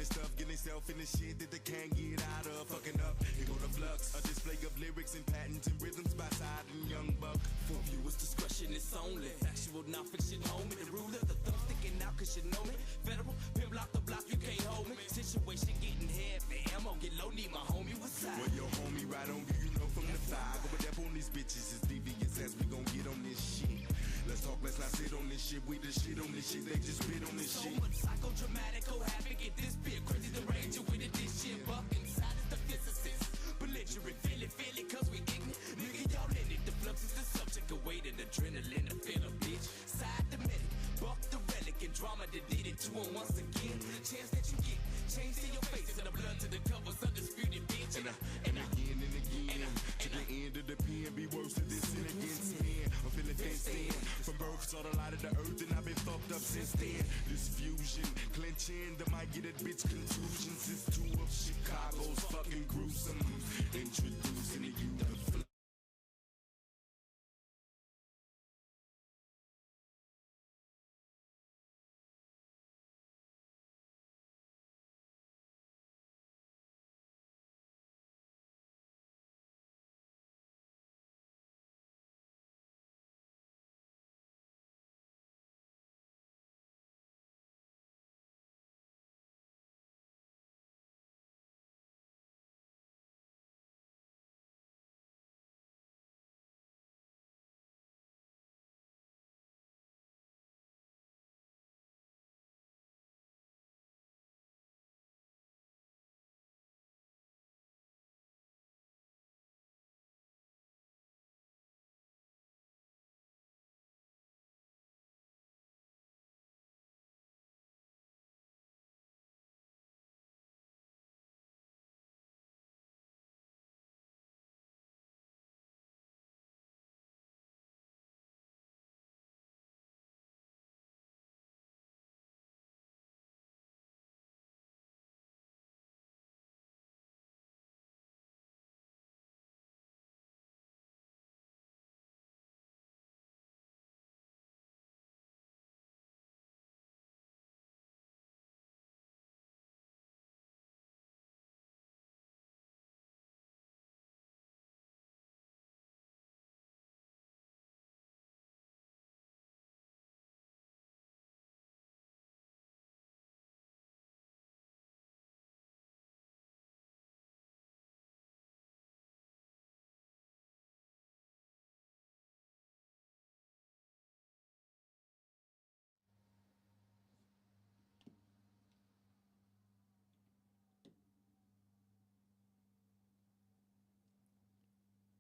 and stuff, getting self in the shit that they can't get out of. Fucking up, here go the flux. A display of lyrics and patterns and rhythms by Side and Young Buck. For viewers' discretion is only factual, non-fiction, homie. The ruler, the thumb sticking out, cause you know me. Federal, pimp lock the block, you can't hold me. Situation getting heavy, ammo get low, need my homie with side. Well, your homie right on you, you know from the fly. Go with that on these bitches, it's devious as we gon' get on this shit. Let's talk, let's not sit on this shit. We the shit on this shit, they just spit on this shit. So much psychodramatic, havoc at this bit. Crazy the ranger with it, this shit. Buck inside is the physicist. Belligerent, feel it, cause we ignorant. Nigga, y'all in it. The flux is the subject of weight and adrenaline. The feel a bitch. Side the medic, buck the relic, and drama that did it to him once again. Chance that you get, change to your face, and the blood to the covers, undisputed bitch. And again, to the end of the pen, be worse than this sin against men. I'm feeling fenced in. From birth, saw the light of the earth, and I've been fucked up since then. This fusion, clenching, that might get a bitch contusions. It's two of Chicago's fucking gruesome. Introducing to you the flow.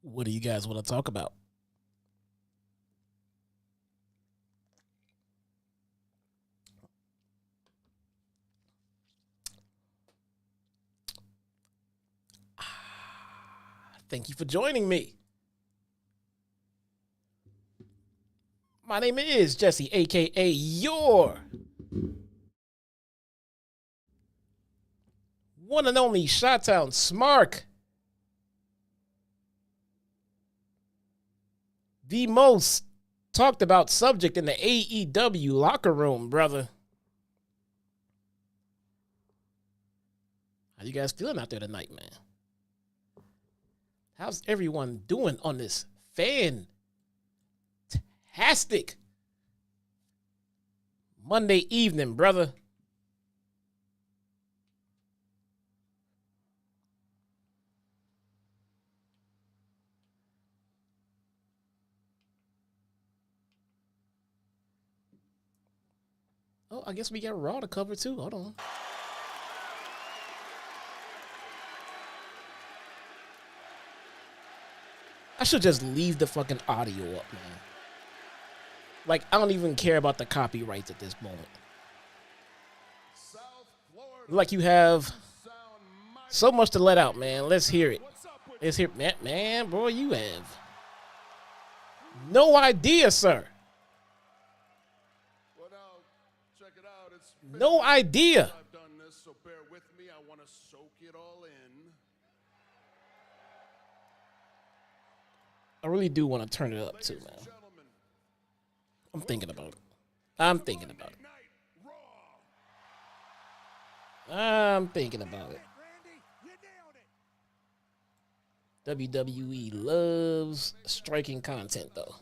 What do you guys want to talk about? Thank you for joining me. My name is Jesse, a.k.a. your one and only ChiTown Smark. The most talked about subject in the AEW locker room, brother. How you guys feeling out there tonight, man? How's everyone doing on this fantastic Monday evening, brother? Oh, I guess we got Raw to cover too. Hold on. I should just leave the fucking audio up, man. Like, I don't even care about the copyrights at this moment. Like, you have so much to let out, man. Let's hear it. Let's hear it. Man, bro, you have no idea, sir. No idea. I've done this, so bear with me. I want to soak it all in. I really do want to turn it up too, man. I'm thinking about it. I'm thinking about it. I'm thinking about it. WWE loves striking content, though.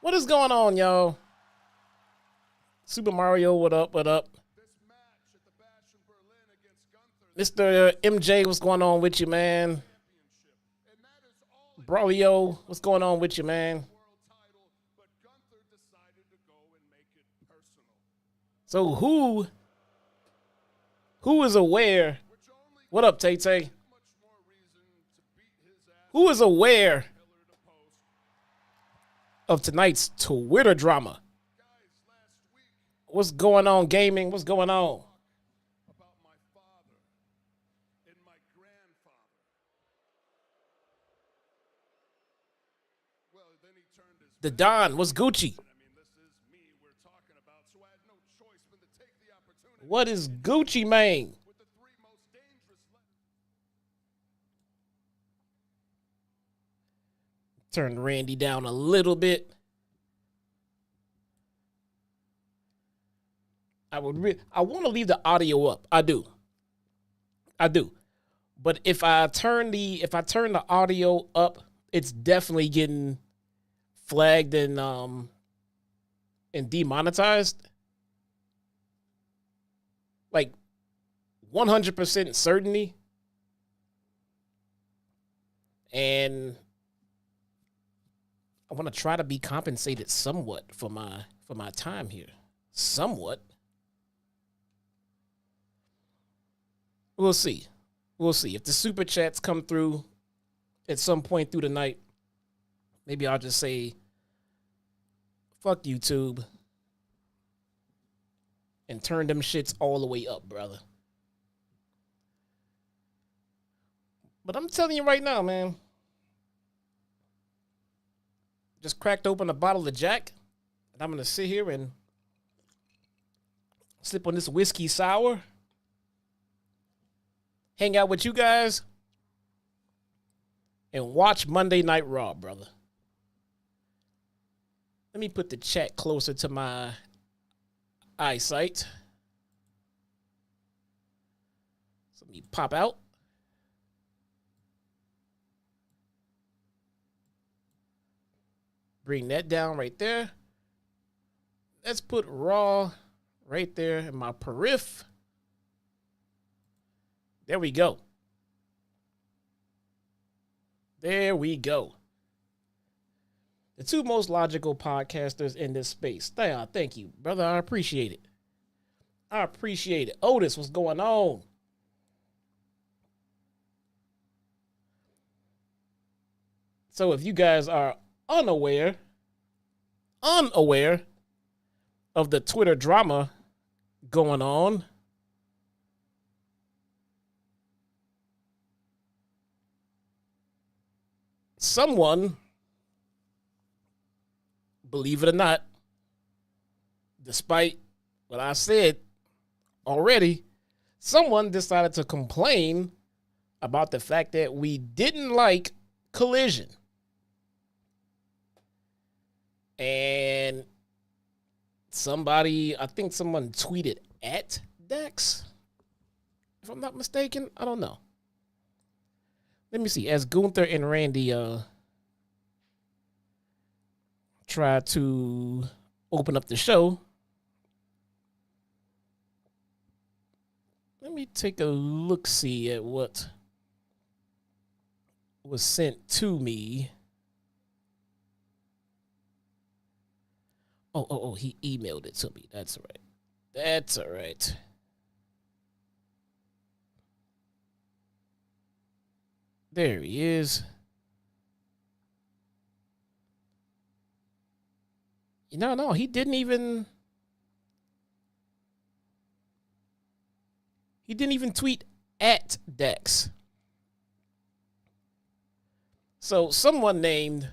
What is going on, y'all? Super Mario, what up, what up? Mr. MJ, what's going on with you, man? Braulio, what's going on with you, man? So who is aware? What up, Tay-Tay? Who is aware of tonight's Twitter drama? What's going on, gaming? What's going on? The Don, what's Gucci? What is Gucci, man? Turn Randy down a little bit. I want to leave the audio up. I do. But if I turn the audio up, it's definitely getting flagged and demonetized. Like 100% certainty. And I want to try to be compensated somewhat for my time here. Somewhat. We'll see. If the super chats come through at some point through the night, maybe I'll just say, fuck YouTube, and turn them shits all the way up, brother. But I'm telling you right now, man, just cracked open a bottle of Jack, and I'm going to sit here and sip on this whiskey sour, hang out with you guys, and watch Monday Night Raw, brother. Let me put the chat closer to my eyesight. So let me pop out. Bring that down right there. Let's put Raw right there in my periph. There we go. There we go. The two most logical podcasters in this space. Thank you, brother. I appreciate it. Otis, what's going on? So if you guys are unaware of the Twitter drama going on, someone, believe it or not, despite what I said already, someone decided to complain about the fact that we didn't like Collision. And I think someone tweeted at Dax, if I'm not mistaken. I don't know. Let me see. As Gunther and Randy try to open up the show, let me take a look-see at what was sent to me. Oh, he emailed it to me. That's all right. There he is. No, he didn't even tweet at Dax. So someone named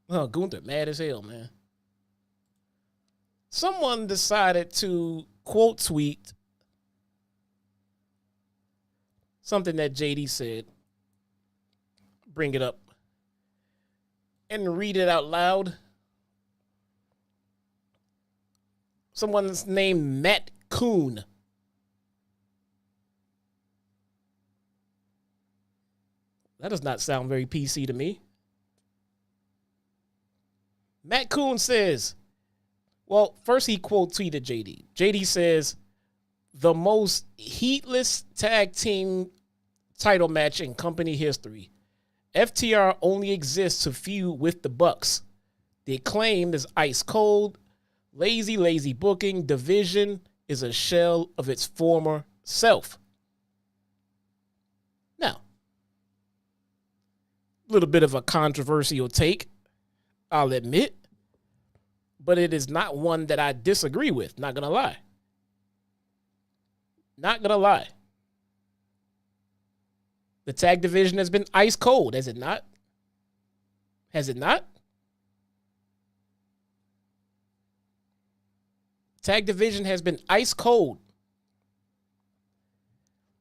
Gunther, mad as hell, man. Someone decided to quote tweet something that JD said, bring it up, and read it out loud. Someone's named Matt Kuhn. That does not sound very PC to me. Matt Kuhn says, well, first he quote tweeted JD. JD says, the most heatless tag team title match in company history. FTR only exists to feud with the Bucks. The Acclaim is ice cold. Lazy booking. Division is a shell of its former self. Now, a little bit of a controversial take, I'll admit, but it is not one that I disagree with. Not gonna lie. Not gonna lie. The tag division has been ice cold, has it not? Has it not? Tag division has been ice cold.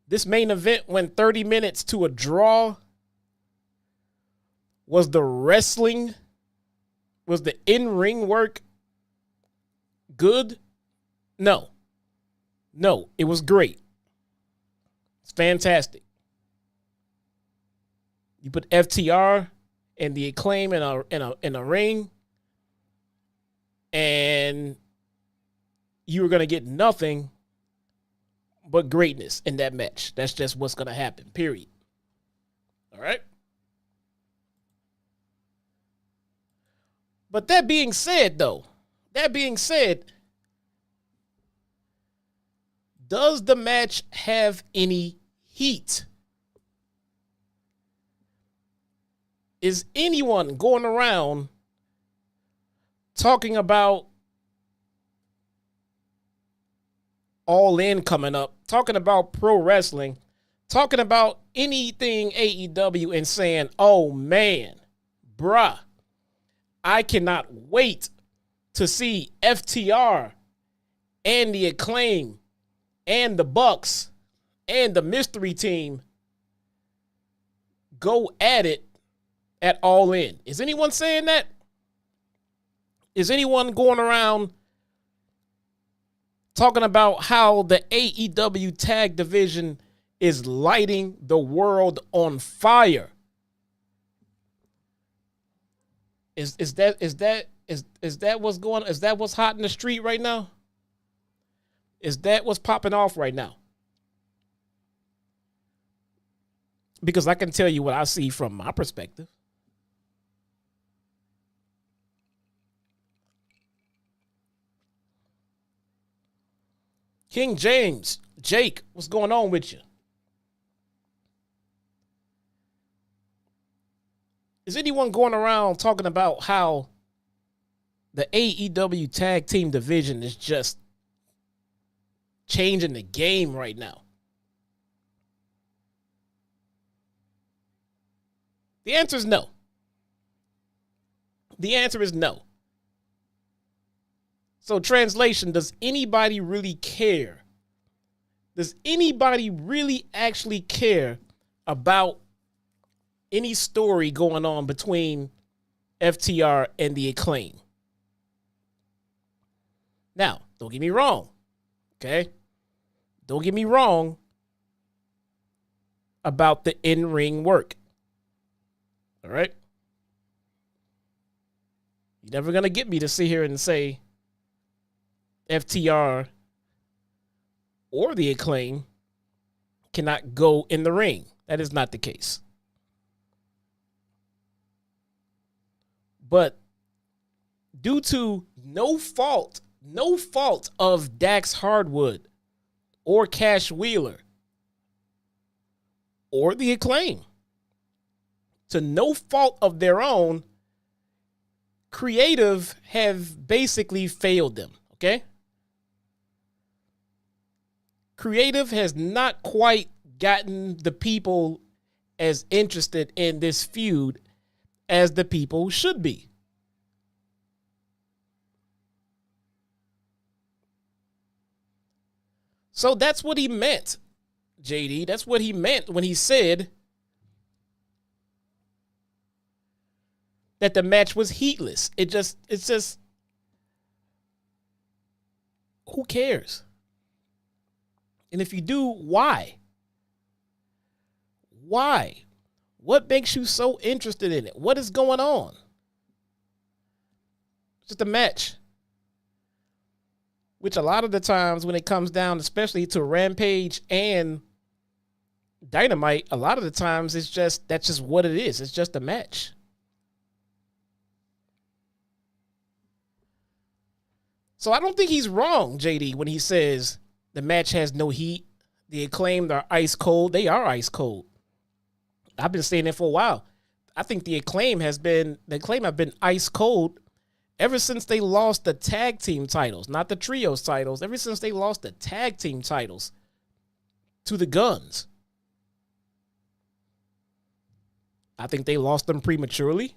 This main event went 30 minutes to a draw. Was the wrestling, was the in-ring work good? No. No, it was great. It's fantastic. You put FTR and the Acclaim in a ring, and you were going to get nothing but greatness in that match. That's just what's going to happen, period. All right? But that being said, does the match have any heat? Is anyone going around talking about All In coming up, talking about pro wrestling, talking about anything AEW and saying, oh man, bruh, I cannot wait to see FTR and the Acclaim and the Bucks and the mystery team go at it at All In? Is anyone saying that? Is anyone going around talking about how the AEW tag division is lighting the world on fire? Is that what's going? Is that what's hot in the street right now? Is that what's popping off right now? Because I can tell you what I see from my perspective. King James, Jake, what's going on with you? Is anyone going around talking about how the AEW tag team division is just changing the game right now? The answer is no. The answer is no. So, translation, does anybody really care? Does anybody really actually care about any story going on between FTR and the Acclaim? Now, don't get me wrong, okay? Don't get me wrong about the in-ring work, all right? You're never going to get me to sit here and say FTR or the Acclaim cannot go in the ring. That is not the case. But due to no fault of Dax Harwood or Cash Wheeler or the Acclaim, to no fault of their own, creative have basically failed them, okay? Creative has not quite gotten the people as interested in this feud as the people should be. So that's what he meant, JD. That's what he meant when he said that the match was heatless. It's just Who cares? And if you do, why? Why? What makes you so interested in it? What is going on? It's just a match. Which a lot of the times when it comes down, especially to Rampage and Dynamite, a lot of the times that's just what it is. It's just a match. So I don't think he's wrong, JD, when he says the match has no heat. The Acclaimed are ice cold. They are ice cold. I've been saying it for a while. I think the Acclaim have been ice cold ever since they lost the tag team titles, not the trios titles. Ever since they lost the tag team titles to the Guns. I think they lost them prematurely.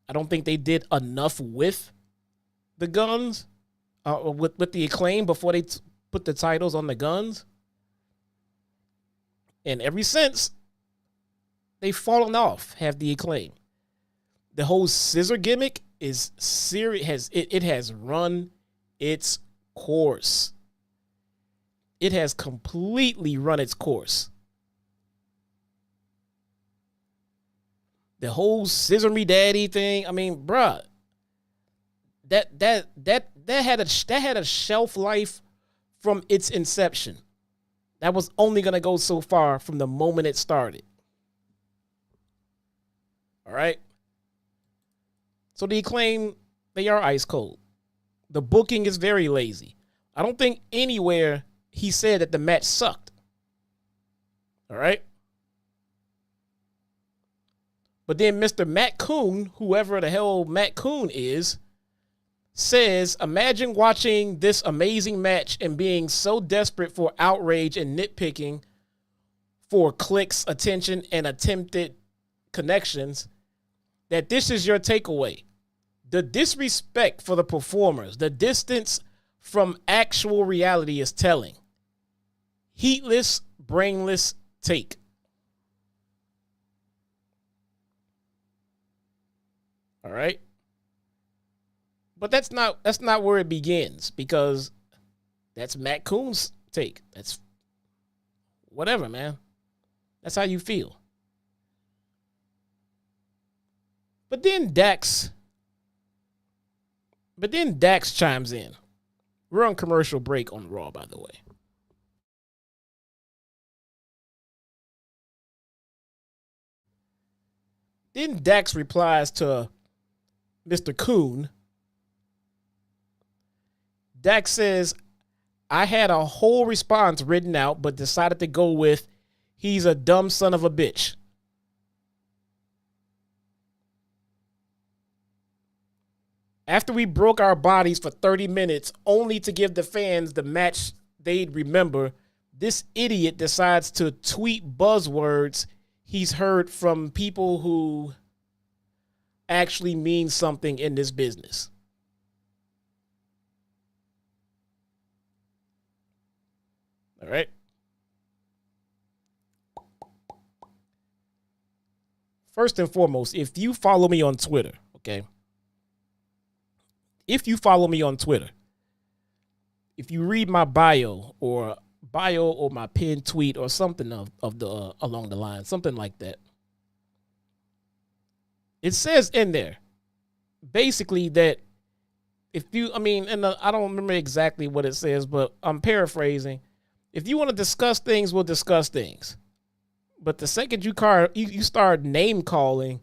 I don't think they did enough with the Guns, with the Acclaim before they put the titles on the Guns. And ever since, they've fallen off, have the Acclaim. The whole scissor gimmick is serious. It has run its course. It has completely run its course. The whole scissor me daddy thing. I mean, bruh, that had a shelf life from its inception. That was only gonna go so far from the moment it started. All right. So the Acclaim, they are ice cold. The booking is very lazy. I don't think anywhere he said that the match sucked. All right. But then Mr. Matt Coon, whoever the hell Matt Coon is, says, imagine watching this amazing match and being so desperate for outrage and nitpicking for clicks, attention, and attempted connections that this is your takeaway. The disrespect for the performers, the distance from actual reality is telling. Heatless, brainless take. All right. But that's not where it begins, because that's Matt Coon's take. That's whatever, man. That's how you feel. But then Dax chimes in. We're on commercial break on Raw, by the way. Then Dax replies to Mr. Coon. Dax says, I had a whole response written out, but decided to go with, he's a dumb son of a bitch. After we broke our bodies for 30 minutes, only to give the fans the match they'd remember, this idiot decides to tweet buzzwords he's heard from people who actually mean something in this business. All right. First and foremost, if you follow me on Twitter, okay? If you follow me on Twitter, if you read my bio or my pinned tweet or something of the along the line, something like that, it says in there basically that if you, I don't remember exactly what it says, but I'm paraphrasing. If you want to discuss things, we'll discuss things. But the second you start name calling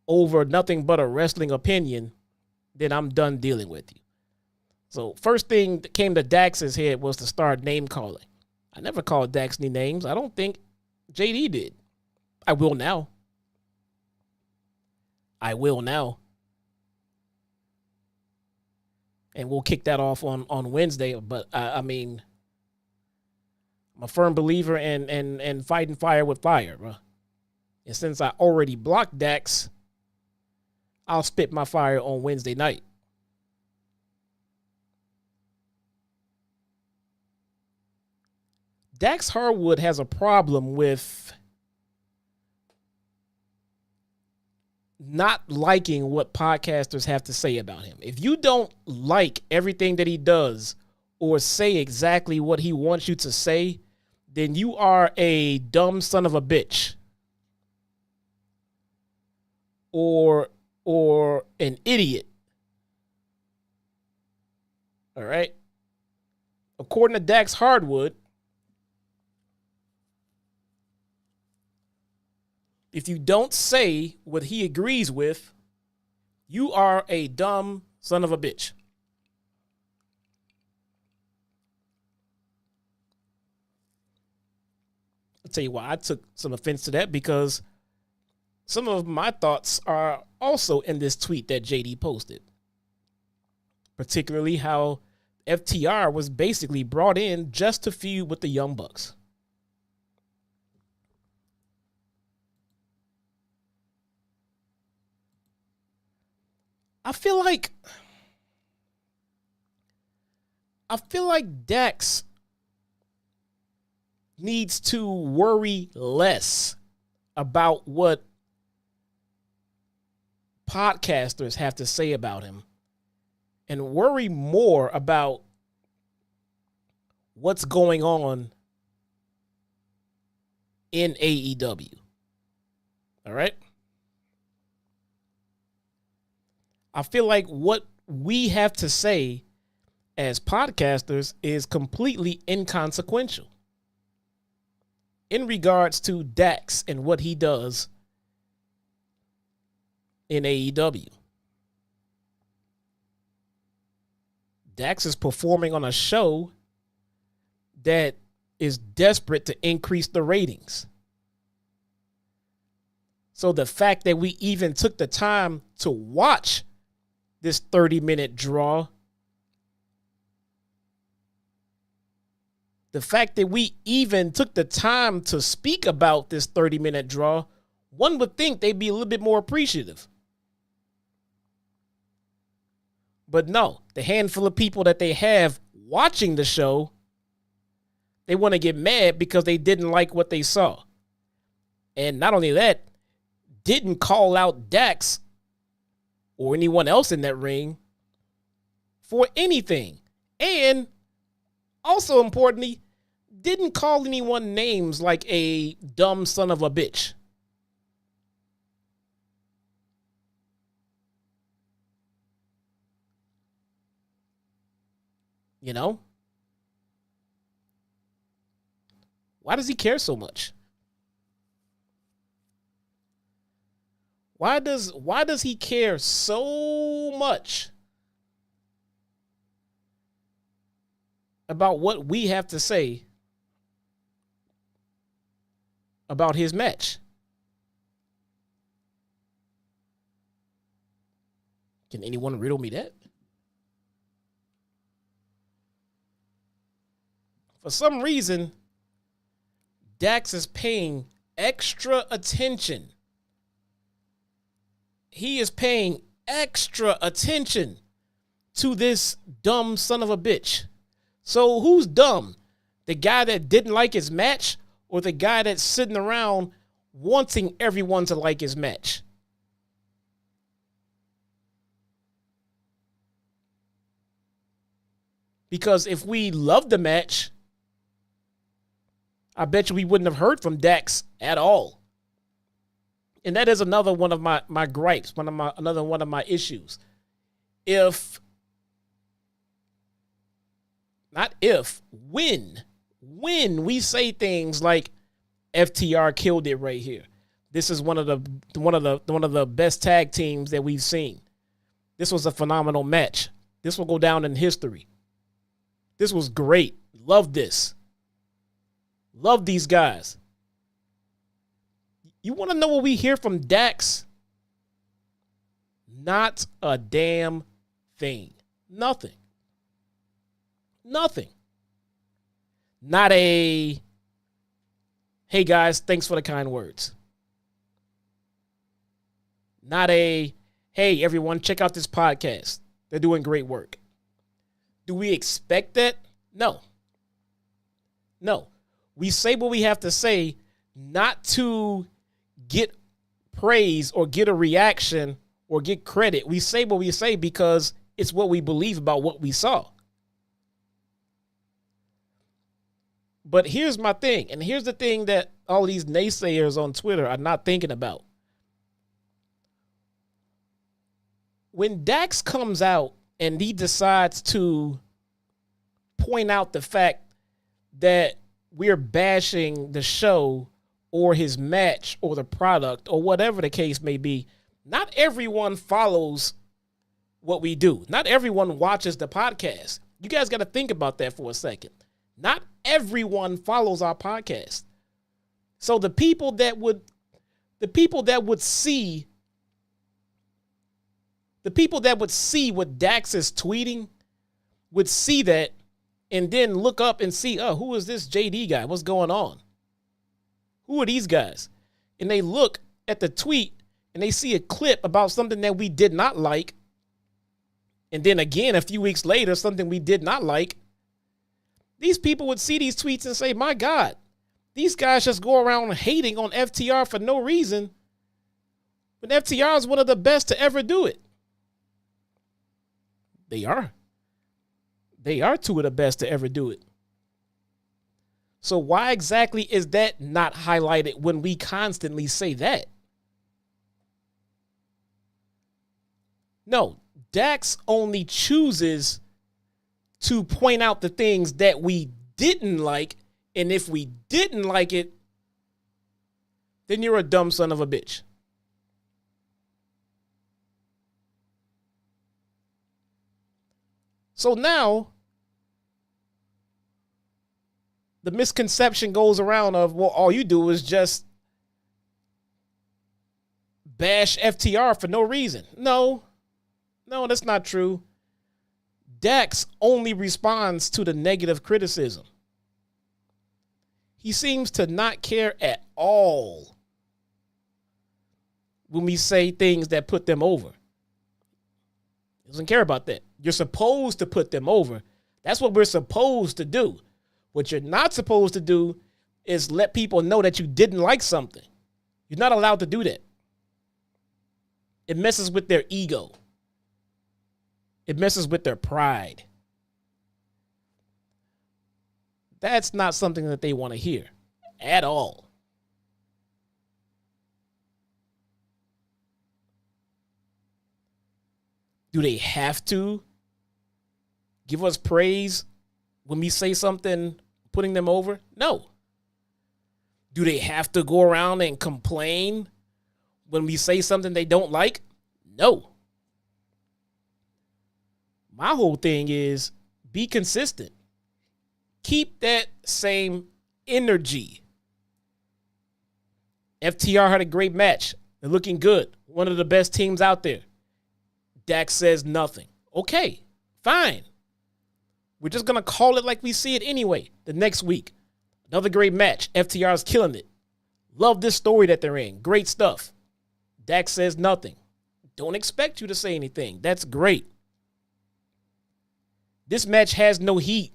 over nothing but a wrestling opinion, then I'm done dealing with you. So first thing that came to Dax's head was to start name calling. I never called Dax any names. I don't think JD did. I will now. And we'll kick that off on Wednesday. But I'm a firm believer in fighting fire with fire, bro. And since I already blocked Dax, I'll spit my fire on Wednesday night. Dax Harwood has a problem with not liking what podcasters have to say about him. If you don't like everything that he does or say exactly what he wants you to say, then you are a dumb son of a bitch or an idiot. All right. According to Dax Harwood, if you don't say what he agrees with, you are a dumb son of a bitch. I'll tell you why I took some offense to that, because some of my thoughts are also in this tweet that JD posted. Particularly how FTR was basically brought in just to feud with the Young Bucks. I feel like Dax needs to worry less about what podcasters have to say about him and worry more about what's going on in AEW. All right? I feel like what we have to say as podcasters is completely inconsequential in regards to Dax and what he does in AEW. Dax is performing on a show that is desperate to increase the ratings. So the fact that we even took the time to watch this 30-minute draw, the fact that we even took the time to speak about this 30-minute draw, one would think they'd be a little bit more appreciative. But no, the handful of people that they have watching the show, they want to get mad because they didn't like what they saw. And not only that, didn't call out Dax or anyone else in that ring for anything. And also importantly, didn't call anyone names like a dumb son of a bitch. You know? Why does he care so much? Why does he care so much about what we have to say about his match? Can anyone riddle me that? For some reason, Dax is paying extra attention. He is paying extra attention to this dumb son of a bitch. So who's dumb? The guy that didn't like his match, or the guy that's sitting around wanting everyone to like his match? Because if we loved the match, I bet you we wouldn't have heard from Dax at all. And that is another one of my gripes, another one of my issues. When we say things like FTR killed it right here. This is one of the best tag teams that we've seen. This was a phenomenal match. This will go down in history. This was great. Love this. Love these guys. You want to know what we hear from Dax? Not a damn thing. Nothing. Not a, hey guys, thanks for the kind words. Not a, hey everyone, check out this podcast. They're doing great work. Do we expect that? No. We say what we have to say, not to get praise or get a reaction or get credit. We say what we say because it's what we believe about what we saw. But here's my thing, and here's the thing that all these naysayers on Twitter are not thinking about. When Dax comes out and he decides to point out the fact that we're bashing the show or his match or the product or whatever the case may be, not everyone follows what we do. Not everyone watches the podcast. You guys got to think about that for a second. Not everyone follows our podcast. So the people that would see what Dax is tweeting would see that and then look up and see, oh, who is this JD guy? What's going on? Who are these guys? And they look at the tweet and they see a clip about something that we did not like. And then again, a few weeks later, something we did not like. These people would see these tweets and say, my God, these guys just go around hating on FTR for no reason. But FTR is one of the best to ever do it. They are. They are two of the best to ever do it. So why exactly is that not highlighted when we constantly say that? No, Dax only chooses to point out the things that we didn't like, and if we didn't like it, then you're a dumb son of a bitch. So now, the misconception goes around of, well, all you do is just bash FTR for no reason. No, that's not true. Dax only responds to the negative criticism. He seems to not care at all when we say things that put them over. He doesn't care about that. You're supposed to put them over. That's what we're supposed to do. What you're not supposed to do is let people know that you didn't like something. You're not allowed to do that. It messes with their ego. It messes with their pride. That's not something that they want to hear at all. Do they have to give us praise when we say something putting them over? No. Do they have to go around and complain when we say something they don't like? No. My whole thing is be consistent. Keep that same energy. FTR had a great match. They're looking good. One of the best teams out there. Dax says nothing. Okay, fine. We're just going to call it like we see it anyway. The next week, another great match. FTR's killing it. Love this story that they're in. Great stuff. Dax says nothing. Don't expect you to say anything. That's great. This match has no heat.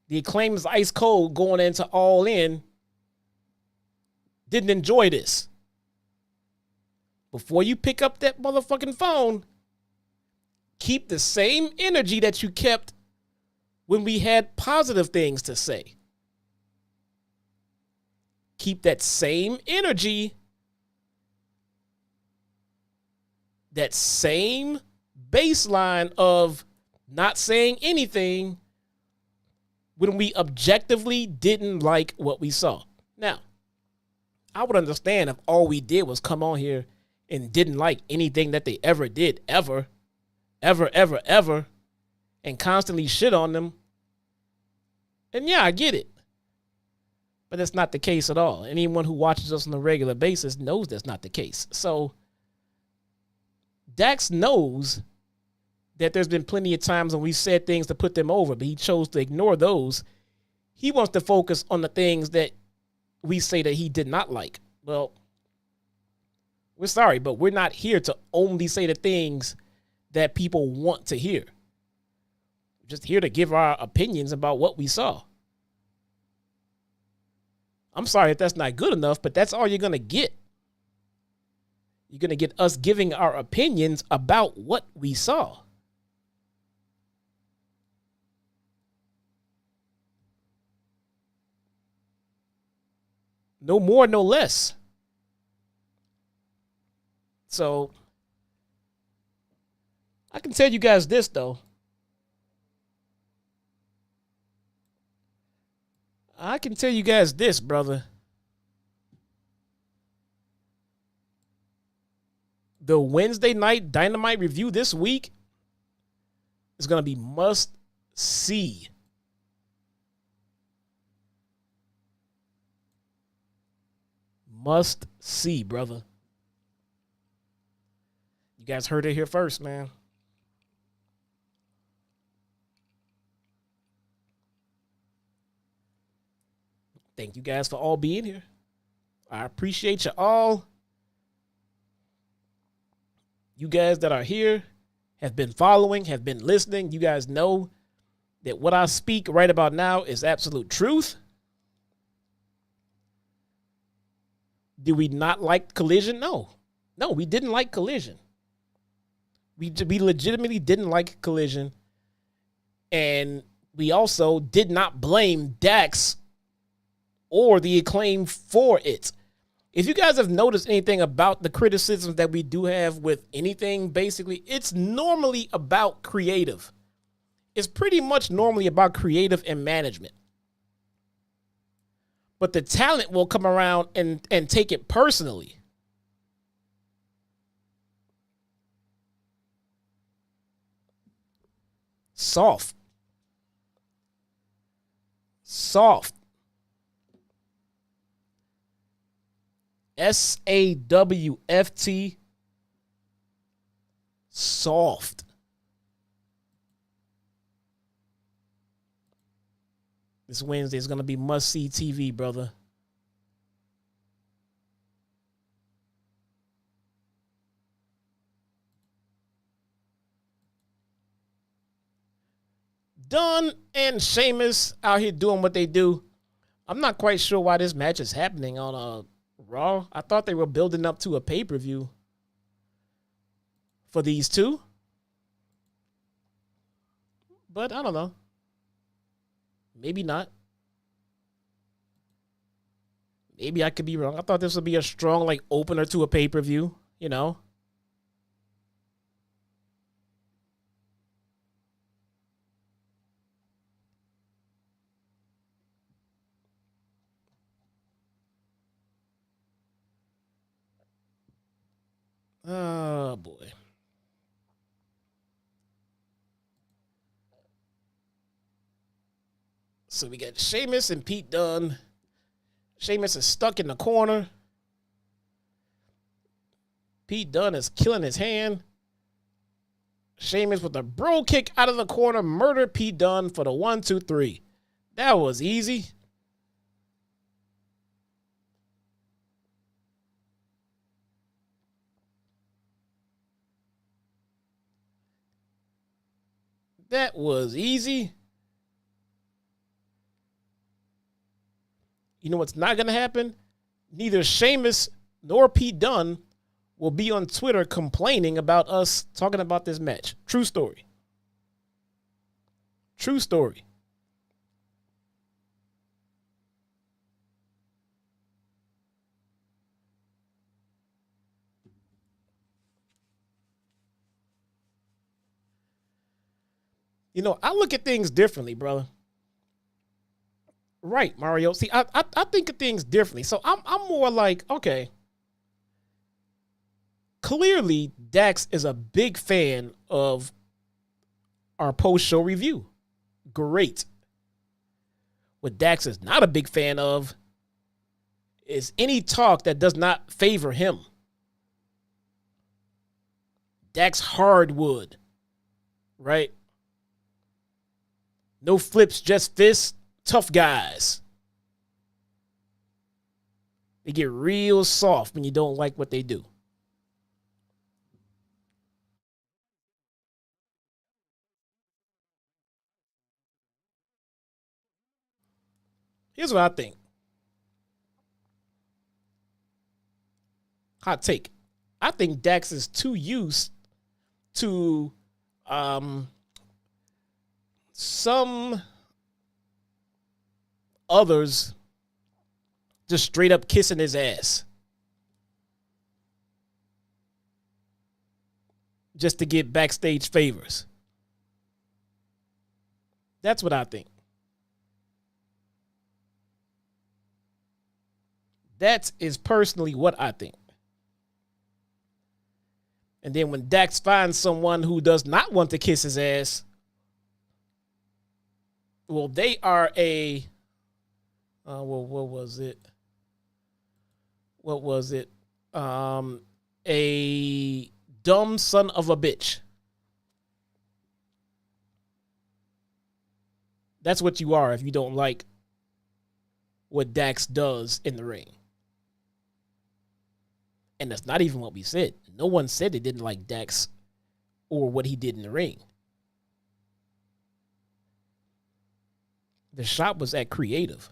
The Acclaim is ice cold going into All In. Didn't enjoy this. Before you pick up that motherfucking phone, keep the same energy that you kept when we had positive things to say. Keep that same energy, that same baseline of not saying anything when we objectively didn't like what we saw. Now, I would understand if all we did was come on here and didn't like anything that they ever did, ever, and constantly shit on them. And yeah, I get it. But that's not the case at all. Anyone who watches us on a regular basis knows that's not the case. So Dax knows that there's been plenty of times when we said things to put them over, but he chose to ignore those. He wants to focus on the things that we say that he did not like. Well, we're sorry, but we're not here to only say the things that people want to hear. We're just here to give our opinions about what we saw. I'm sorry if that's not good enough, but that's all you're going to get. You're going to get us giving our opinions about what we saw. No more, no less. So, I can tell you guys this, though. I can tell you guys this, brother. The Wednesday night Dynamite review this week is going to be must see. Must see, brother. You guys heard it here first, man. Thank you guys for all being here. I appreciate you all. You guys that are here have been following, have been listening. You guys know that what I speak right about now is absolute truth. Did we not like Collision? No. No, we didn't like Collision. We legitimately didn't like Collision. And we also did not blame Dax or the Acclaim for it. If you guys have noticed anything about the criticisms that we do have with anything, basically, it's normally about creative. It's pretty much normally about creative and management. But the talent will come around and take it personally. Soft. SAWFT. Soft. This Wednesday is going to be must-see TV, brother. Dunn and Sheamus out here doing what they do. I'm not quite sure why this match is happening on Raw. I thought they were building up to a pay-per-view for these two. But I don't know. Maybe not. Maybe I could be wrong. I thought this would be a strong, like, opener to a pay-per-view, you know? Oh, boy. So we got Sheamus and Pete Dunne. Sheamus is stuck in the corner. Pete Dunne is killing his hand. Sheamus with a bro kick out of the corner murdered Pete Dunne for the 1, 2, 3. That was easy. That was easy. You know what's not going to happen? Neither Sheamus nor Pete Dunne will be on Twitter complaining about us talking about this match. True story. True story. You know, I look at things differently, brother. Right, Mario. See, I think of things differently. So I'm more like, okay, clearly Dax is a big fan of our post-show review. Great. What Dax is not a big fan of is any talk that does not favor him. Dax Harwood, right? No flips, just fists. Tough guys. They get real soft when you don't like what they do. Here's what I think. Hot take. I think Dax is too used to some others just straight up kissing his ass just to get backstage favors. That's what I think. That is personally what I think. And then when Dax finds someone who does not want to kiss his ass, well, they are what was it? What was it? A dumb son of a bitch. That's what you are if you don't like what Dax does in the ring. And that's not even what we said. No one said they didn't like Dax or what he did in the ring. The shot was at creative.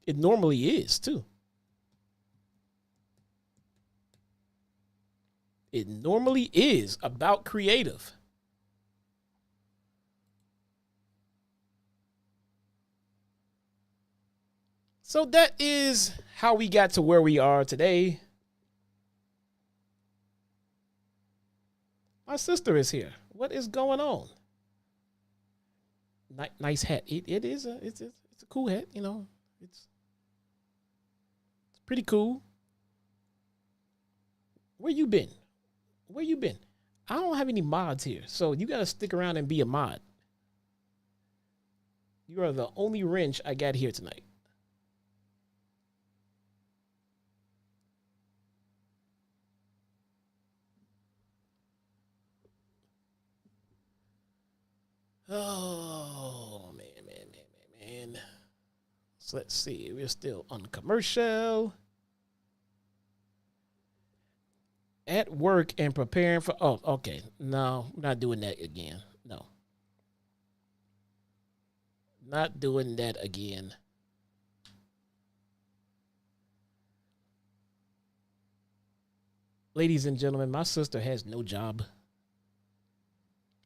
It normally is, too. It normally is about creative. So that is how we got to where we are today. My sister is here. What is going on? Nice hat. It is it's a cool hat, you know. It's pretty cool. Where you been? Where you been? I don't have any mods here, so you got to stick around and be a mod. You are the only wrench I got here tonight. Oh, man. So let's see. We're still on commercial. At work and preparing for... Oh, okay. No, I'm not doing that again. No. Not doing that again. Ladies and gentlemen, my sister has no job.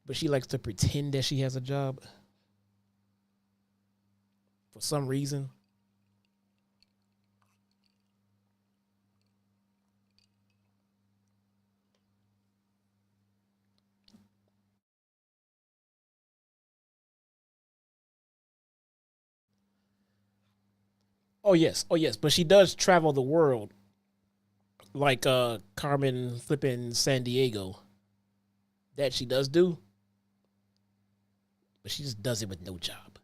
But she likes to pretend that she has a job. For some reason. Oh yes. But she does travel the world. Like Carmen flipping San Diego. That she does do. But she just does it with no job.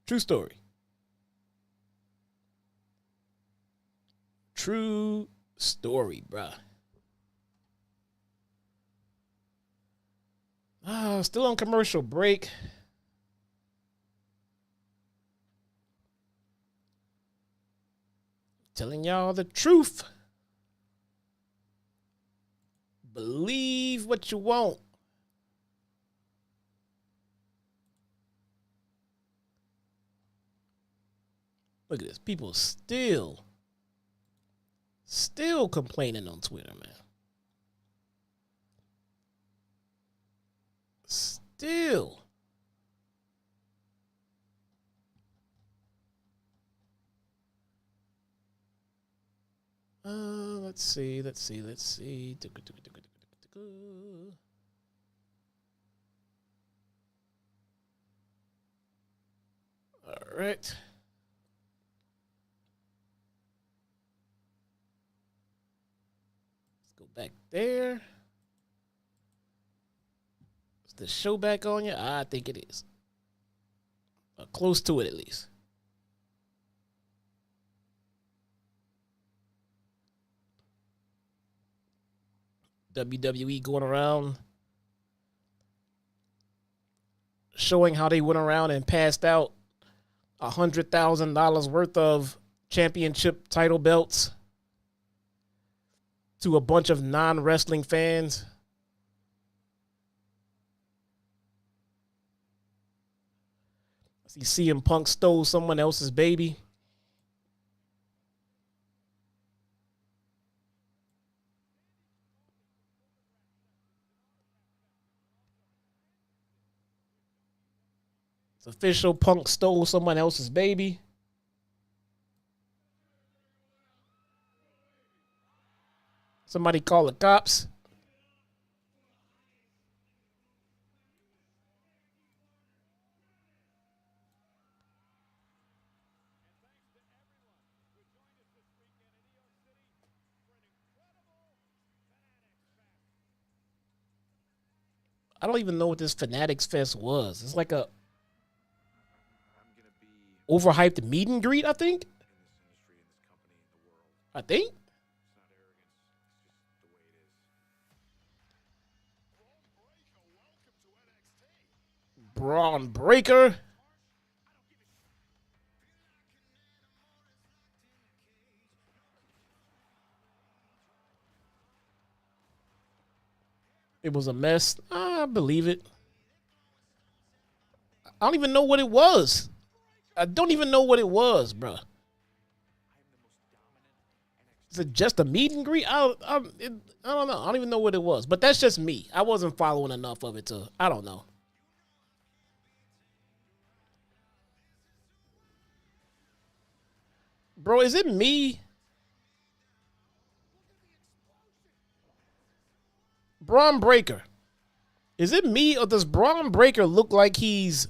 True story. True story, bruh. Still on commercial break. Telling y'all the truth. Believe what you want. Look at this. People still complaining on Twitter, man. Still. Let's see. All right. Let's go back there. Is the show back on you? I think it is. Close to it, at least. WWE going around showing how they went around and passed out $100,000 worth of championship title belts to a bunch of non-wrestling fans. See, CM Punk stole someone else's baby. It's official. Punk stole someone else's baby. Somebody call the cops. I don't even know what this Fanatics Fest was. It's like a overhyped meet and greet, I think. I think. Braun Breaker. It was a mess. I believe it. I don't even know what it was. I don't even know what it was, bro. Is it just a meet and greet? I don't know. I don't even know what it was. But that's just me. I wasn't following enough of it to, I don't know. Bro, is it me? Braun Breaker. Is it me or does Braun Breaker look like he's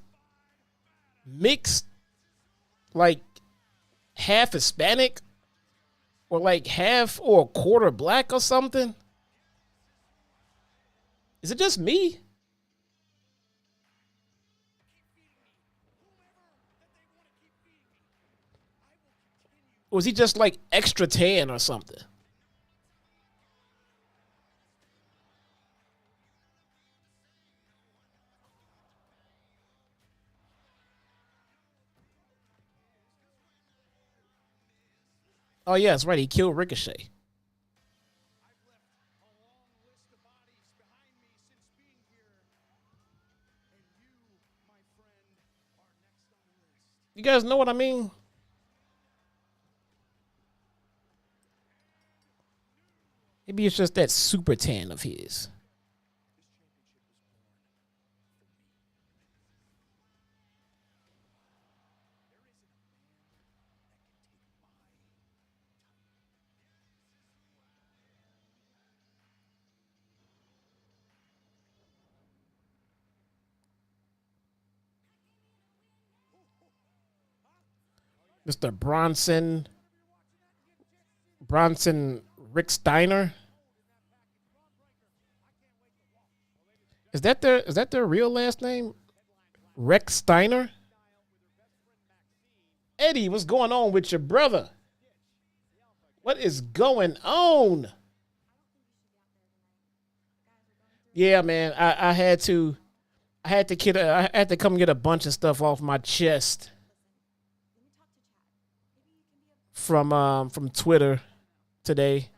mixed, like half Hispanic or like half or a quarter black or something? Is it just me? Or is he just like extra tan or something? Oh, yeah, that's right. He killed Ricochet. You guys know what I mean? Maybe it's just that super tan of his. Mr. Bronson Rick Steiner. Is that their real last name? Rex Steiner? Eddie, what's going on with your brother? What is going on? Yeah, man, I had to come get a bunch of stuff off my chest from Twitter today.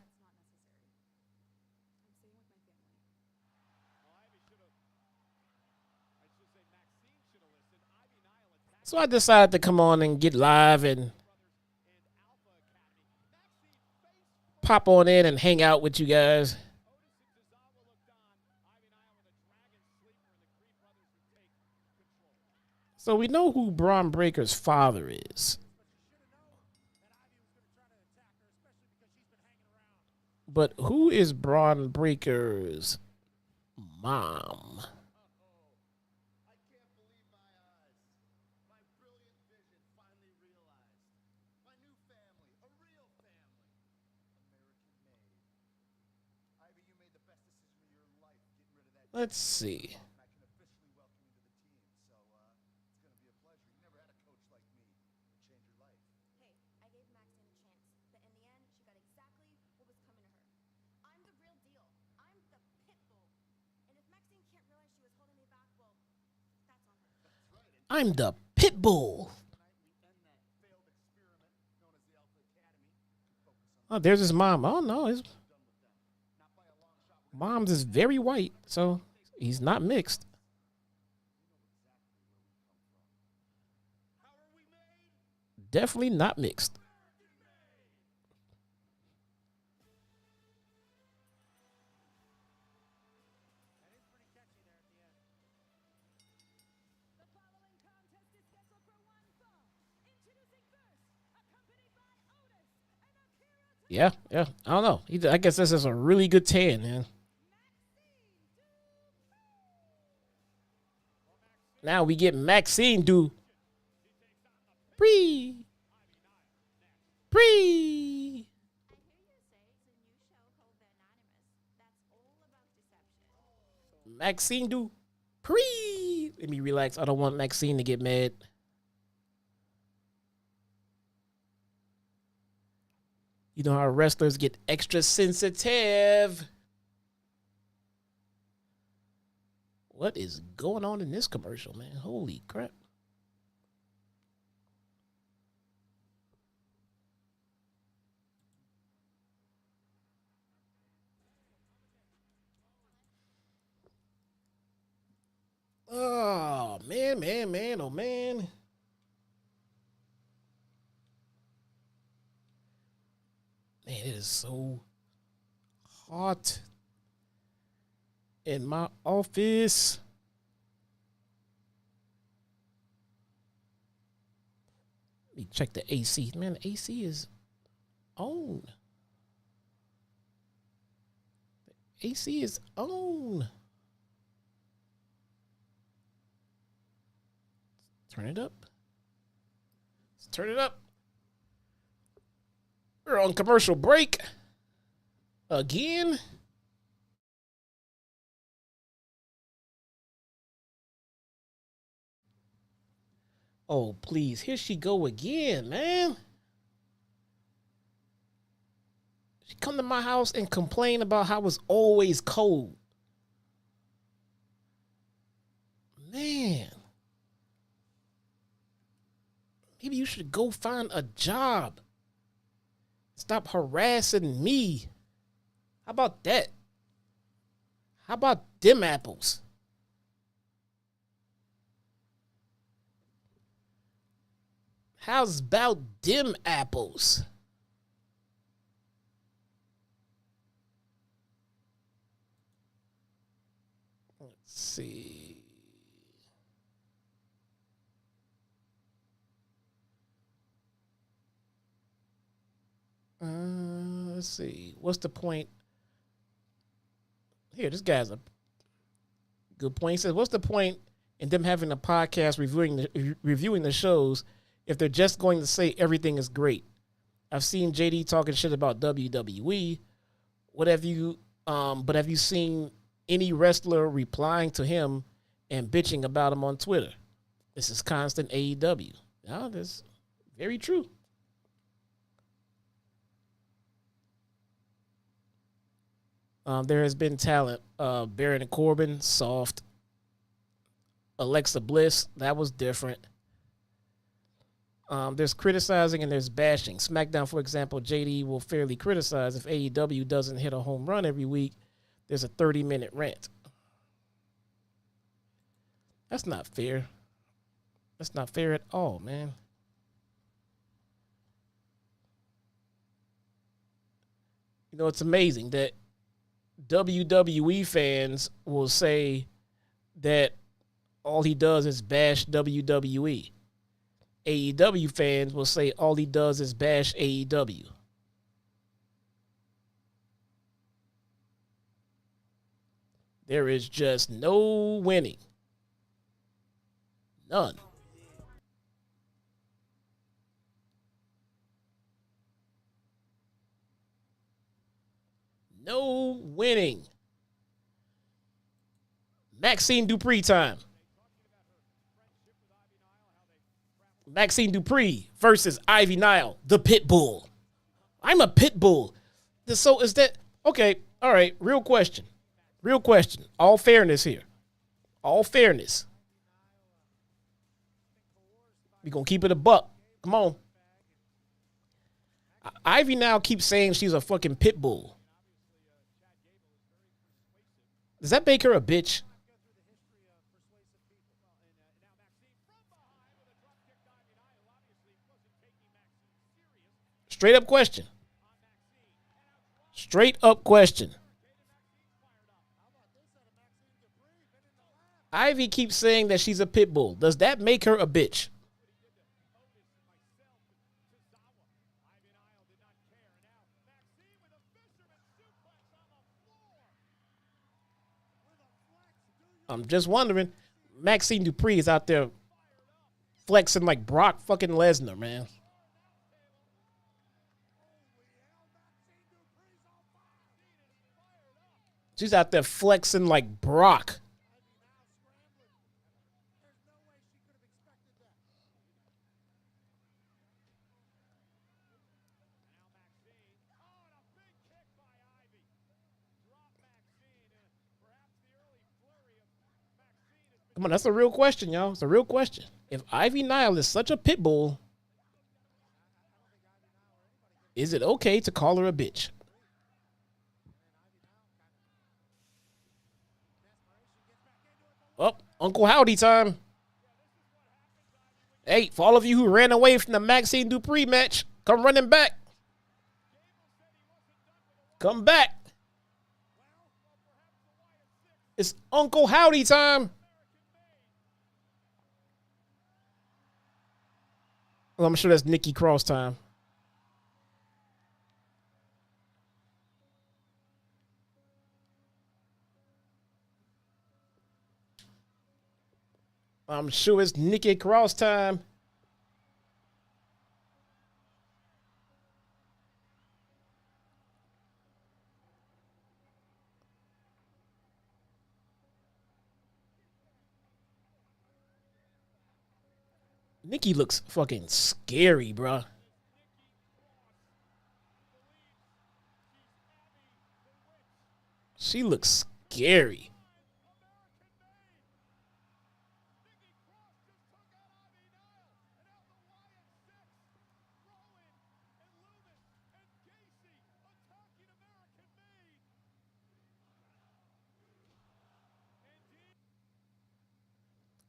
So I decided to come on and get live and pop on in and hang out with you guys. So we know who Braun Breaker's father is. But who is Braun Breaker's mom? Let's see. I'm the pit bull. Oh, there's his mom. Oh, no, his mom's is very white, so he's not mixed. definitely not mixed. Yeah. I don't know. I guess this is a really good tan, man. Now we get Maxine Dupree. Maxine Dupree. Let me relax. I don't want Maxine to get mad. You know how wrestlers get extra sensitive. What is going on in this commercial, man? Holy crap. Oh, man, oh, man. Man, it is so hot in my office. Let me check the AC. Man, the AC is on. The AC is on. Turn it up. Let's turn it up. We're on commercial break again. Oh, please. Here she go again, man. She come to my house and complain about how it's always cold. Man. Maybe you should go find a job. Stop harassing me. How about that? How about them apples? How's about them apples? Let's see. Let's see. What's the point? Here, this guy's a good point. He says, what's the point in them having a podcast reviewing the shows if they're just going to say everything is great? I've seen JD talking shit about WWE. But have you seen any wrestler replying to him and bitching about him on Twitter? This is constant AEW. Yeah, that's very true. There has been talent. Baron Corbin, soft. Alexa Bliss, that was different. There's criticizing and there's bashing. SmackDown, for example, JD will fairly criticize if AEW doesn't hit a home run every week. There's a 30-minute rant. That's not fair. That's not fair at all, man. You know, it's amazing that WWE fans will say that all he does is bash WWE. AEW fans will say all he does is bash AEW. There is just no winning. None. No winning. Maxine Dupree time. Maxine Dupree versus Ivy Nile, the pit bull. I'm a pit bull. So is that... Okay, all right, real question. Real question. All fairness here. All fairness. We're going to keep it a buck. Come on. Ivy now keeps saying she's a fucking pit bull. Does that make her a bitch? Straight up question. Straight up question. Ivy keeps saying that she's a pit bull. Does that make her a bitch? I'm just wondering. Maxine Dupree is out there flexing like Brock fucking Lesnar, man. She's out there flexing like Brock. Come on, that's a real question, y'all. It's a real question. If Ivy Nile is such a pit bull, is it okay to call her a bitch? Oh, Uncle Howdy time. Hey, for all of you who ran away from the Maxine Dupree match, come running back. Come back. It's Uncle Howdy time. Well, I'm sure that's Nikki Cross time. I'm sure it's Nikki Cross time. Nikki looks fucking scary, bruh. She looks scary.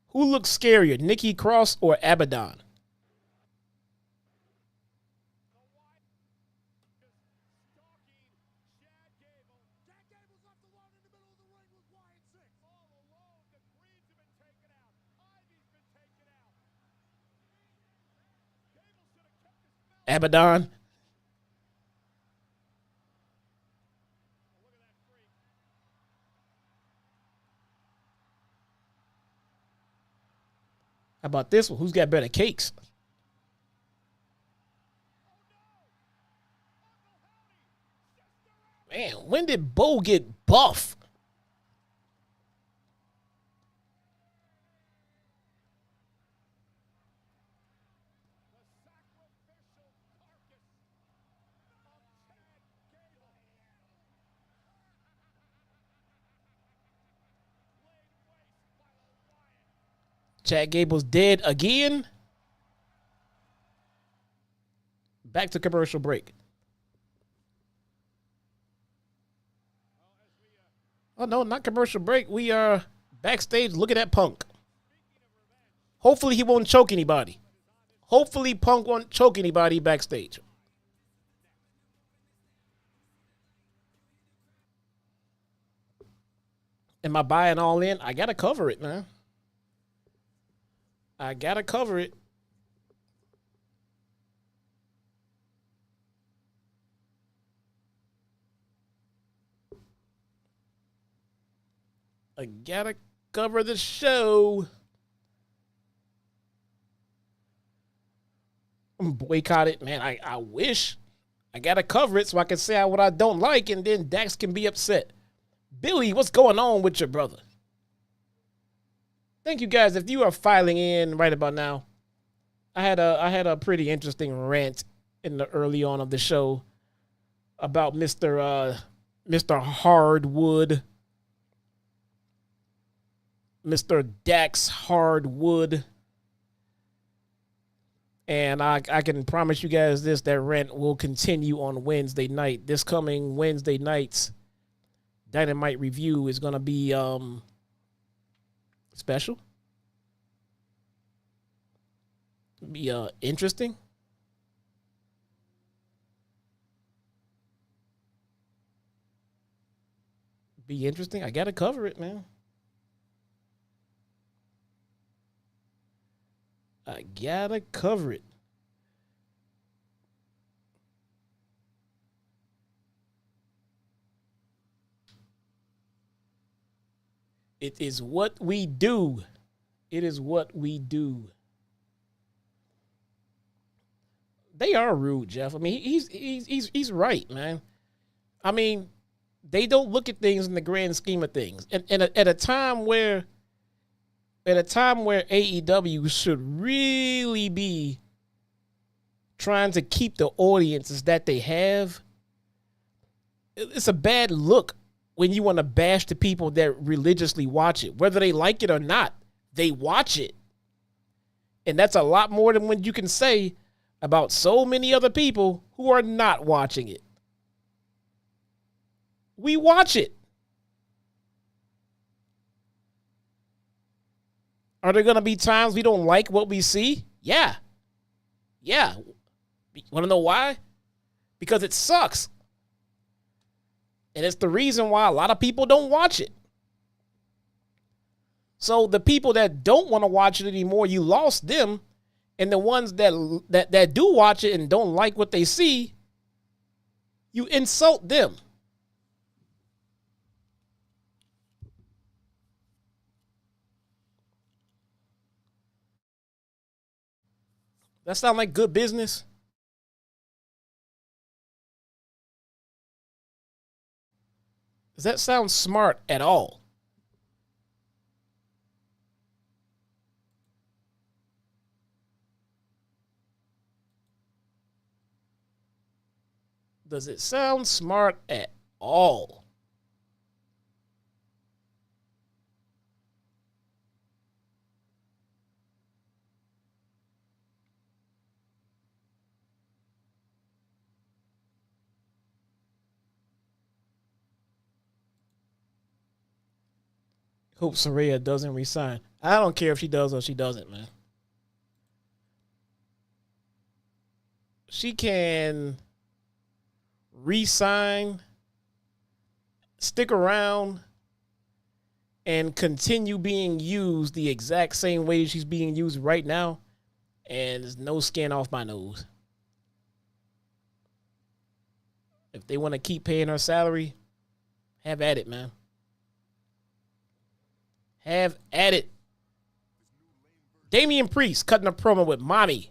Who looks scarier, Nikki Cross or Abaddon? Abaddon. How about this one? Who's got better cakes? Man, when did Bo get buff? Chad Gable's dead again. Back to commercial break. Oh, no, not commercial break. We are backstage looking at Punk. Hopefully he won't choke anybody. Hopefully Punk won't choke anybody backstage. Am I buying all in? I got to cover it, man. I got to cover it. I got to cover the show. Boycott it, man. I wish. I got to cover it so I can say what I don't like, and then Dax can be upset. Billy, what's going on with your brother? Thank you guys. If you are filing in right about now, I had a pretty interesting rant in the early on of the show about Mr. Hardwood, Mr. Dax Harwood, and I can promise you guys this: that rant will continue on Wednesday night. This coming Wednesday night's Dynamite review is gonna be special. Be interesting. Be interesting. I gotta cover it, man. I gotta cover it. It is what we do. It is what we do. They are rude, Jeff. I mean, he's right, man. I mean, they don't look at things in the grand scheme of things. And at a time where AEW should really be trying to keep the audiences that they have, it's a bad look when you want to bash the people that religiously watch it. Whether they like it or not, they watch it. And that's a lot more than what you can say about so many other people who are not watching it. We watch it. Are there going to be times we don't like what we see? Yeah. Yeah. Want to know why? Because it sucks. And it's the reason why a lot of people don't watch it. So the people that don't want to watch it anymore, you lost them. And the ones that do watch it and don't like what they see, you insult them. That sound like good business? Does that sound smart at all? Does it sound smart at all? Hope Saraya doesn't resign. I don't care if she does or she doesn't, man. She can resign, stick around, and continue being used the exact same way she's being used right now, and there's no skin off my nose. If they want to keep paying her salary, have at it, man. Have at it. Damian Priest cutting a promo with Mommy.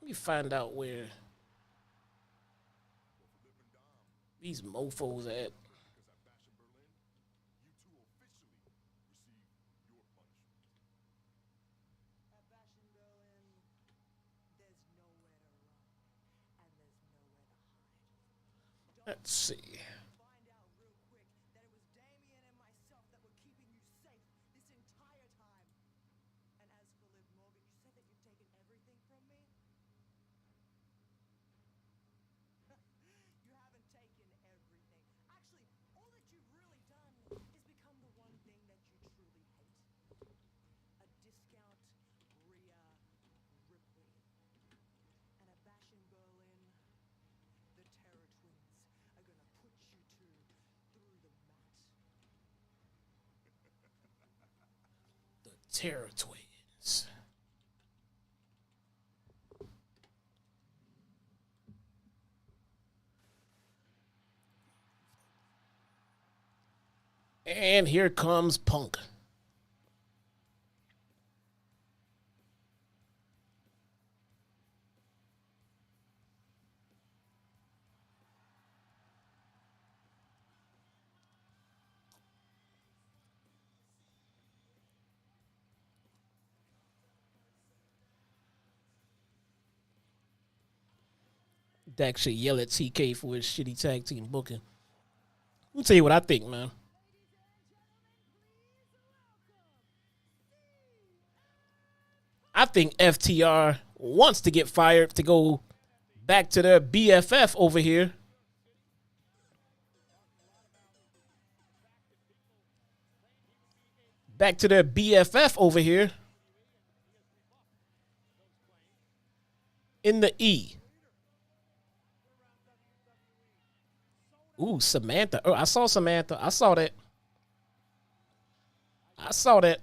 Let me find out where these mofos at. Let's see. Find out real quick that it was Damien and myself that were keeping you safe this entire time. And as for Liv Morgan, you said that you've taken everything from me? You haven't taken everything. Actually, all that you've really done is become the one thing that you truly hate. A discount Rhea Ripley. And a bash in Berlin, the Terror Twins are gonna put you two through the mat. The Terror Twins. And here comes Punk. Dax should yell at TK for his shitty tag team booking. Let me tell you what I think, man. I think FTR wants to get fired to go back to their BFF over here. back to their BFF over here. In the E. Ooh, Samantha. Oh, I saw Samantha. I saw that. I saw that.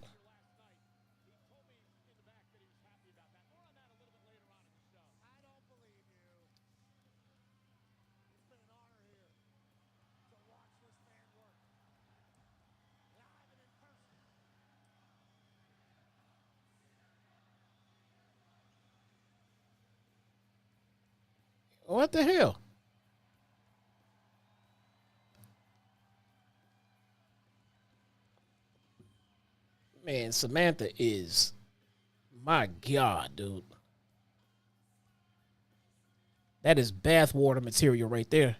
What the hell? Man, Samantha is, my God, dude. That is bathwater material right there.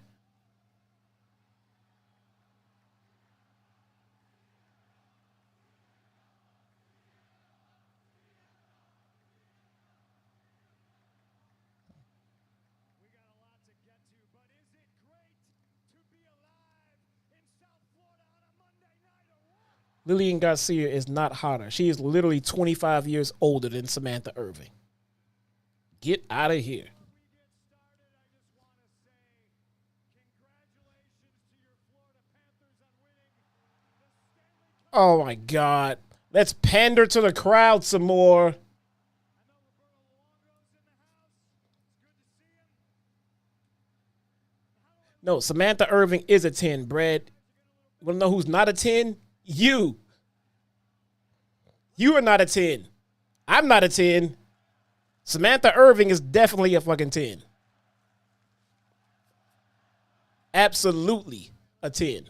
Lillian Garcia is not hotter. She is literally 25 years older than Samantha Irving. Get out of here. Oh my God. Let's pander to the crowd some more. No, Samantha Irving is a 10, Brad. Want to know who's not a 10? You. You are not a 10. I'm not a 10. Samantha Irving is definitely a fucking 10. Absolutely a 10.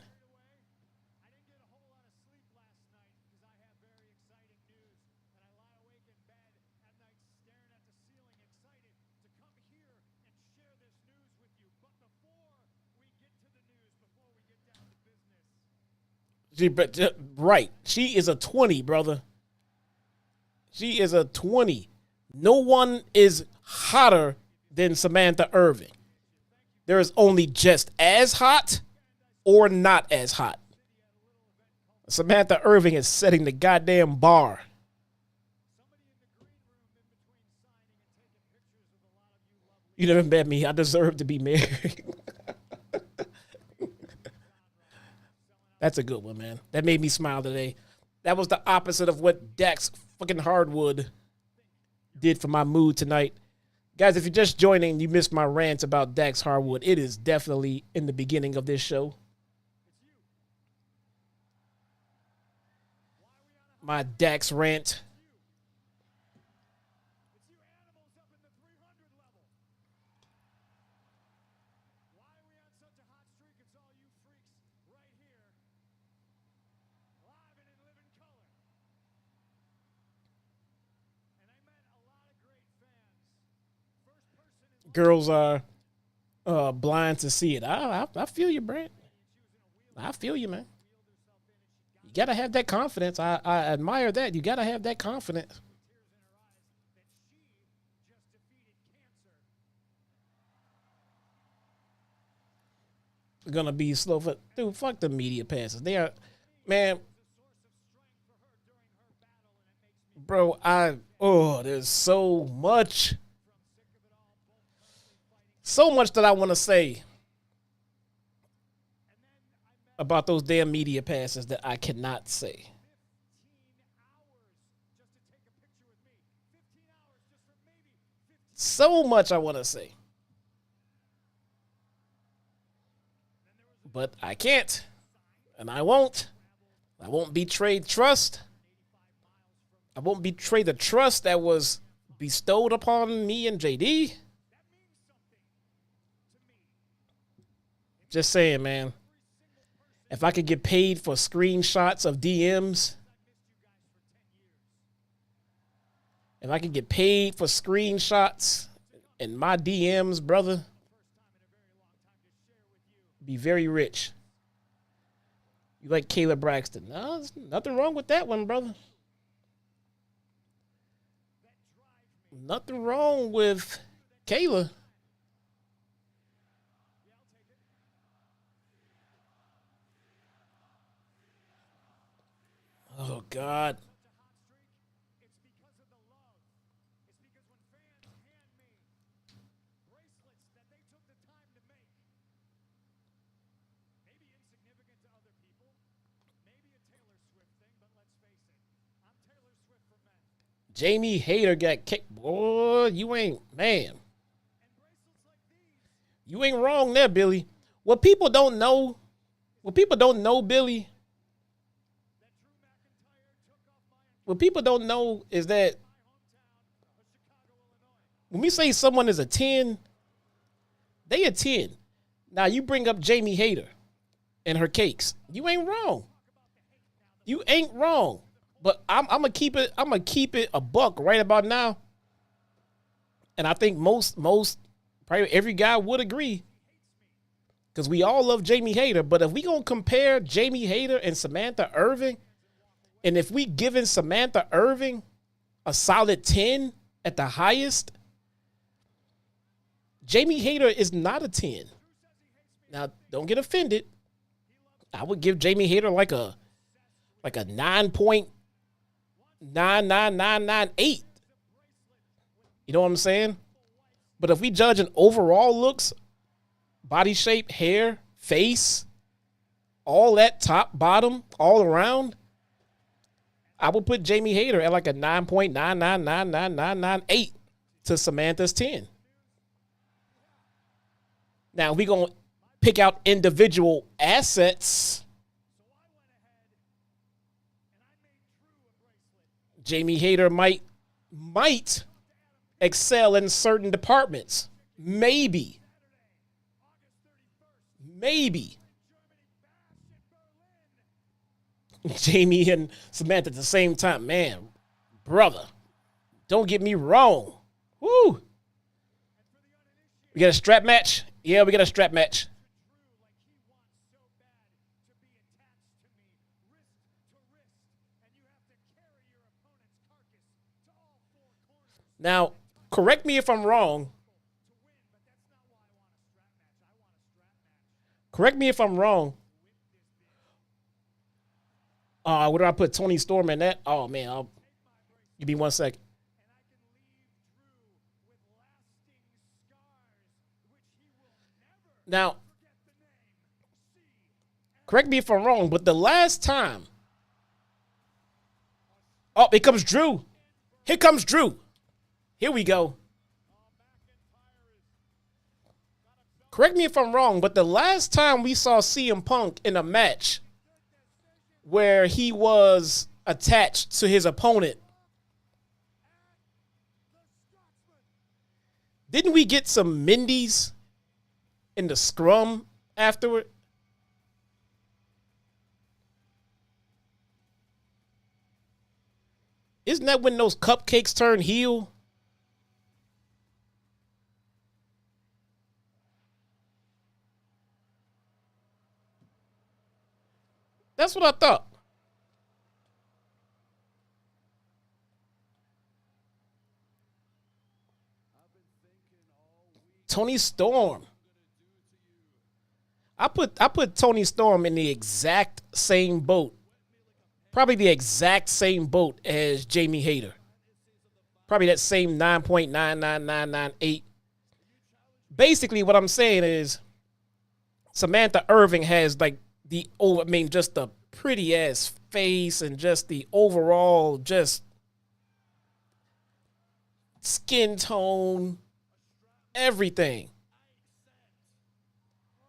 Right. She is a 20, brother. She is a 20. No one is hotter than Samantha Irving. There is only just as hot or not as hot. Samantha Irving is setting the goddamn bar. You never met me. I deserve to be married. That's a good one, man. That made me smile today. That was the opposite of what Dax fucking Harwood did for my mood tonight. Guys, if you're just joining, you missed my rant about Dax Harwood. It is definitely in the beginning of this show. My Dax rant. Girls are blind to see it. I feel you, Brent. I feel you, man. You got to have that confidence. I admire that. You got to have that confidence. Going to be slow for... Dude, fuck the media passes. They are... Man... Bro, there's so much... So much that I want to say about those damn media passes that I cannot say. So much I want to say. But I can't. And I won't. I won't betray trust. I won't betray the trust that was bestowed upon me and JD. Just saying, man. If I could get paid for screenshots of DMs, if I could get paid for screenshots in my DMs, brother, be very rich. You like Kayla Braxton? No, there's nothing wrong with that one, brother. Nothing wrong with Kayla. Oh, God. Jamie Hayter got kicked. Boy, you ain't, man. You ain't wrong there, Billy. What people don't know, Billy, what people don't know is that when we say someone is a 10, they a 10. Now, you bring up Jamie Hayter and her cakes. You ain't wrong. You ain't wrong. But I'm gonna keep it a buck right about now. And I think most probably every guy would agree. Because we all love Jamie Hayter. But if we gonna compare Jamie Hayter and Samantha Irving, and if we giving Samantha Irving a solid 10 at the highest, Jamie Hayter is not a 10. Now, don't get offended. I would give Jamie Hayter like a 9.99998. You know what I'm saying? But if we judge an overall looks, body shape, hair, face, all that top, bottom, all around, I would put Jamie Hayter at like a 9.9999998 to Samantha's 10. Now, we going to pick out individual assets. Jamie Hayter might excel in certain departments. Maybe. Jamie and Samantha at the same time. Man, brother, don't get me wrong. Woo. We got a strap match? Yeah, we got a strap match. Now, correct me if I'm wrong. Correct me if I'm wrong. What do I put Tony Storm in that? Oh, man. Give me 1 second. Now, correct me if I'm wrong, but the last time. Oh, here comes Drew. Here comes Drew. Here we go. Correct me if I'm wrong, but the last time we saw CM Punk in a match where he was attached to his opponent, didn't we get some Mindies in the scrum afterward? Isn't that when those cupcakes turn heel? That's what I thought. Tony Storm. I put Tony Storm in the exact same boat. Probably the exact same boat as Jamie Hayter. Probably that same 9.99998. Basically, what I'm saying is Samantha Irving has like just the pretty ass face and just the overall just skin tone, everything.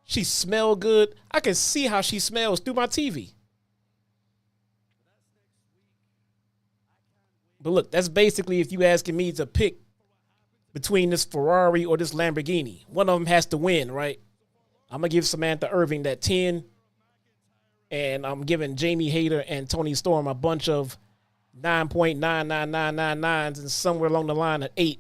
She smell good. I can see how she smells through my TV. But look, that's basically if you asking me to pick between this Ferrari or this Lamborghini. One of them has to win, right? I'm going to give Samantha Irving that 10. And I'm giving Jamie Hayter and Tony Storm a bunch of 9.99999s and somewhere along the line at 8.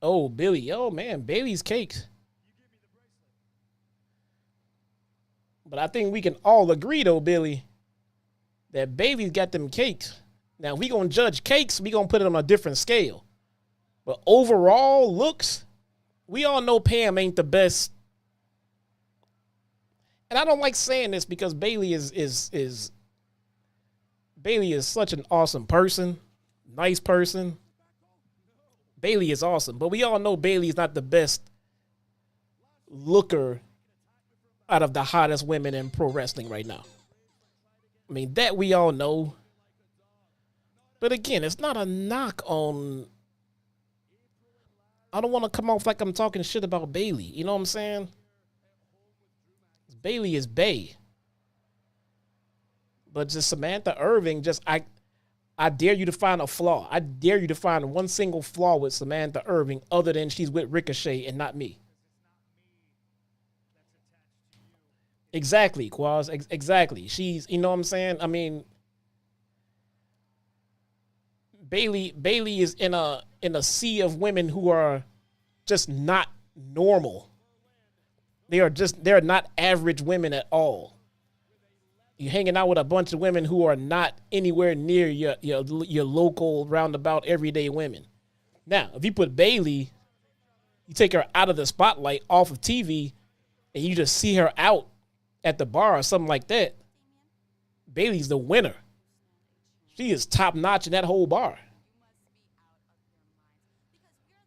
Oh, Billy. Oh, man. Bailey's cakes. But I think we can all agree, though, Billy, that Bailey's got them cakes. Now, if we going to judge cakes, we going to put it on a different scale. But overall looks, we all know Pam ain't the best. And I don't like saying this because Bailey is Bailey is such an awesome person, nice person. Bailey is awesome, but we all know Bailey is not the best looker out of the hottest women in pro wrestling right now. I mean, that we all know. But again, it's not a knock on. I don't want to come off like I'm talking shit about Bailey. You know what I'm saying? Bailey is Bay. But just Samantha Irving, I dare you to find a flaw. I dare you to find one single flaw with Samantha Irving other than she's with Ricochet and not me. Exactly, Quaz. Exactly. She's, you know what I'm saying? I mean, Bailey is in a sea of women who are just not normal. They're not average women at all. You're hanging out with a bunch of women who are not anywhere near your local roundabout everyday women. Now, if you put Bailey, you take her out of the spotlight, off of TV, and you just see her out at the bar or something like that, Bailey's the winner. She is top notch in that whole bar.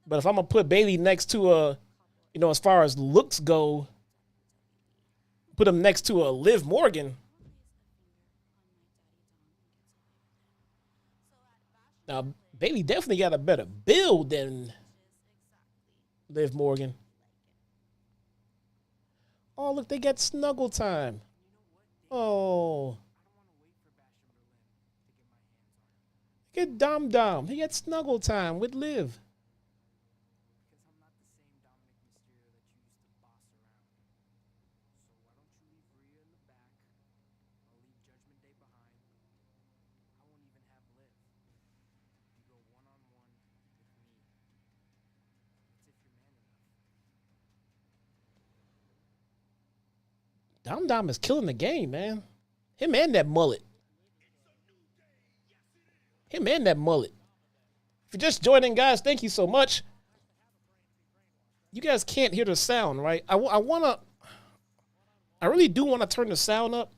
But if I'm gonna put Bailey next to as far as looks go, put him next to a Liv Morgan. Now, Bailey definitely got a better build than Liv Morgan. Oh, look, they got snuggle time. Oh. Get Dom Dom. He got snuggle time with Liv. Dom Dom is killing the game, man. Him and that mullet. If you're just joining, guys, thank you so much. You guys can't hear the sound, right? I really do want to turn the sound up,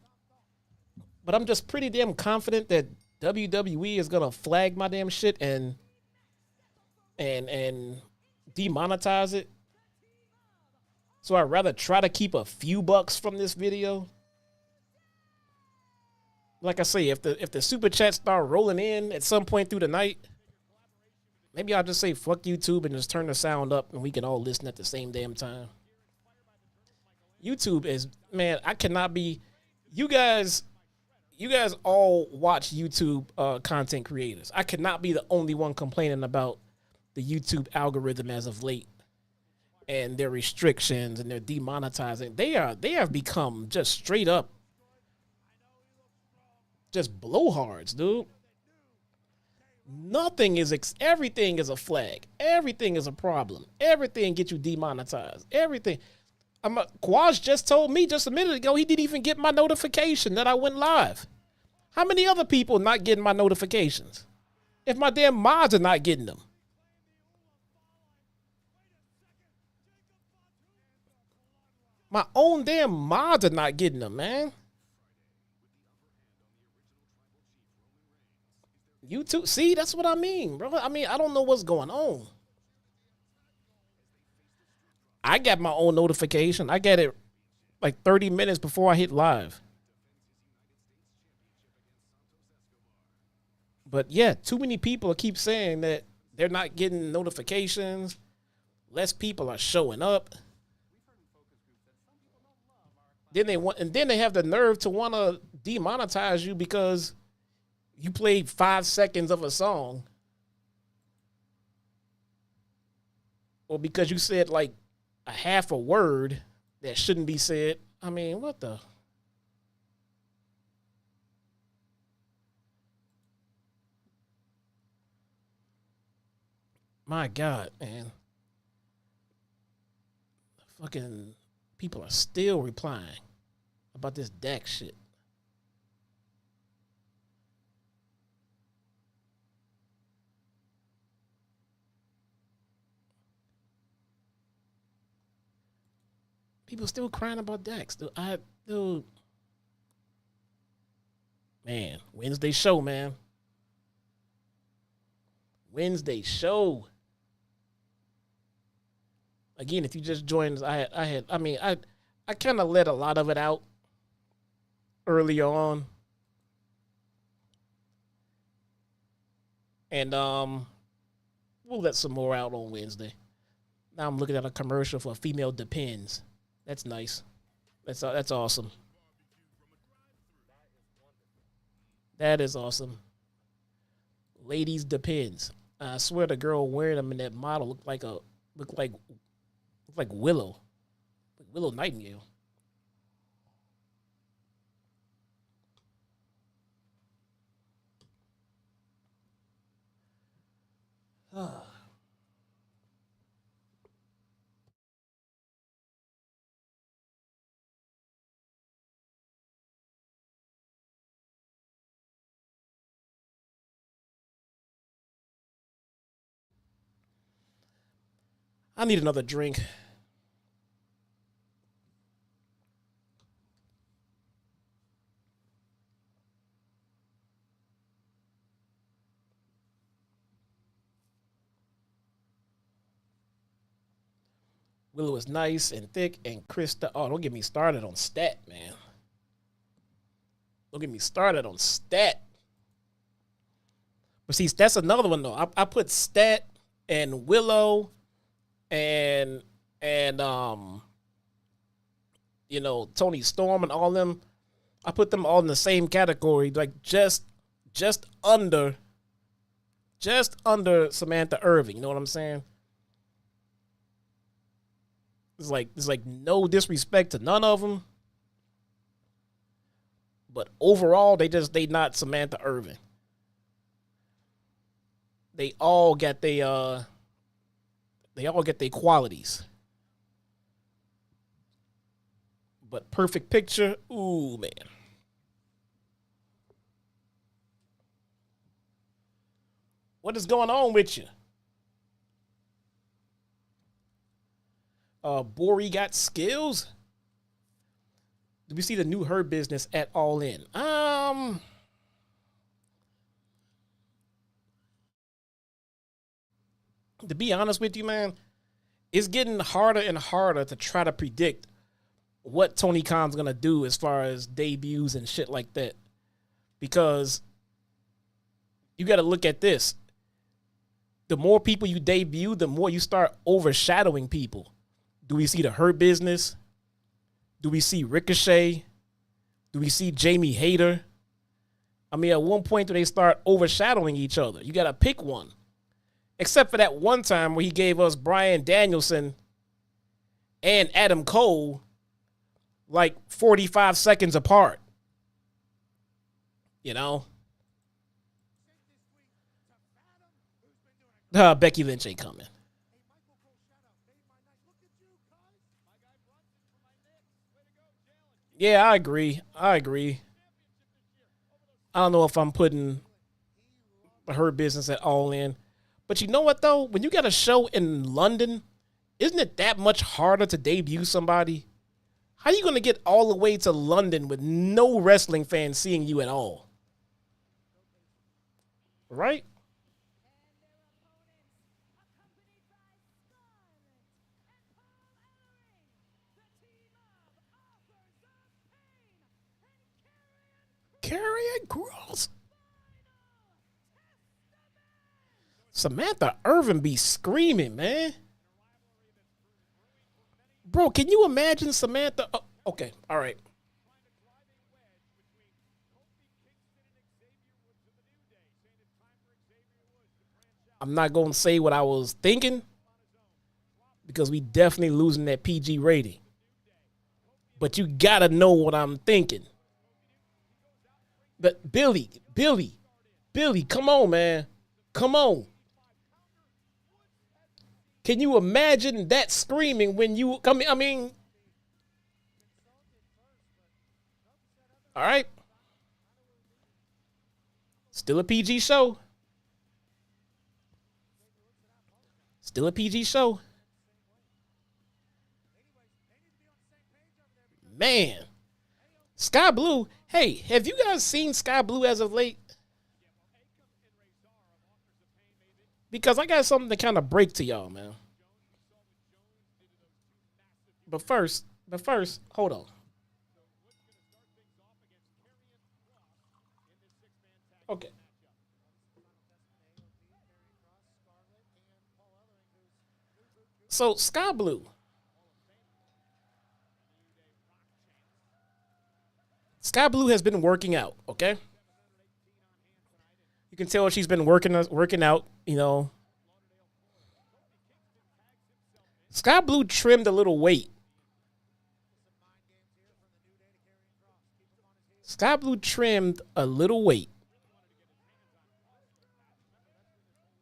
but I'm just pretty damn confident that WWE is going to flag my damn shit and demonetize it. So I'd rather try to keep a few bucks from this video. Like I say, if the super chats start rolling in at some point through the night, maybe I'll just say fuck YouTube and just turn the sound up and we can all listen at the same damn time. YouTube is, man, I cannot be, you guys all watch YouTube content creators. I cannot be the only one complaining about the YouTube algorithm as of late. And their restrictions and their demonetizing, they have become just straight up just blowhards, dude. Everything is a flag. Everything is a problem. Everything gets you demonetized. Everything. Quaj just told me just a minute ago he didn't even get my notification that I went live. How many other people not getting my notifications? If my damn mods are not getting them. My own damn mods are not getting them, man. YouTube, see, that's what I mean, bro. I mean, I don't know what's going on. I got my own notification. I got it like 30 minutes before I hit live. But yeah, too many people keep saying that they're not getting notifications. Less people are showing up. Then they have the nerve to want to demonetize you because you played 5 seconds of a song. Or because you said like a half a word that shouldn't be said. I mean, what the? My God, man. Fucking people are still replying about this Dax shit. People still crying about Dax. Dude. Man, Wednesday show, man. Wednesday show. Again, if you just joined us, I kind of let a lot of it out early on. And we'll let some more out on Wednesday. Now I'm looking at a commercial for Female Depends. That's nice. That's awesome. That is awesome. Ladies Depends. I swear the girl wearing them in that model looked like Willow. Like Willow Nightingale. I need another drink. Willow is nice and thick, and Krista. Oh, don't get me started on stat, man. Don't get me started on stat. But see, that's another one though. I put stat and Willow and Tony Storm and all them. I put them all in the same category, like just under Samantha Irving. You know what I'm saying? It's like no disrespect to none of them, but overall they not Samantha Irving. They all get their qualities. But Perfect Picture, ooh man. What is going on with you? Bori got skills. Did we see the new Her Business at All In? To be honest with you, man, it's getting harder and harder to try to predict what Tony Khan's gonna do as far as debuts and shit like that. Because you got to look at this. The more people you debut, the more you start overshadowing people. Do we see the Her Business? Do we see Ricochet? Do we see Jamie Hayter? I mean, at one point do they start overshadowing each other? You got to pick one. Except for that one time where he gave us Bryan Danielson and Adam Cole like 45 seconds apart. You know? Becky Lynch ain't coming. Yeah, I agree. I don't know if I'm putting Her Business at All In. But you know what, though? When you got a show in London, isn't it that much harder to debut somebody? How are you going to get all the way to London with no wrestling fans seeing you at all? Right? Karrion Kross. Samantha Irvin be screaming, man. Bro, can you imagine Samantha? Oh, okay, all right. I'm not going to say what I was thinking because we definitely losing that PG rating. But you got to know what I'm thinking. But Billy, come on, man. Come on. Can you imagine that screaming when you come? I mean, all right. Still a PG show. Still a PG show. Sky Blue. Hey, have you guys seen Sky Blue as of late? Because I got something to kind of break to y'all, man. But first, hold on. Okay. So Sky Blue. Sky Blue has been working out, okay? You can tell she's been working out, you know. Sky Blue trimmed a little weight. Sky Blue trimmed a little weight.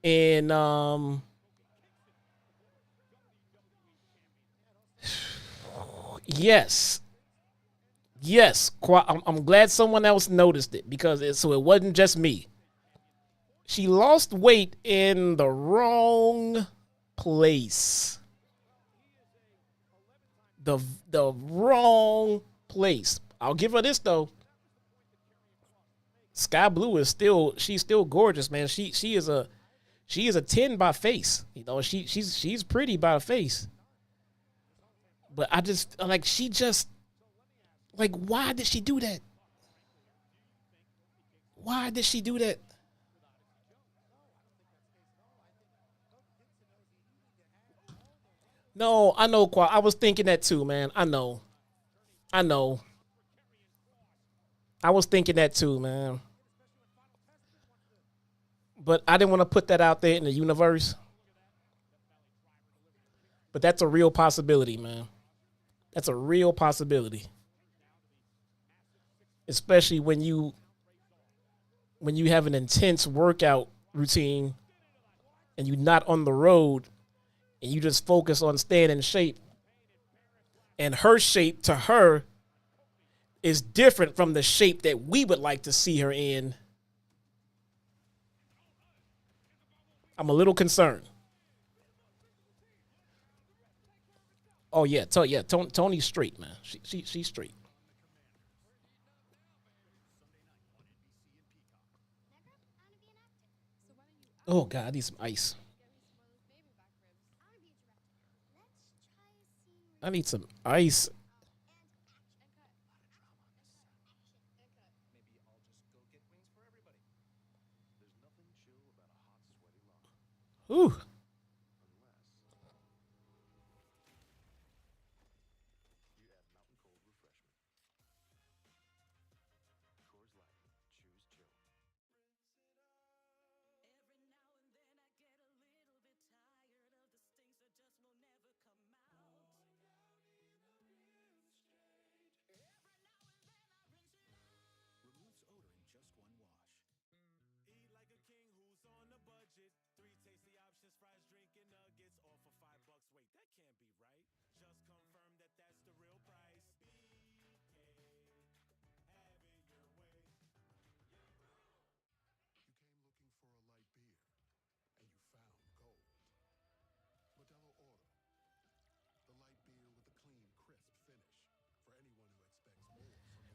And yes. I'm glad someone else noticed it because it wasn't just me. She lost weight in the wrong place. The wrong place. I'll give her this though. Sky Blue is she's still gorgeous, man. She is a 10 by face. You know, she's pretty by face. But I just why did she do that? Why did she do that? No, I know, I was thinking that too, man. I know. I was thinking that too, man. But I didn't want to put that out there in the universe. But that's a real possibility, man. That's a real possibility. Especially when you have an intense workout routine and you're not on the road and you just focus on staying in shape. And her shape to her is different from the shape that we would like to see her in. I'm a little concerned. Oh yeah, Tony's straight, man. She's straight. Oh God, I need some ice. I need some ice. Ooh.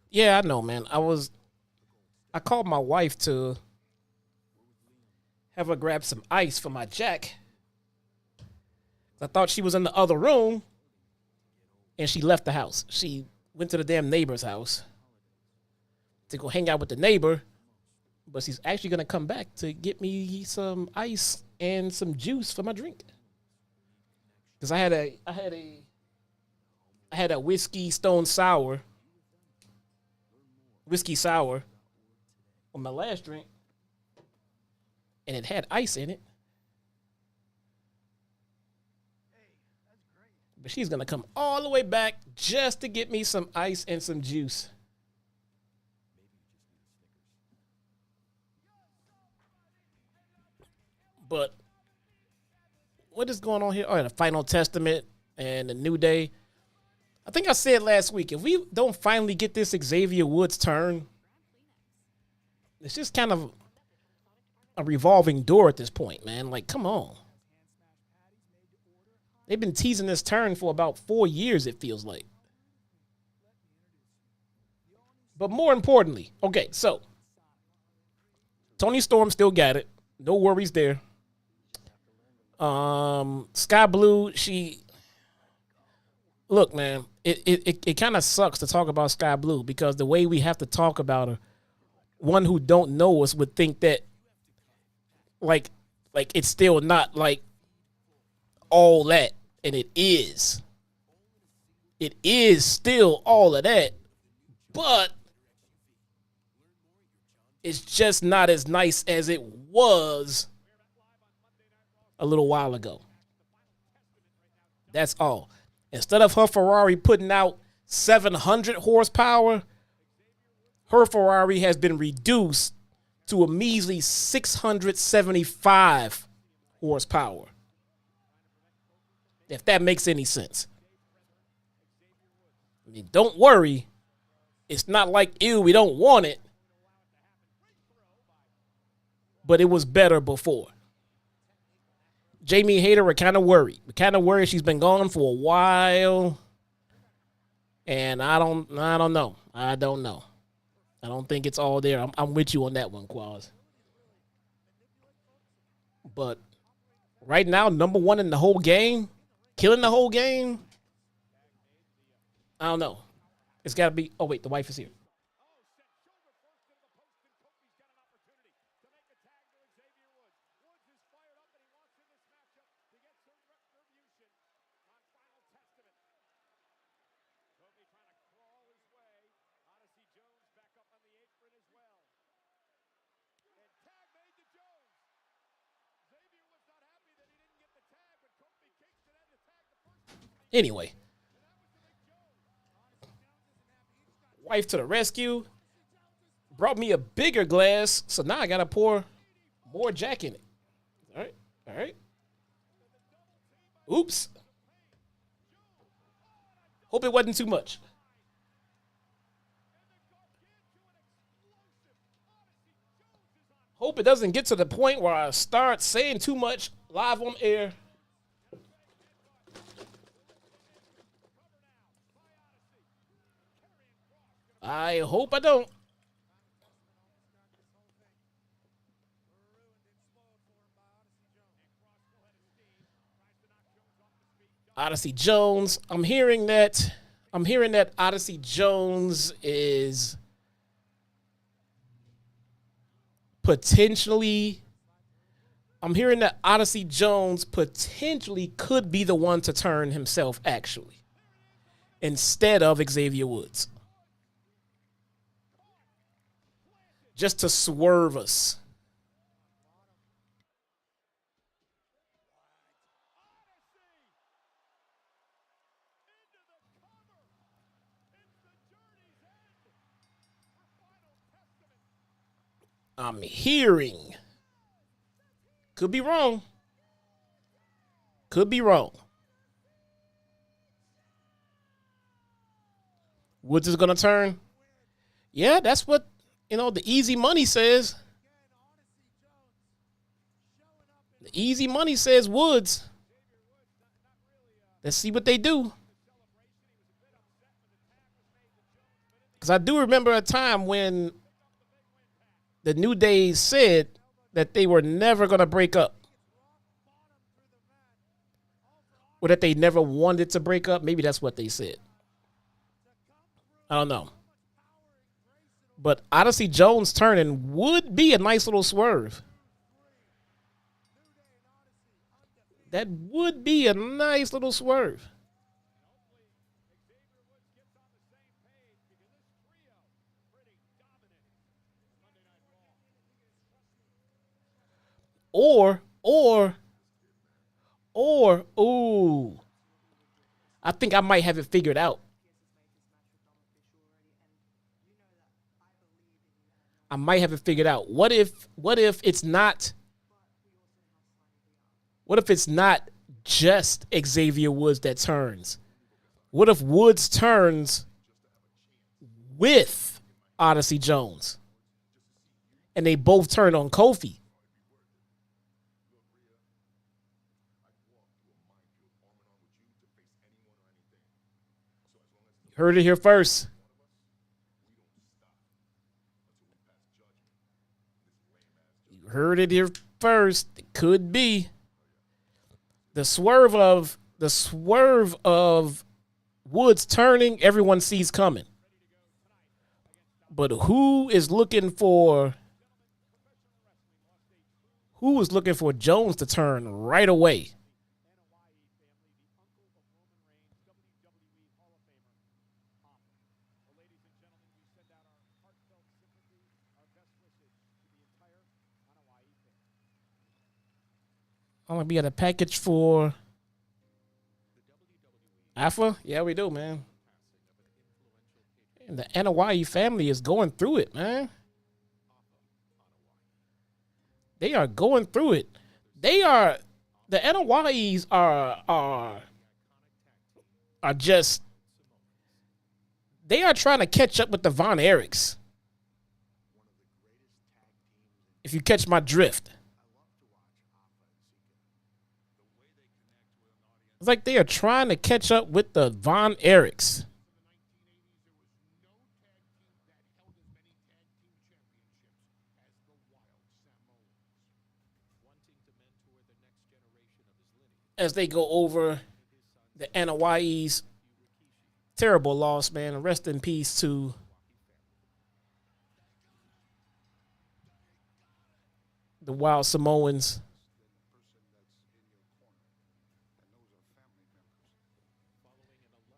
Yeah, I know, man. I called my wife to have her grab some ice for my Jack. I thought she was in the other room, and she left the house. She went to the damn neighbor's house to go hang out with the neighbor, but she's actually going to come back to get me some ice and some juice for my drink. Because I had a whiskey sour on my last drink, and it had ice in it. But she's going to come all the way back just to get me some ice and some juice. But what is going on here? Oh, the Final Testament and the New Day. I think I said last week, if we don't finally get this Xavier Woods turn, it's just kind of a revolving door at this point, man. Like, come on. They've been teasing this turn for about 4 years, it feels like. But more importantly, okay, so Tony Storm still got it. No worries there. Sky Blue, look, man, it kind of sucks to talk about Sky Blue because the way we have to talk about her, one who don't know us would think that like it's still not like all that, and it is. It is still all of that, but it's just not as nice as it was a little while ago. That's all. Instead of her Ferrari putting out 700 horsepower, her Ferrari has been reduced to a measly 675 horsepower. If that makes any sense. I mean, don't worry. It's not like, ew, we don't want it. But it was better before. Jamie Hayter, we're kind of worried. We're kind of worried she's been gone for a while. And I don't know. I don't know. I don't think it's all there. I'm with you on that one, Quaz. But right now, number one in the whole game, killing the whole game, I don't know. It's got to be... Oh, wait, the wife is here. Anyway. Wife to the rescue. Brought me a bigger glass, so now I got to pour more Jack in it. All right. All right. Oops. Hope it wasn't too much. Hope it doesn't get to the point where I start saying too much live on air. I hope I don't. Odyssey Jones. I'm hearing that Odyssey Jones is potentially could be the one to turn himself actually instead of Xavier Woods. Just to swerve us. I'm hearing. Could be wrong. Could be wrong. Woods is going to turn. Yeah, that's what, the easy money says. The easy money says Woods. Let's see what they do. Because I do remember a time when the New Day said that they were never going to break up. Or that they never wanted to break up. Maybe that's what they said. I don't know. But Odyssey Jones turning would be a nice little swerve. That would be a nice little swerve. Ooh. I think I might have it figured out. What if it's not just Xavier Woods that turns? What if Woods turns with Odyssey Jones? And they both turn on Kofi. Heard it here first. heard it here first. It could be the swerve of Woods turning. Everyone sees coming, but who is looking for Jones to turn right away? We got a package for Alpha? Yeah, we do, man. And the Anoa'i family is going through it, man. They are going through it. The Anoa'is are just, they are trying to catch up with the Von Erichs. If you catch my drift. It's like they are trying to catch up with the Von Erichs. As they go over the Anoa'i's terrible loss, man. Rest in peace to the Wild Samoans.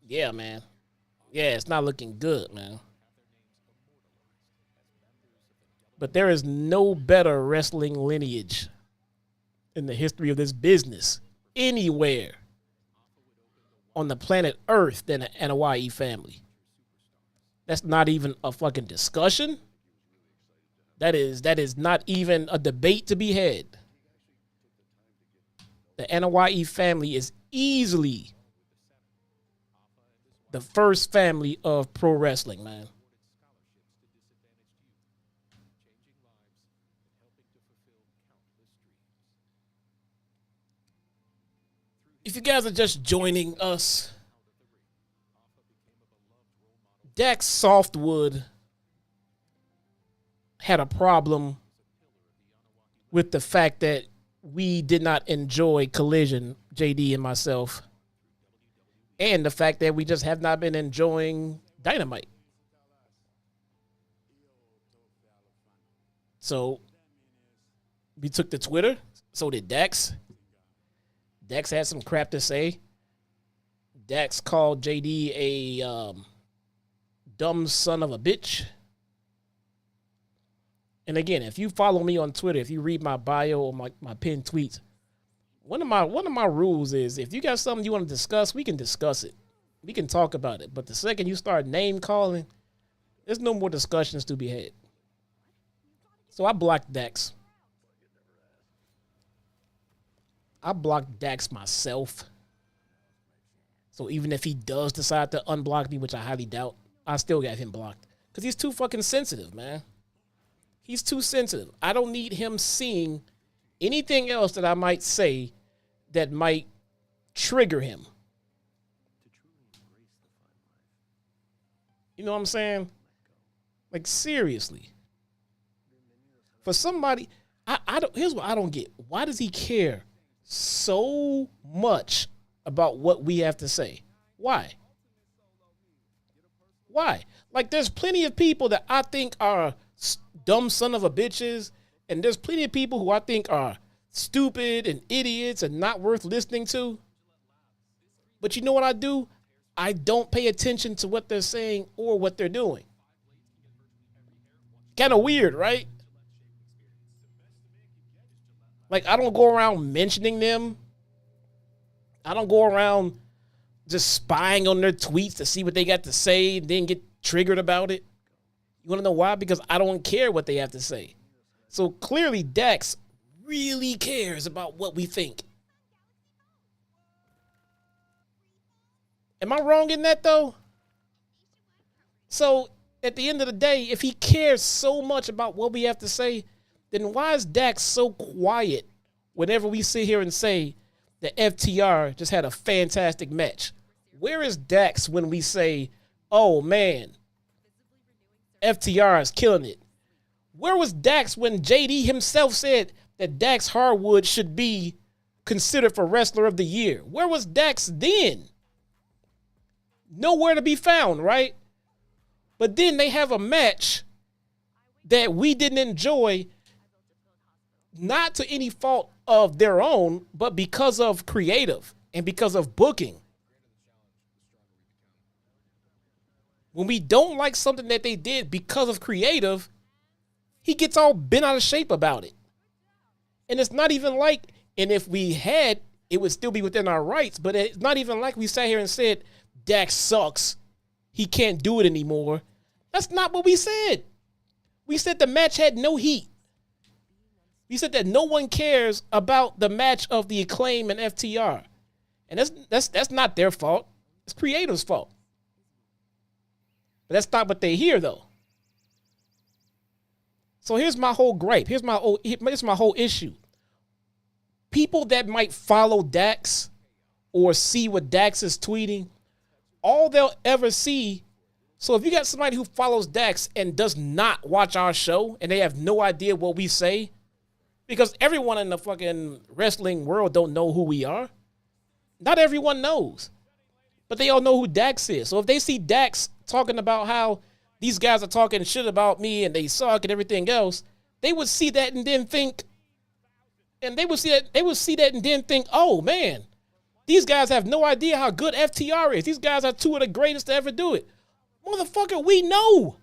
Yeah, man. Yeah, it's not looking good, man. But there is no better wrestling lineage in the history of this business anywhere on the planet Earth than the Anoa'i family. That's not even a fucking discussion. That is not even a debate to be had. The Anoa'i family is easily the first family of pro wrestling, man. If you guys are just joining us, Dax Softwood had a problem with the fact that we did not enjoy Collision, JD and myself, and the fact that we just have not been enjoying Dynamite. So we took to Twitter. So did Dax. Dax had some crap to say. Dax called JD a dumb son of a bitch. And again, if you follow me on Twitter, if you read my bio or my pinned tweets, one of my rules is if you got something you want to discuss, we can discuss it. We can talk about it. But the second you start name calling, there's no more discussions to be had. So I blocked Dax. I blocked Dax myself. So even if he does decide to unblock me, which I highly doubt, I still got him blocked. Because he's too fucking sensitive, man. He's too sensitive. I don't need him seeing anything else that I might say that might trigger him. You know what I'm saying? Like, seriously. For somebody, I don't. Here's what I don't get. Why does he care so much about what we have to say? Why? Why? Like, there's plenty of people that I think are dumb son of a bitches, and there's plenty of people who I think are stupid and idiots and not worth listening to. But you know what I do? I don't pay attention to what they're saying or what they're doing. Kind of weird, right? Like, I don't go around mentioning them. I don't go around just spying on their tweets to see what they got to say and then get triggered about it. You want to know why? Because I don't care what they have to say. So clearly Dax really cares about what we think. Am I wrong in that, though? So at the end of the day, if he cares so much about what we have to say, then why is Dax so quiet whenever we sit here and say that FTR just had a fantastic match? Where is Dax when we say, oh man, FTR is killing it? Where was Dax when JD himself said that Dax Harwood should be considered for Wrestler of the Year? Where was Dax then? Nowhere to be found, right? But then they have a match that we didn't enjoy, not to any fault of their own, but because of creative and because of booking. When we don't like something that they did because of creative, he gets all bent out of shape about it. And it's not even like, and if we had, it would still be within our rights, but it's not even like we sat here and said, Dax sucks. He can't do it anymore. That's not what we said. We said the match had no heat. We said that no one cares about the match of the Acclaim and FTR. And that's not their fault. It's creators' fault. But that's not what they hear, though. So here's my whole gripe. Here's my whole issue. People that might follow Dax or see what Dax is tweeting, all they'll ever see. So if you got somebody who follows Dax and does not watch our show and they have no idea what we say, because everyone in the fucking wrestling world don't know who we are. Not everyone knows. But they all know who Dax is. So if they see Dax talking about how these guys are talking shit about me and they suck and everything else, they would see that and then think, oh man, these guys have no idea how good FTR is. These guys are two of the greatest to ever do it. Motherfucker, we know.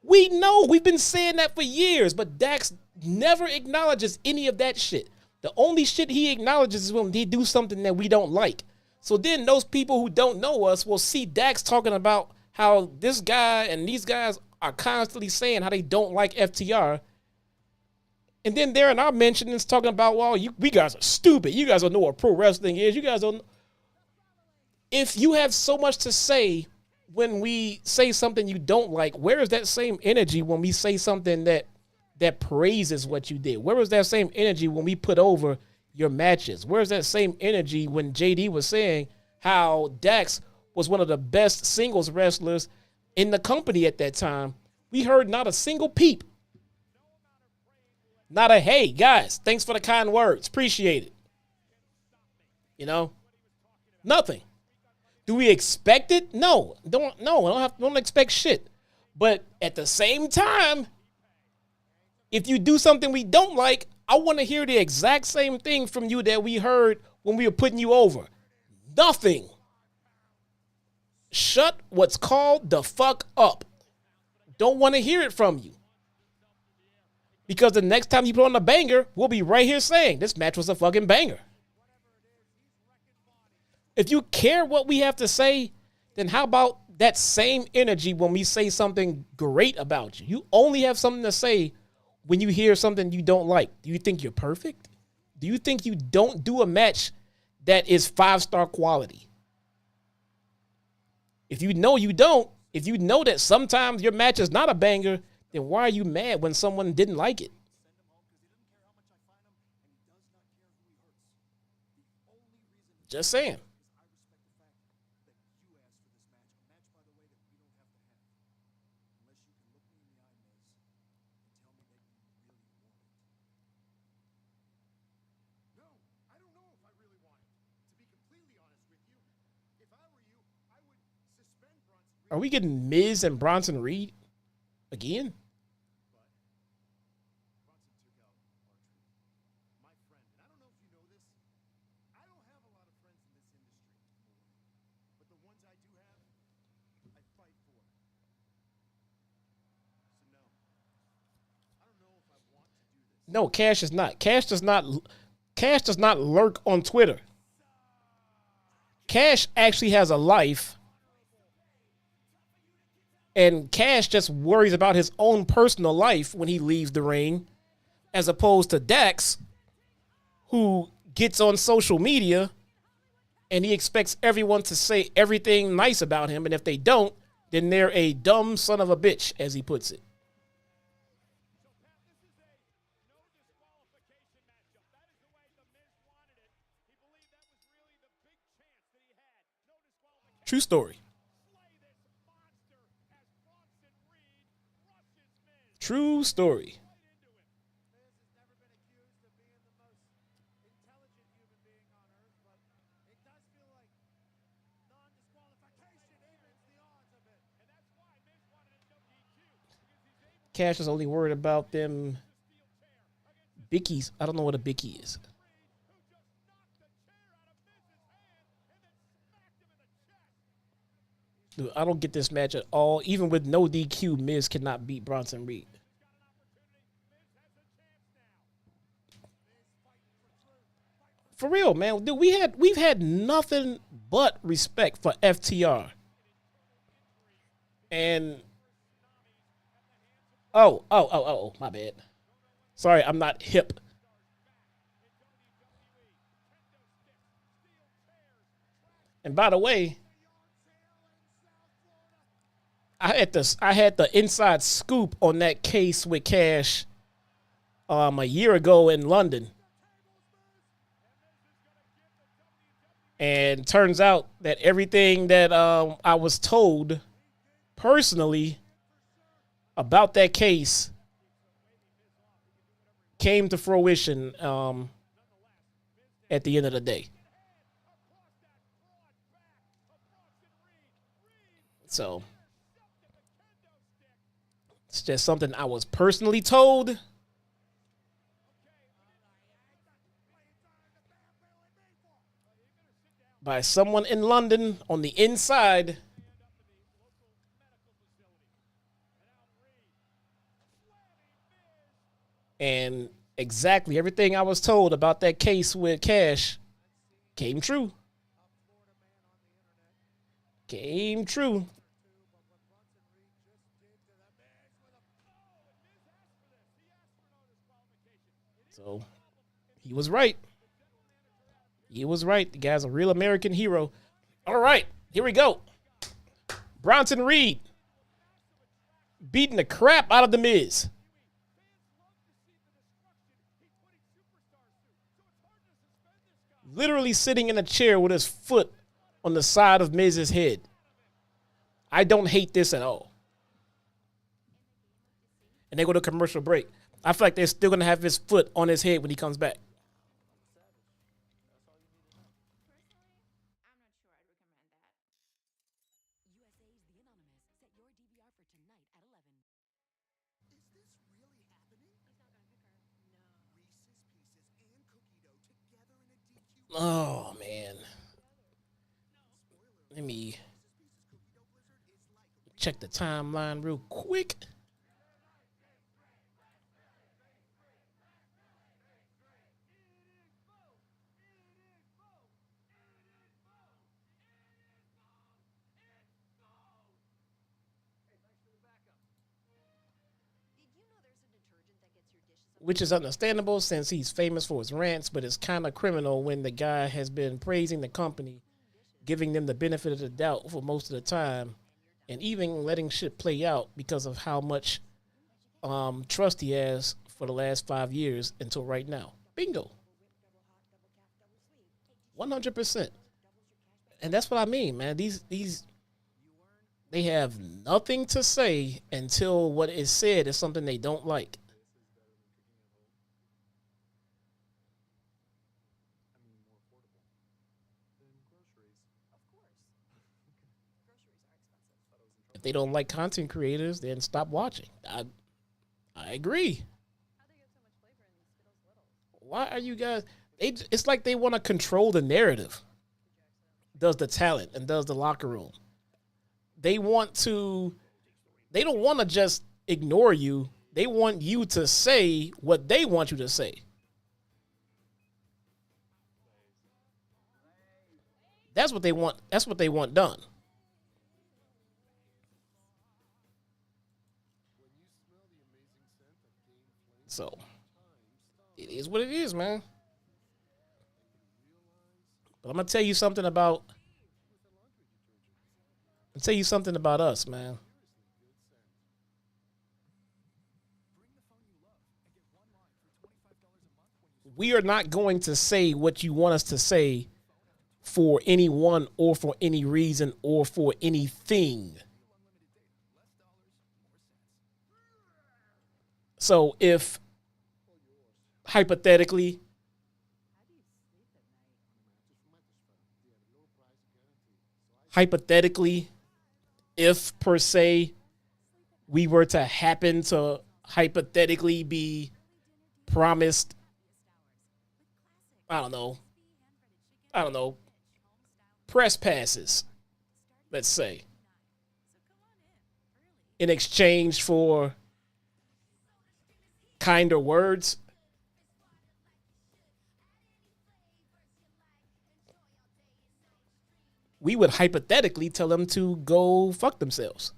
We know. We've been saying that for years, but Dax never acknowledges any of that shit. The only shit he acknowledges is when they do something that we don't like. So then those people who don't know us will see Dax talking about how this guy and these guys are constantly saying how they don't like FTR. And then they're in our mentions talking about, well, we guys are stupid. You guys don't know what pro wrestling is. You guys don't. If you have so much to say when we say something you don't like, where is that same energy when we say something that praises what you did? Where was that same energy when we put over your matches? Where's that same energy when JD was saying how Dax was one of the best singles wrestlers in the company at that time? We heard not a single peep. Not a, hey, guys, thanks for the kind words. Appreciate it. You know? Nothing. Do we expect it? No. Don't expect shit. But at the same time, if you do something we don't like, I want to hear the exact same thing from you that we heard when we were putting you over. Nothing. Shut what's called the fuck up. Don't want to hear it from you. Because the next time you put on a banger, we'll be right here saying this match was a fucking banger. If you care what we have to say, then how about that same energy when we say something great about you? You only have something to say when you hear something you don't like. Do you think you're perfect? Do you think you don't do a match that is 5-star quality? If you know you don't, if you know that sometimes your match is not a banger, then why are you mad when someone didn't like it? Just saying. Are we getting Miz and Bronson Reed again? No, Cash is not. Cash does not lurk on Twitter. Cash actually has a life. And Cash just worries about his own personal life when he leaves the ring, as opposed to Dax, who gets on social media and he expects everyone to say everything nice about him. And if they don't, then they're a dumb son of a bitch, as he puts it. True story. True story. Cash is only worried about them bickies. I don't know what a bicky is. Dude, I don't get this match at all. Even with no DQ, Miz cannot beat Bronson Reed. For real, man. Dude, we've had nothing but respect for FTR. And oh, my bad. Sorry, I'm not hip. And by the way, I had the inside scoop on that case with Cash a year ago in London. And turns out that everything that I was told personally about that case came to fruition at the end of the day. So it's just something I was personally told. By someone in London on the inside. And exactly everything I was told about that case with Cash came true. Came true. So he was right. He was right. The guy's a real American hero. All right, here we go. Bronson Reed beating the crap out of The Miz. Literally sitting in a chair with his foot on the side of Miz's head. I don't hate this at all. And they go to commercial break. I feel like they're still going to have his foot on his head when he comes back. Oh, man. Let me check the timeline real quick. Which is understandable since he's famous for his rants, but it's kind of criminal when the guy has been praising the company, giving them the benefit of the doubt for most of the time, and even letting shit play out because of how much trust he has for the last 5 years until right now. Bingo. 100%. And that's what I mean, man. These they have nothing to say until what is said is something they don't like. If they don't like content creators, then stop watching. I agree. Why are you guys... It's like they want to control the narrative. Does the talent and does the locker room. They don't want to just ignore you. They want you to say what they want you to say. That's what they want. That's what they want done. So, it is what it is, man. But I'm going to tell you something about... us, man. We are not going to say what you want us to say for anyone or for any reason or for anything. So if hypothetically, if per se we were to happen to hypothetically be promised, I don't know, press passes, let's say, in exchange for kinder words, we would hypothetically tell them to go fuck themselves.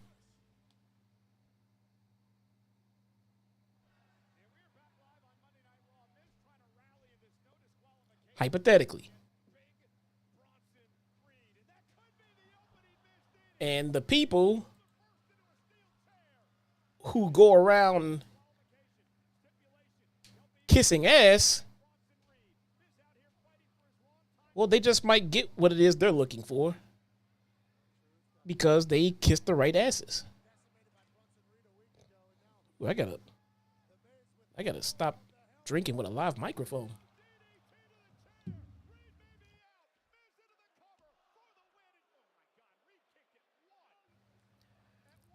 Hypothetically. And the people who go around kissing ass, well, they just might get what it is they're looking for because they kissed the right asses. Ooh, I gotta stop drinking with a live microphone.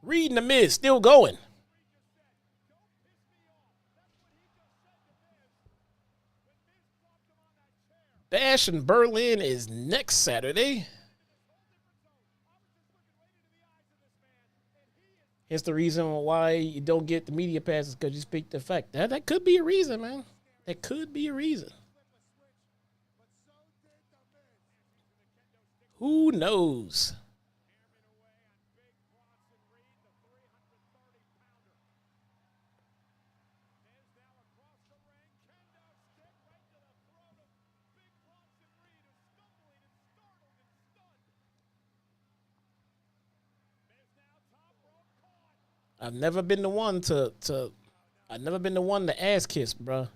Reed and the Miz still going. Bash in Berlin is next Saturday. Here's the reason why you don't get the media passes, because you speak the fact. That could be a reason, man. That could be a reason. Who knows? I've never been the one to ass kiss, bro.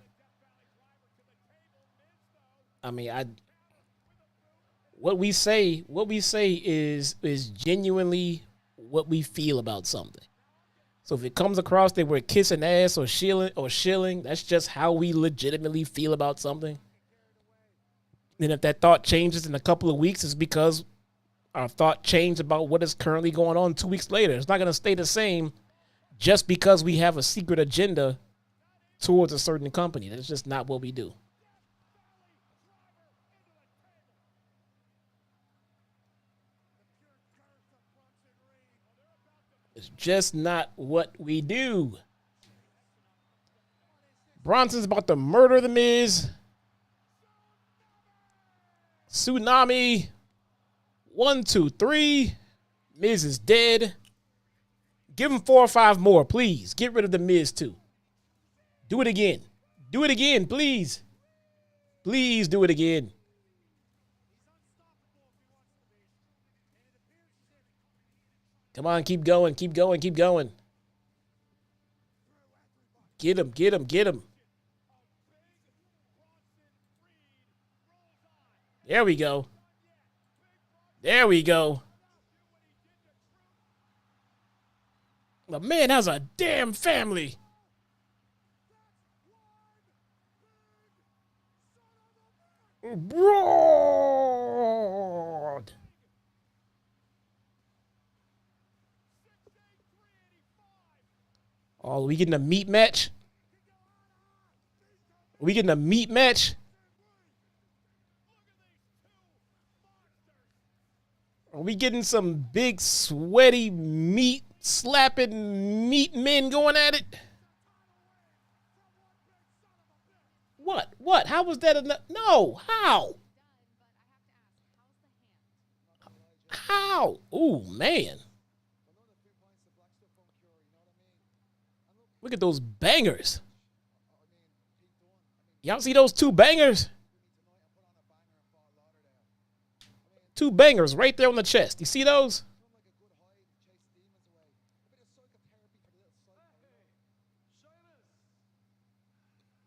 I mean, what we say is genuinely what we feel about something. So if it comes across that we're kissing ass or shilling, that's just how we legitimately feel about something. And if that thought changes in a couple of weeks, it's because our thought changed about what is currently going on 2 weeks later. It's not going to stay the same just because we have a secret agenda towards a certain company. That's just not what we do. It's just not what we do. Bronson's about to murder the Miz. Tsunami. 1, 2, 3. Miz is dead. Give him 4 or 5 more, please. Get rid of the Miz too. Do it again. Do it again, please. Please do it again. Come on, keep going, keep going, keep going. Get him, get him, get him. There we go. There we go. The man has a damn family. Broad. Oh, are we getting a meat match? Are we getting a meat match? Are we getting some big, sweaty, meat-slapping meat men going at it? What? What? How was that enough? No. How? How? Ooh, man. Look at those bangers. Y'all see those 2 bangers? 2 bangers right there on the chest. You see those?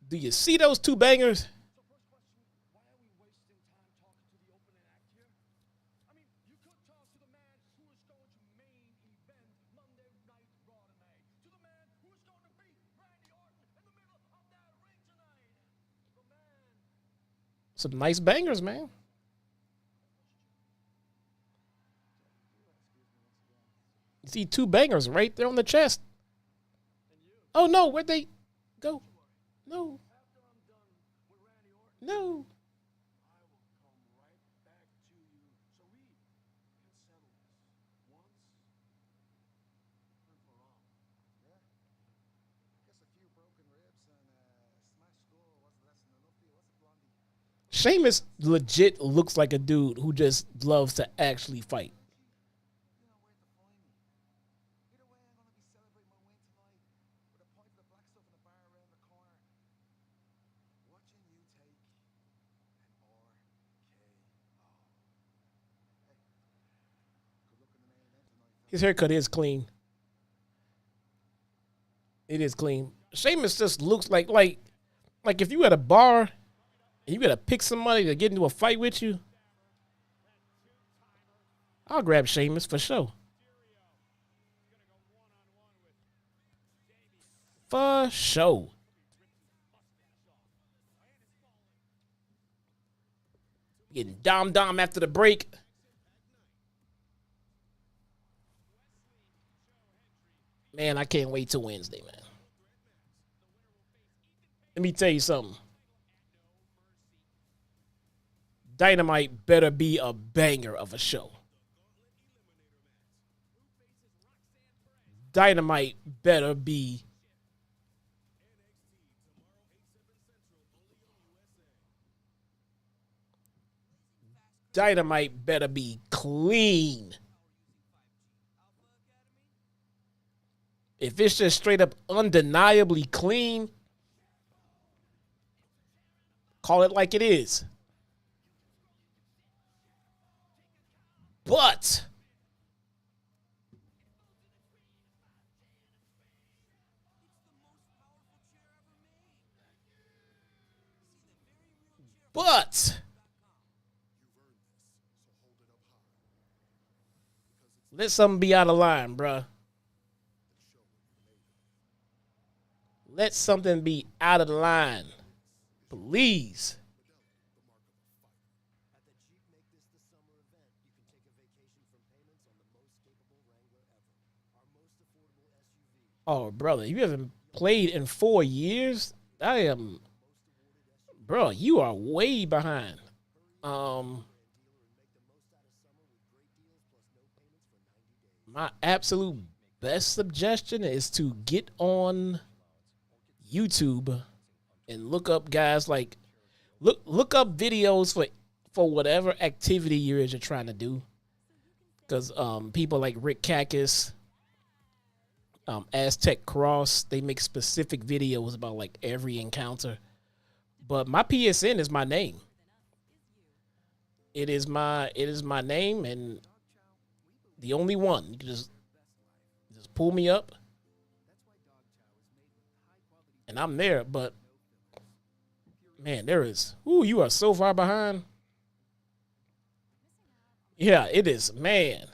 Do you see those 2 bangers? Why are we wasting time talking to the opening act here? I mean, you could talk to the man who is going to main event Monday Night Raw tonight. To the man who is going to beat Randy Orton Some nice bangers, man. You see 2 bangers right there on the chest. Oh, no. Where'd they go? No. No. Sheamus legit looks like a dude who just loves to actually fight. His haircut is clean. It is clean. Sheamus just looks like if you at a bar and you gotta pick somebody to get into a fight with you, I'll grab Sheamus for sure. For sure. Getting dom after the break. Man, I can't wait till Wednesday, man. Let me tell you something. Dynamite better be a banger of a show. Dynamite better be clean. If it's just straight up undeniably clean, call it like it is. But let something be out of line, bruh. Let something be out of line. Please. Oh, brother, you haven't played in 4 years? Bro, you are way behind. My absolute best suggestion is to get on YouTube and look up guys like look up videos for whatever activity you're trying to do. Because people like Rick Kakis, Aztec Cross, they make specific videos about like every encounter. But my PSN is my name. It is my name and the only one. You can just pull me up. And I'm there, but man, there is. Ooh, you are so far behind. Yeah, it is, man.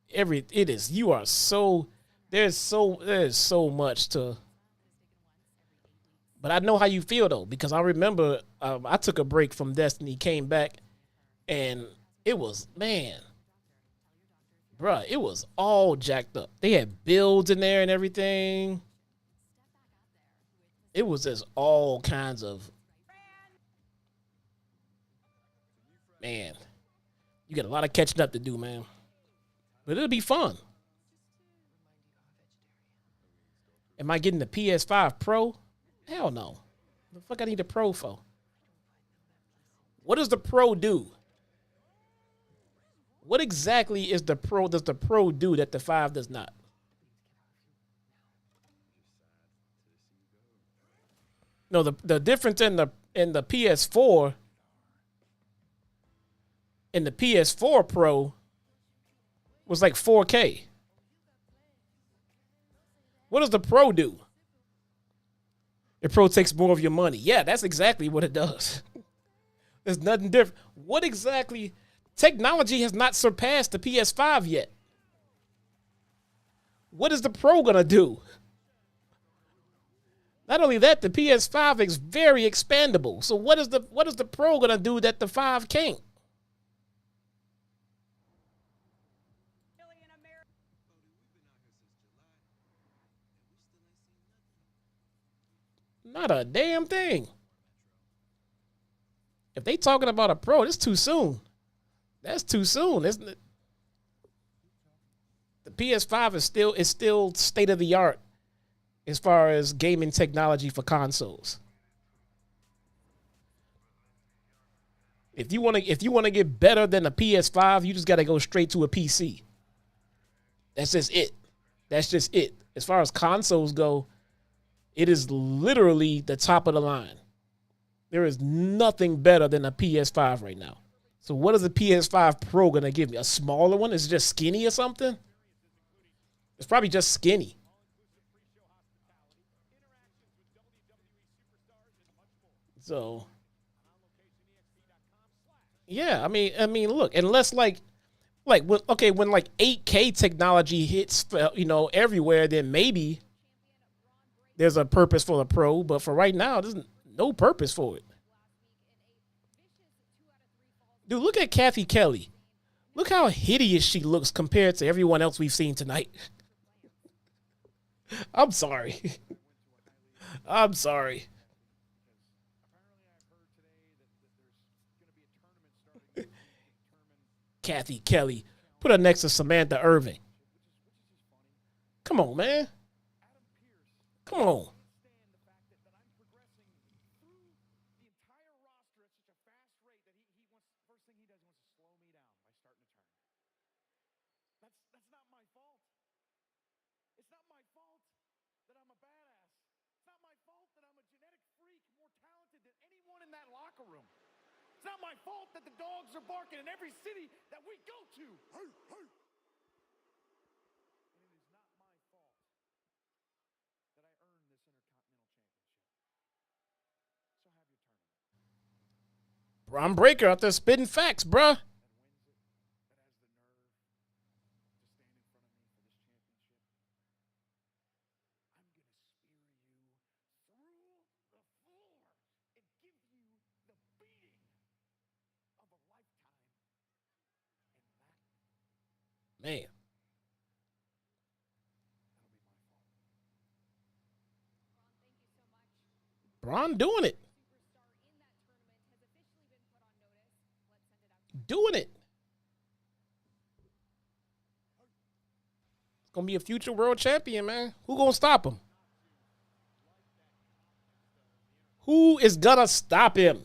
It is. You are so. There's so much to. But I know how you feel though, because I remember I took a break from Destiny, came back, and it was, man, bruh, it was all jacked up. They had builds in there and everything. It was just all kinds of, man, you got a lot of catching up to do, man. But it'll be fun. Am I getting the PS5 Pro? Hell no. The fuck I need a Pro for? What does the Pro do? What exactly does the Pro do that the 5 does not? No, the difference in the PS4 and the PS4 Pro was like 4K. What does the Pro do? The Pro takes more of your money. Yeah, that's exactly what it does. There's nothing different. What exactly? Technology has not surpassed the PS5 yet. What is the Pro gonna do? Not only that, the PS5 is very expandable. So what is the Pro gonna do that the 5 can't? Not a damn thing. If they talking about a Pro, it's too soon. That's too soon, isn't it? The PS5 is still state of the art as far as gaming technology for consoles. If you want to get better than a PS5, you just got to go straight to a PC. That's just it. That's just it. As far as consoles go, it is literally the top of the line. There is nothing better than a PS5 right now. So what is the PS5 Pro going to give me? A smaller one? Is it just skinny or something? It's probably just skinny. So, yeah, I mean, look, unless when 8K technology hits, everywhere, then maybe there's a purpose for the Pro. But for right now, there's no purpose for it. Dude, look at Kathy Kelly. Look how hideous she looks compared to everyone else we've seen tonight. I'm sorry. I'm sorry. Kathy Kelly. Put her next to Samantha Irving. Come on, man. Come on. It's not my fault that the dogs are barking in every city that we go to. Hey, hey. And it is not my fault that I earned this Intercontinental Championship. So have your tournament. Bron Breakker out there spitting facts, bruh. Man. Bron doing it. Doing it. It's going to be a future world champion, man. Who going to stop him? Who is going to stop him?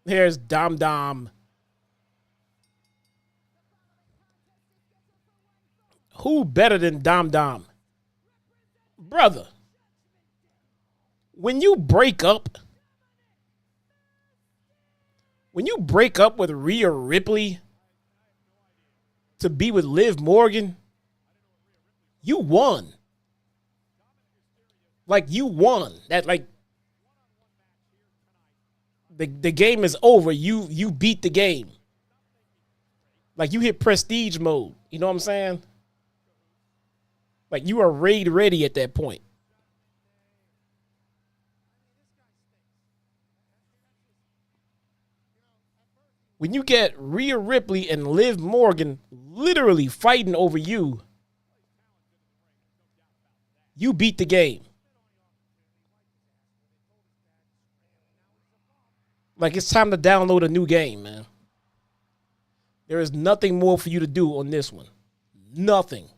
Here's Dom Dom. Who better than Dom Dom? Brother, when you break up with Rhea Ripley to be with Liv Morgan, you won. Like, you won. That, like, the game is over. You beat the game. Like, you hit prestige mode. You know what I'm saying? Like, you are raid ready at that point. When you get Rhea Ripley and Liv Morgan literally fighting over you, you beat the game. Like, it's time to download a new game, man. There is nothing more for you to do on this one. Nothing.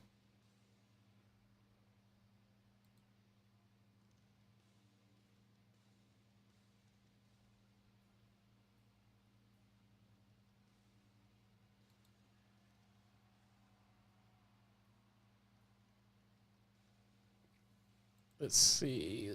Let's see.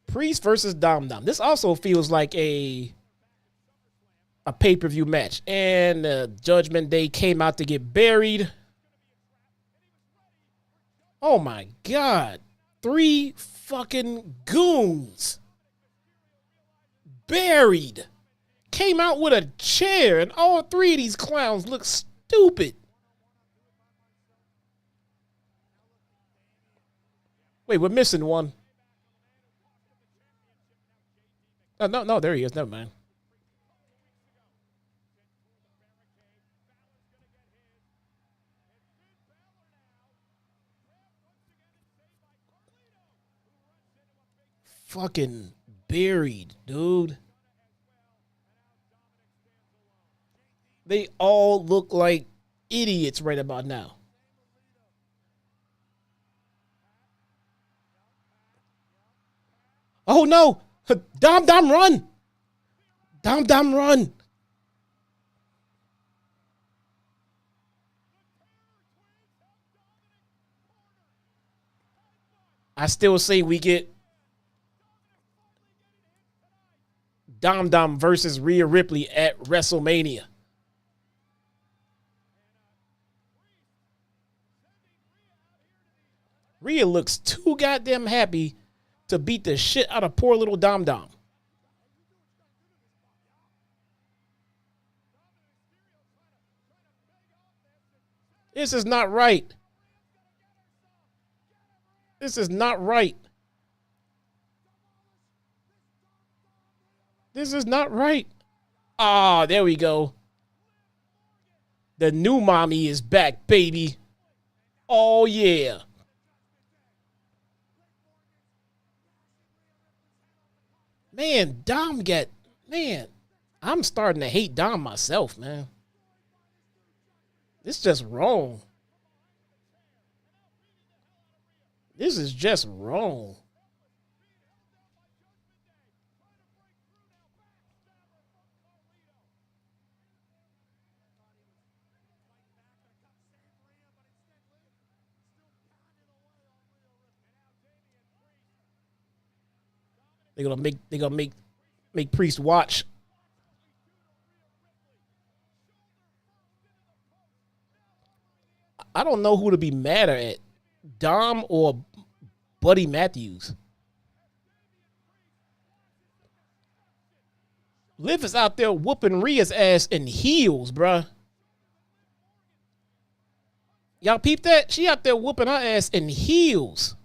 Priest versus Dom Dom. This also feels like a a pay-per-view match. And Judgment Day came out to get buried. Oh my God. 3 fucking goons buried. Came out with a chair, and all 3 of these clowns look stupid. Wait, we're missing one. Oh, no, there he is. Never mind. Fucking buried, dude. They all look like idiots right about now. Oh no! Dom Dom run! Dom Dom run! I still say we get Dom Dom versus Rhea Ripley at WrestleMania. Rhea looks too goddamn happy to beat the shit out of poor little Dom Dom. This is not right. This is not right. This is not right. Ah, there we go. The new mommy is back, baby. Oh, yeah. Man, I'm starting to hate Dom myself, man. This is just wrong. This is just wrong. They're gonna make Priest watch. I don't know who to be madder at, Dom or Buddy Matthews. Liv is out there whooping Rhea's ass in heels, bruh. Y'all peep that? She out there whooping her ass in heels.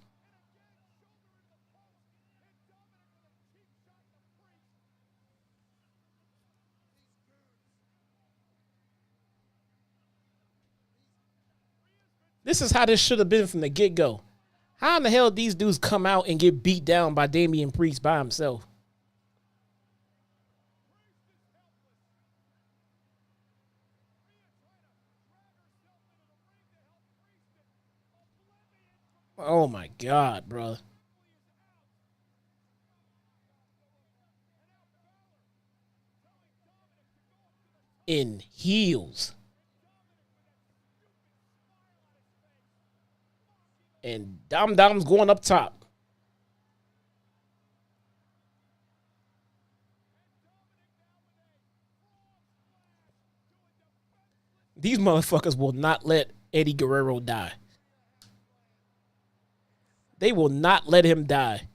This is how this should have been from the get-go. How in the hell these dudes come out and get beat down by Damian Priest by himself? Oh my God, bro. In heels. And Dom Dom's going up top. These motherfuckers will not let Eddie Guerrero die. They will not let him die.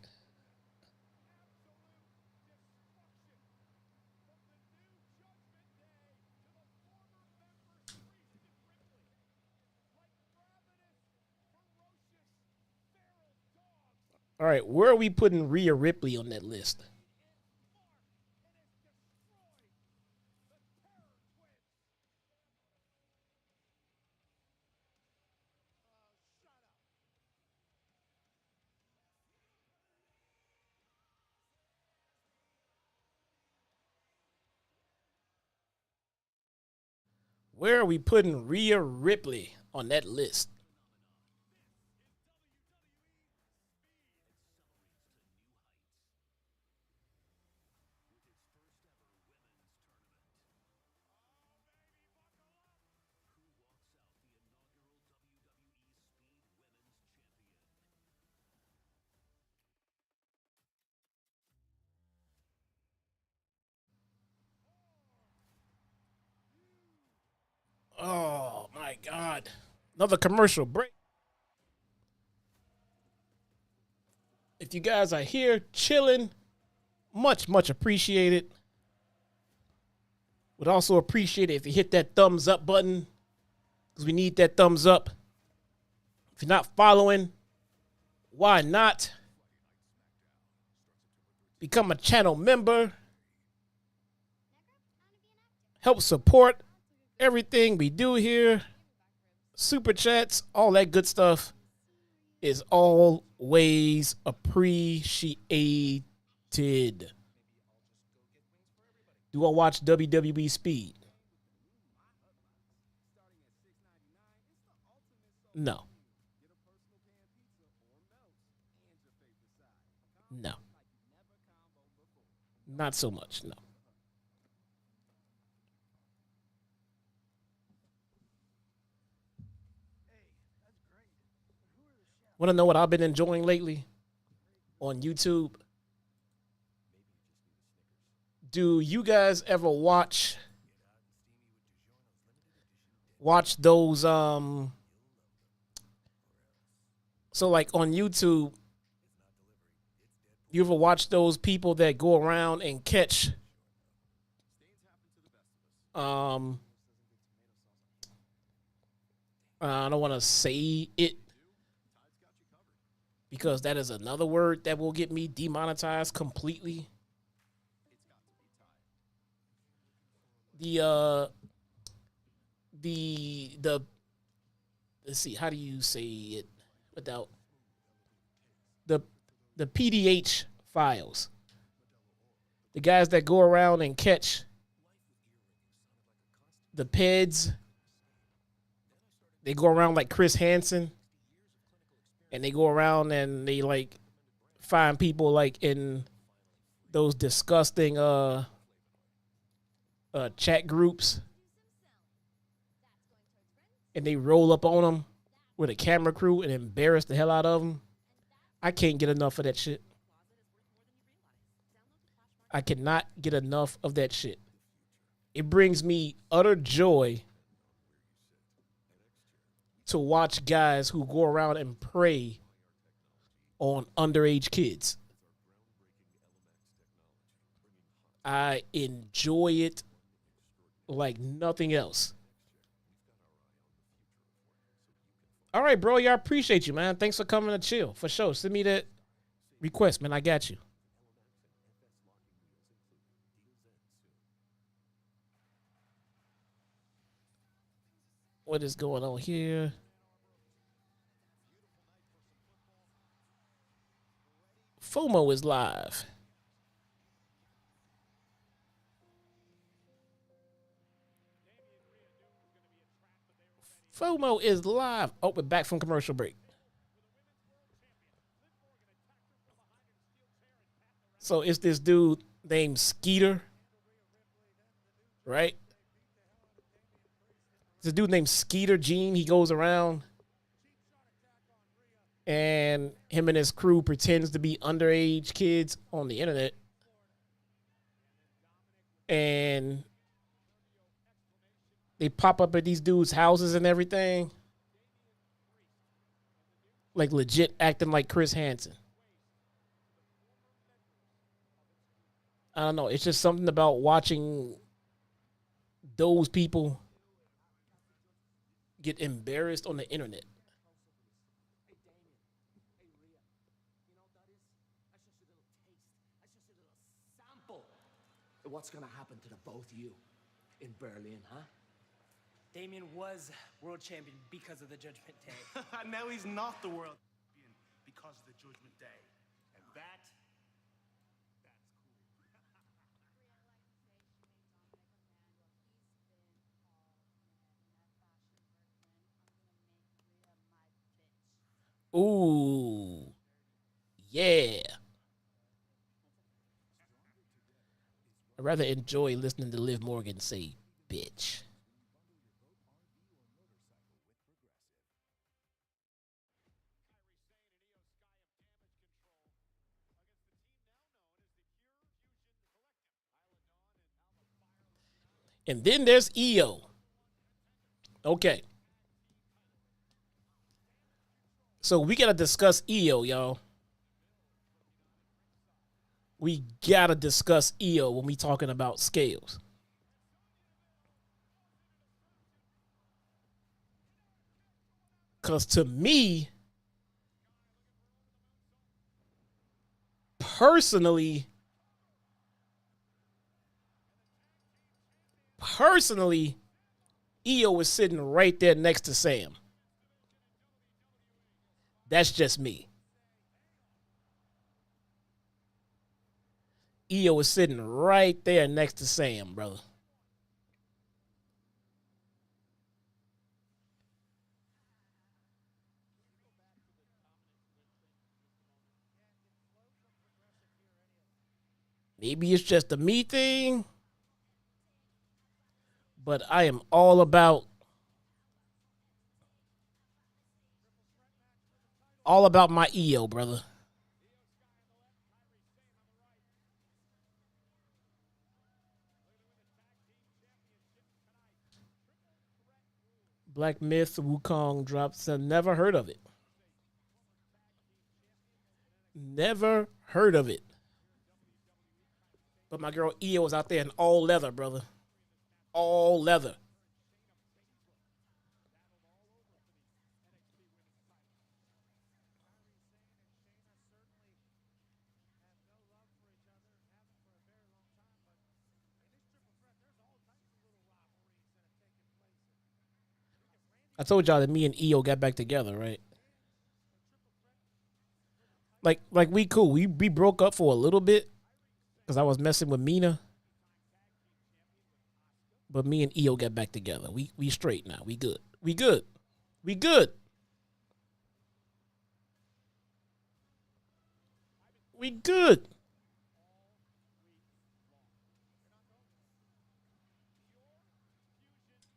All right, where are we putting Rhea Ripley on that list? Where are we putting Rhea Ripley on that list? Oh my God. Another commercial break. If you guys are here chilling, much appreciated. Would also appreciate it if you hit that thumbs up button, because we need that thumbs up. If you're not following, why not? Become a channel member. Help support everything we do here. Super chats, all that good stuff is always appreciated. Do I watch WWE Speed? No. No. Not so much, no. Want to know what I've been enjoying lately on YouTube? Do you guys ever watch those so like on YouTube, you ever watch those people that go around and catch I don't want to say it because that is another word that will get me demonetized completely. The let's see, how do you say it without the PDH files? The guys that go around and catch the PEDs, they go around like Chris Hansen, and they go around and they like find people like in those disgusting chat groups, and they roll up on them with a camera crew and embarrass the hell out of them. I can't get enough of that shit. I cannot get enough of that shit. It brings me utter joy to watch guys who go around and prey on underage kids. I enjoy it like nothing else. All right, bro. Yeah, I appreciate you, man. Thanks for coming to chill. For sure. Send me that request, man. I got you. What is going on here? FOMO is live. FOMO is live. Oh, we're back from commercial break. So it's this dude named Skeeter, right? It's a dude named Skeeter Gene. He goes around and him and his crew pretends to be underage kids on the internet. And they pop up at these dudes' houses and everything. Like legit acting like Chris Hansen. I don't know. It's just something about watching those people get embarrassed on the internet. What's gonna happen to the both of you in Berlin, huh? Damien was world champion because of the Judgment Day. Now he's not the world champion because of the Judgment Day. And that's cool. Ooh. Yeah. I rather enjoy listening to Liv Morgan say, bitch. And then there's EO. Okay. So we gotta discuss EO, y'all. We gotta discuss EO when we talking about scales. Cause to me, personally, EO is sitting right there next to Sam. That's just me. EO is sitting right there next to Sam, brother. Maybe it's just a me thing, but I am all about my EO, brother. Black Myth, Wukong drops. Never heard of it. Never heard of it. But my girl EO is out there in all leather, brother. All leather. I told y'all that me and EO got back together, right? Like we cool. We broke up for a little bit because I was messing with Mina. But me and EO got back together. We straight now. We good. We good. We good. We good.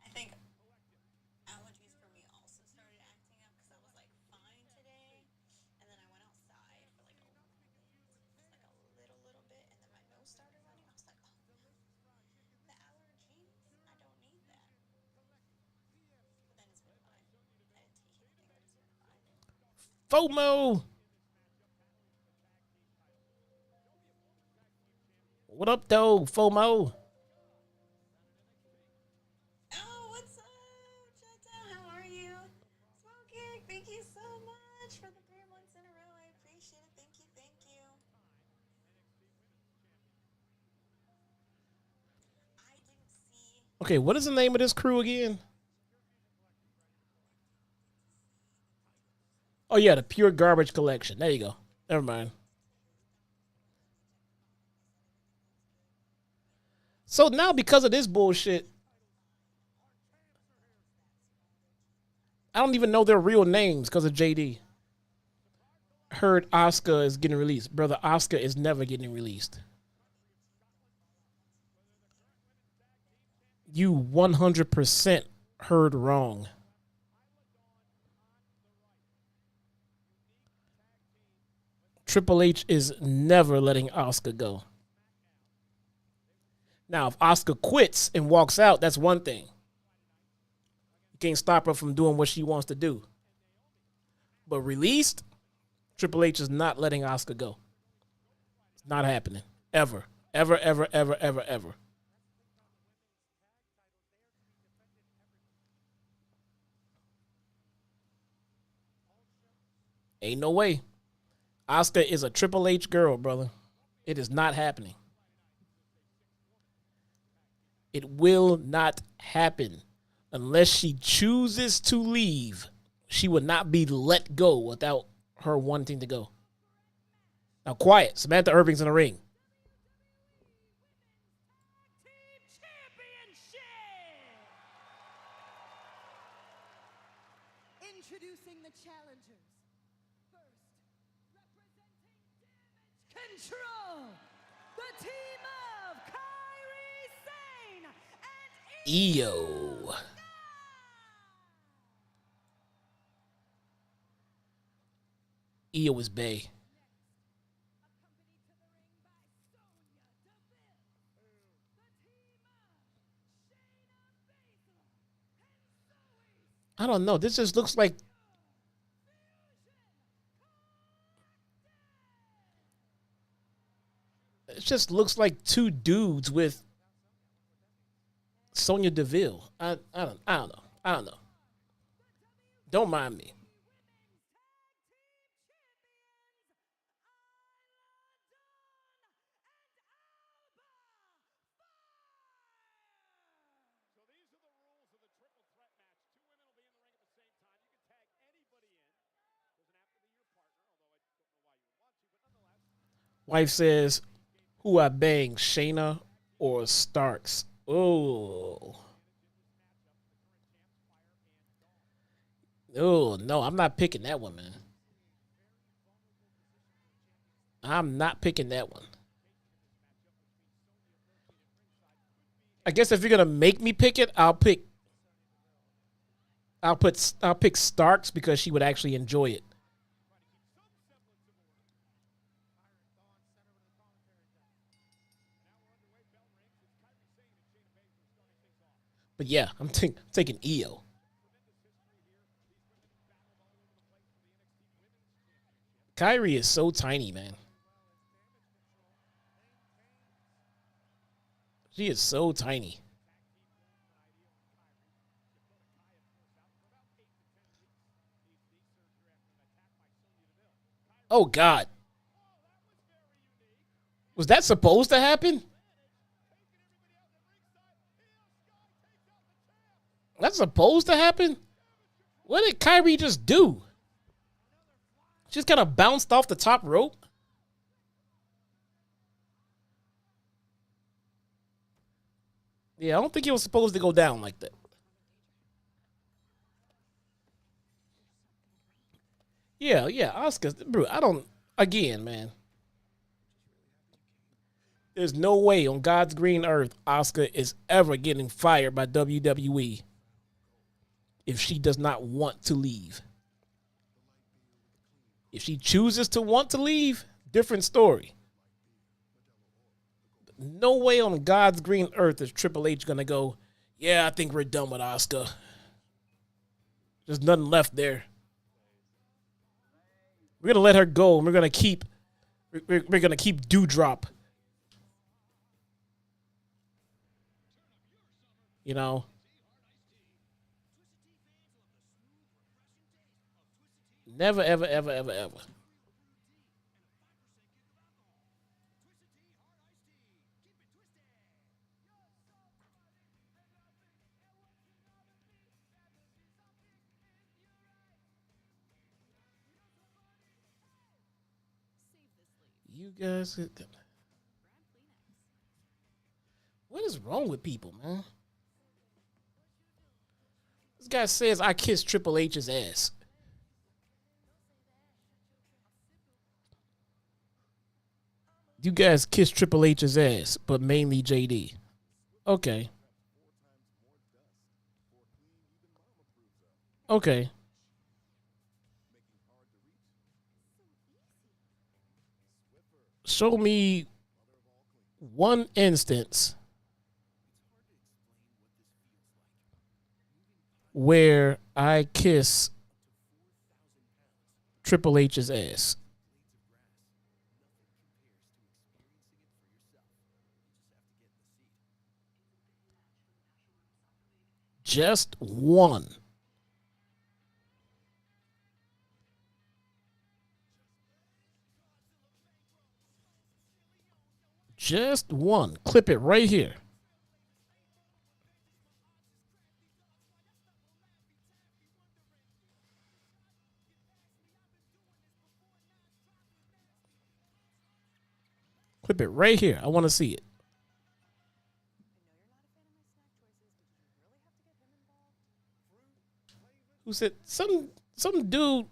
I think allergies for me also started acting up because I was like fine today, and then I went outside for like a little bit, and then my nose started running. I was like, oh no, the allergies, I don't need that. But then it's been fine. I didn't take anything, but it's been fine. FOMO. What up, though, FOMO? Oh, what's up, ChiTown? How are you? Smoking, thank you so much for the 3 months in a row. I appreciate it. Thank you, thank you. I didn't see. Okay, what is the name of this crew again? Oh, yeah, the Pure Garbage Collection. There you go. Never mind. So now, because of this bullshit, I don't even know their real names because of JD. Heard Oscar is getting released. Brother, Oscar is never getting released. You 100% heard wrong. Triple H is never letting Oscar go. Now, if Oscar quits and walks out, that's one thing. You can't stop her from doing what she wants to do. But released, Triple H is not letting Oscar go. It's not happening. Ever. Ever, ever, ever, ever, ever. Ain't no way. Oscar is a Triple H girl, brother. It is not happening. It will not happen unless she chooses to leave. She would not be let go without her wanting to go. Now, quiet. Samantha Irving's in the ring. Introducing the challengers. First, representing Damage Control, the team of Kairi Sane and EO. EO is bae. I don't know. This just looks like it just looks like two dudes with Sonya Deville. I don't know. Don't mind me. Wife says, who I bang, Shayna or Starks? Oh. Oh, no, I'm not picking that one, man. I'm not picking that one. I guess if you're gonna make me pick it, I'll pick Starks because she would actually enjoy it. But yeah, I'm taking Io. Kyrie is so tiny, man. She is so tiny. Oh, God. Was that supposed to happen? That's supposed to happen? What did Kyrie just do? Just kind of bounced off the top rope? Yeah, I don't think he was supposed to go down like that. Yeah, Oscar. Bro, I don't, again, man. There's no way on God's green earth Oscar is ever getting fired by WWE if she does not want to leave. If she chooses to want to leave, different story. No way on God's green earth is Triple H going to go, yeah, I think we're done with Asuka. There's nothing left there. We're going to let her go, and we're going to keep Dewdrop. You know? Never, ever, ever, ever, ever. You guys, what is wrong with people, man? This guy says I kissed Triple H's ass. You guys kissed Triple H's ass, but mainly JD. Okay. Okay. Show me one instance where I kiss Triple H's ass. Just one. Just one. Clip it right here. Clip it right here. I want to see it. Who said some dude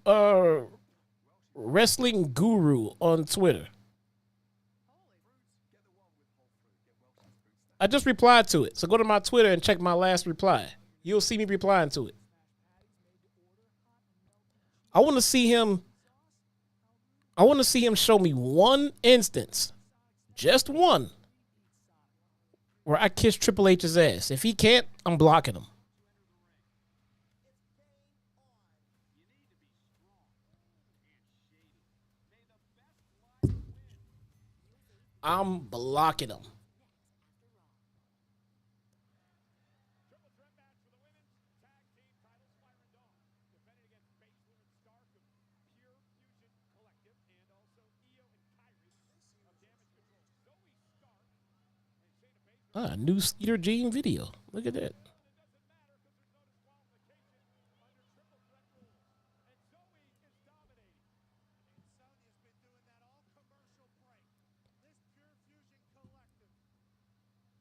wrestling guru on Twitter? I just replied to it. So go to my Twitter and check my last reply. You'll see me replying to it. I want to see him show me one instance, just one, where I kissed Triple H's ass. If he can't, I'm blocking him. I'm blocking them. New Skeeter Jean video. Look at that.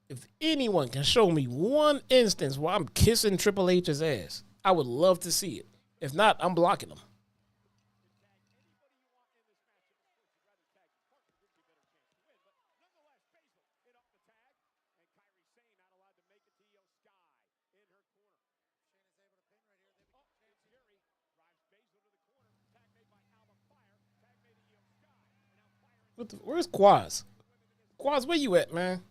If anyone can show me one instance where I'm kissing Triple H's ass, I would love to see it. If not, I'm blocking them. Where's Quaz? Quaz, where you at, man?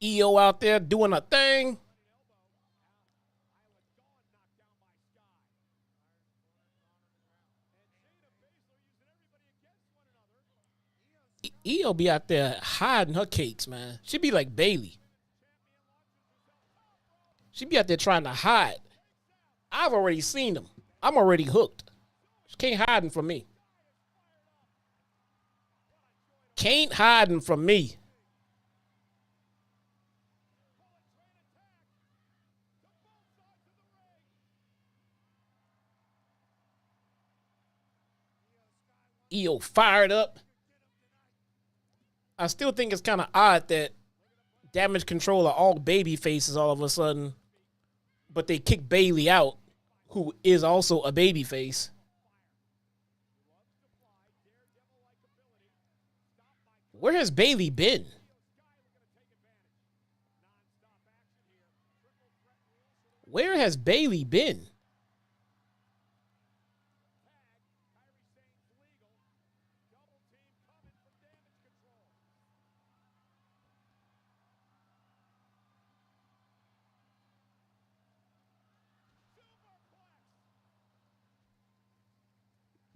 EO out there doing a thing. EO be out there hiding her cakes, man. She be like Bailey. She be out there trying to hide. I've already seen them. I'm already hooked. She can't hide from me. Can't hide from me. EO fired up. I still think it's kind of odd that Damage Control are all baby faces all of a sudden, but they kick Bailey out, who is also a baby face. Where has Bailey been? Where has Bailey been?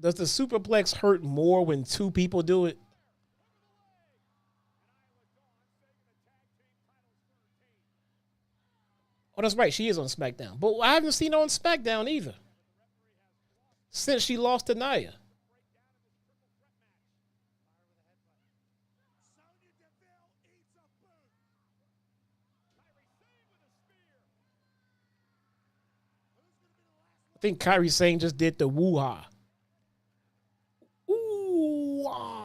Does the superplex hurt more when two people do it? Oh, that's right. She is on SmackDown. But I haven't seen her on SmackDown either. Since she lost to Nia. I think Kairi Sane just did the woo-ha. Ooh-ah.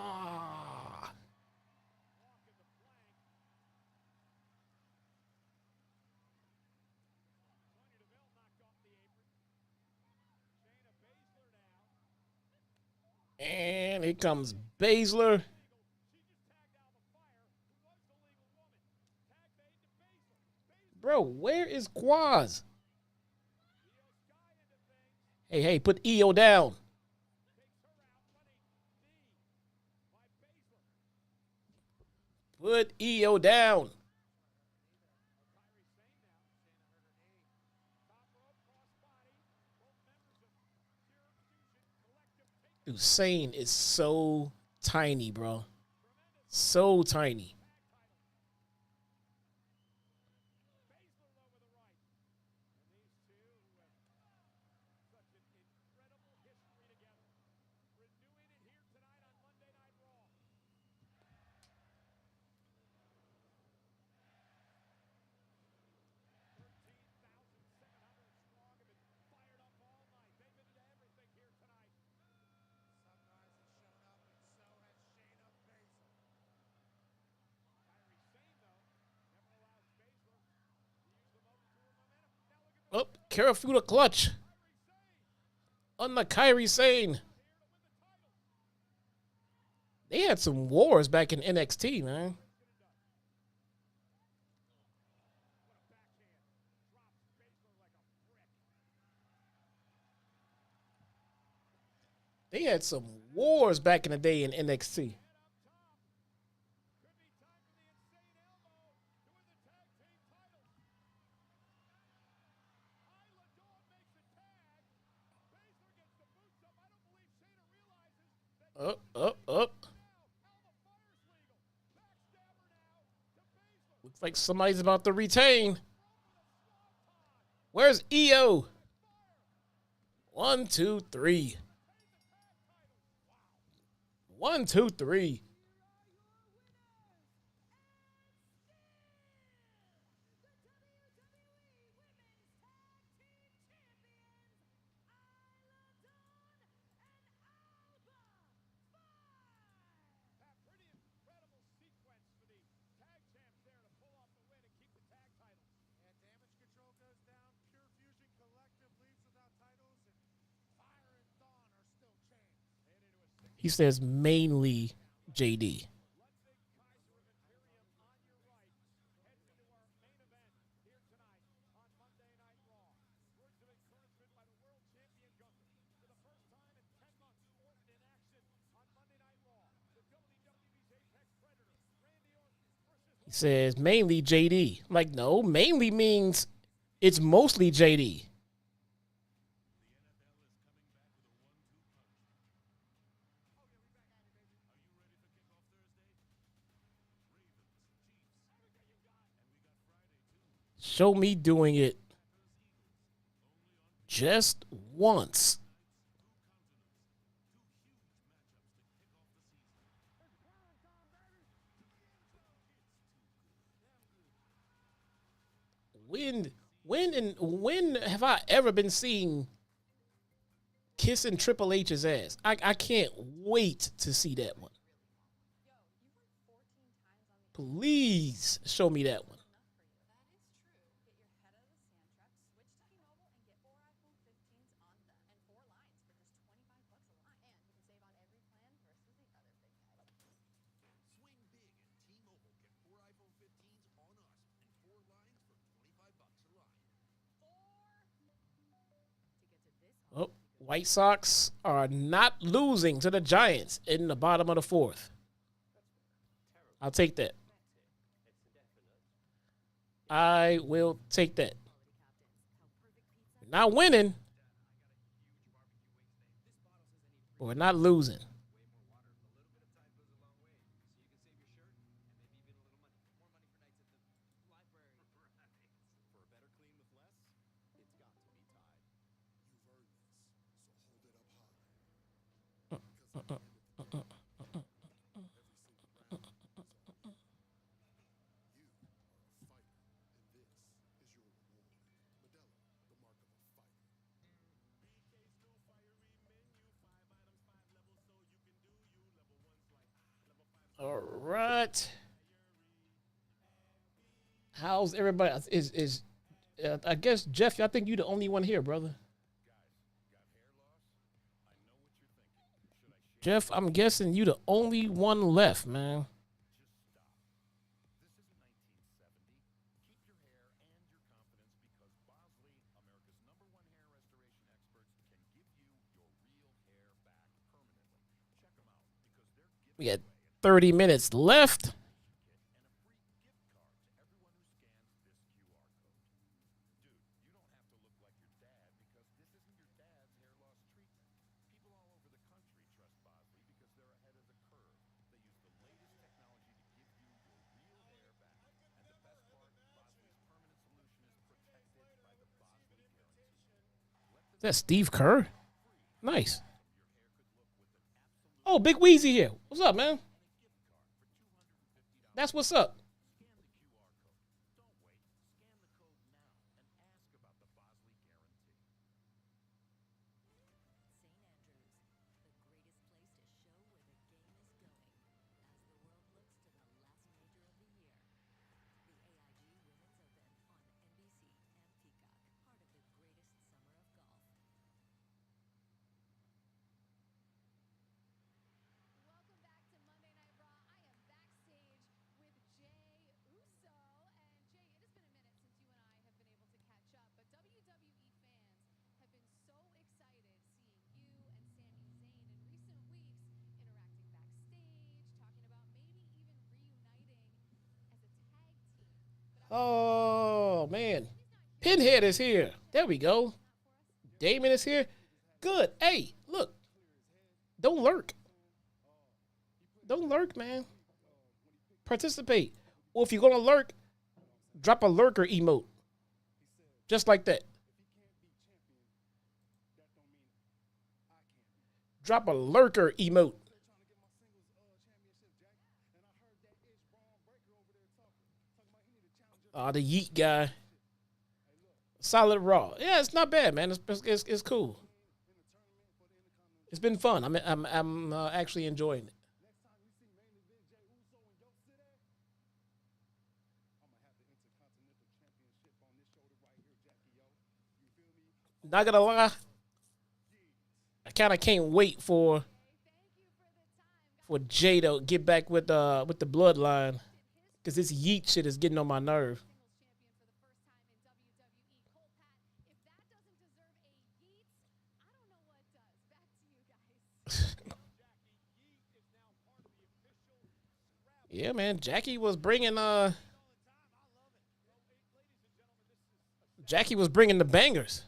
And here comes Baszler. Bro, where is Quaz? Hey, put EO down. Put EO down. Dude, Sane is so tiny, bro. So tiny. Oh, careful the clutch. On the Kairi Sane. They had some wars back in NXT, man. They had some wars back in the day in NXT. Up, up, up. Looks like somebody's about to retain. Where's EO? 1, 2, 3. 1, 2, 3. He says mainly JD. He says mainly JD. I'm like, no, mainly means it's mostly JD. Show me doing it just once. When have I ever been seen kissing Triple H's ass? I can't wait to see that one. Please show me that one. Oh, White Sox are not losing to the Giants in the bottom of the fourth. I'll take that. I will take that. We're not winning, but we're not losing. All right. How's everybody? I guess Jeff, I think you're the only one here, brother. Jeff, I'm guessing you the only one left, man. We got 30 minutes left. Is that Steve Kerr? Nice. Oh, Big Weezy here. What's up, man? That's what's up. Oh, man. Pinhead is here. There we go. Damon is here. Good. Hey, look. Don't lurk. Don't lurk, man. Participate. Or if you're gonna lurk, drop a lurker emote. Just like that. Drop a lurker emote. The yeet guy. Solid Raw. Yeah, it's not bad, man. It's cool. It's been fun. I'm actually enjoying it. Not gonna lie, I kind of can't wait for Jay to get back with the bloodline, because this yeet shit is getting on my nerve. Yeah, man. Jackie was bringing the bangers.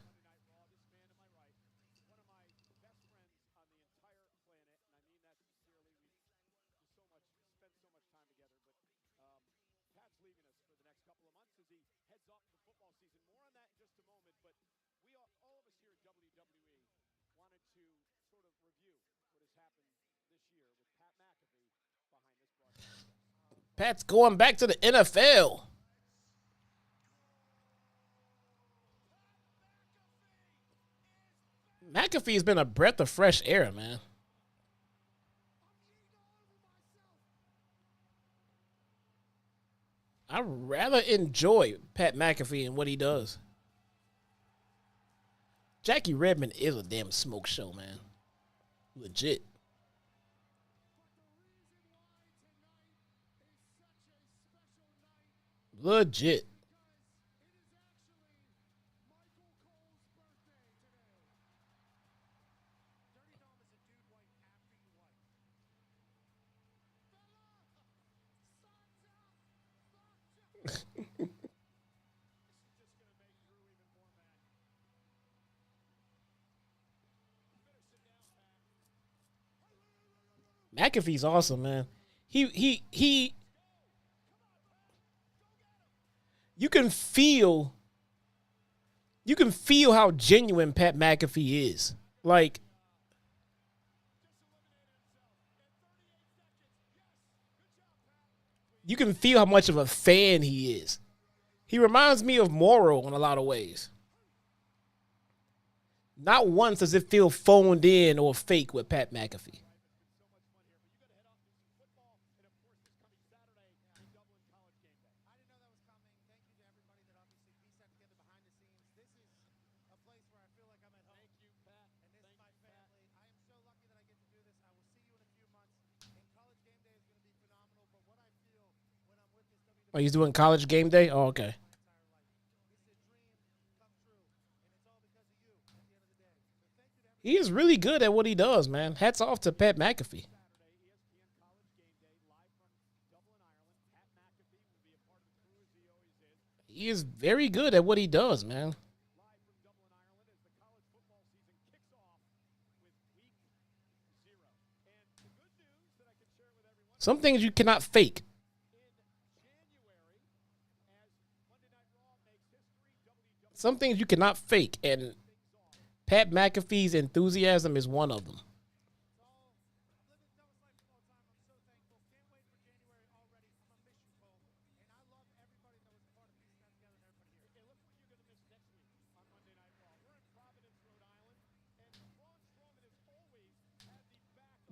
Pat's going back to the NFL. McAfee's been a breath of fresh air, man. I rather enjoy Pat McAfee and what he does. Jackie Redmond is a damn smoke show, man. Legit. Legit. McAfee's awesome, man. He you can feel how genuine Pat McAfee is. Like, you can feel how much of a fan he is. He reminds me of Morrow in a lot of ways. Not once does it feel phoned in or fake with Pat McAfee. Oh, he's doing College Game Day? Oh, okay. He is really good at what he does, man. Hats off to Pat McAfee. He is very good at what he does, man. Some things you cannot fake. Some things you cannot fake, and Pat McAfee's enthusiasm is one of them.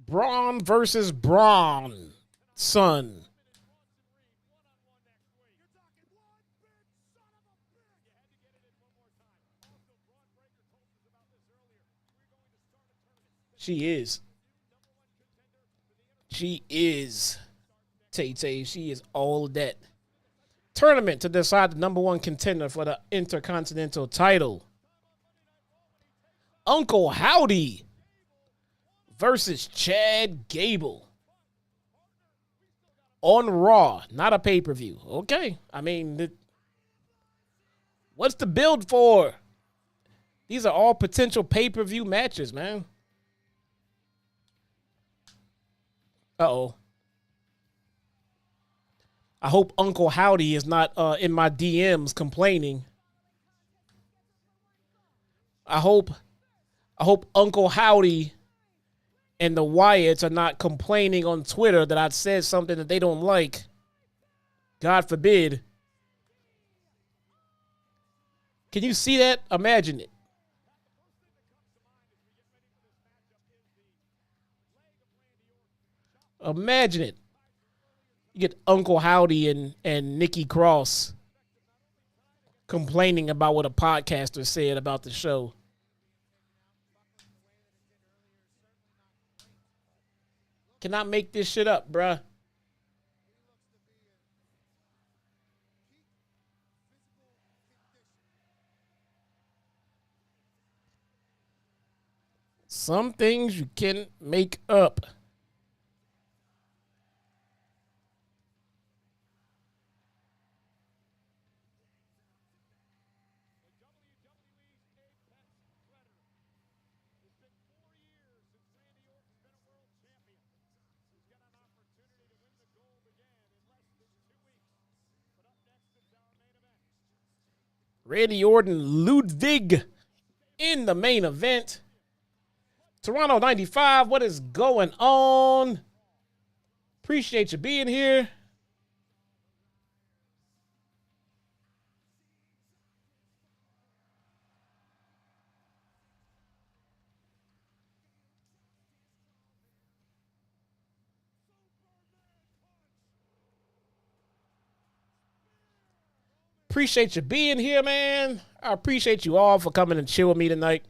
Braun versus Braun, son. She is. She is. Tay-Tay, she is all that. Tournament to decide the number one contender for the Intercontinental title. Uncle Howdy versus Chad Gable. On Raw, not a pay-per-view. Okay. I mean, what's the build for? These are all potential pay-per-view matches, man. Uh-oh. I hope Uncle Howdy is not in my DMs complaining. I hope Uncle Howdy and the Wyatts are not complaining on Twitter that I said something that they don't like. God forbid. Can you see that? Imagine it. Imagine it. You get Uncle Howdy and Nikki Cross complaining about what a podcaster said about the show. Cannot make this shit up, bruh. Some things you can make up. Randy Orton, Ludwig in the main event. Toronto 95, what is going on? Appreciate you being here. Appreciate you being here, man. I appreciate you all for coming and chill with me tonight.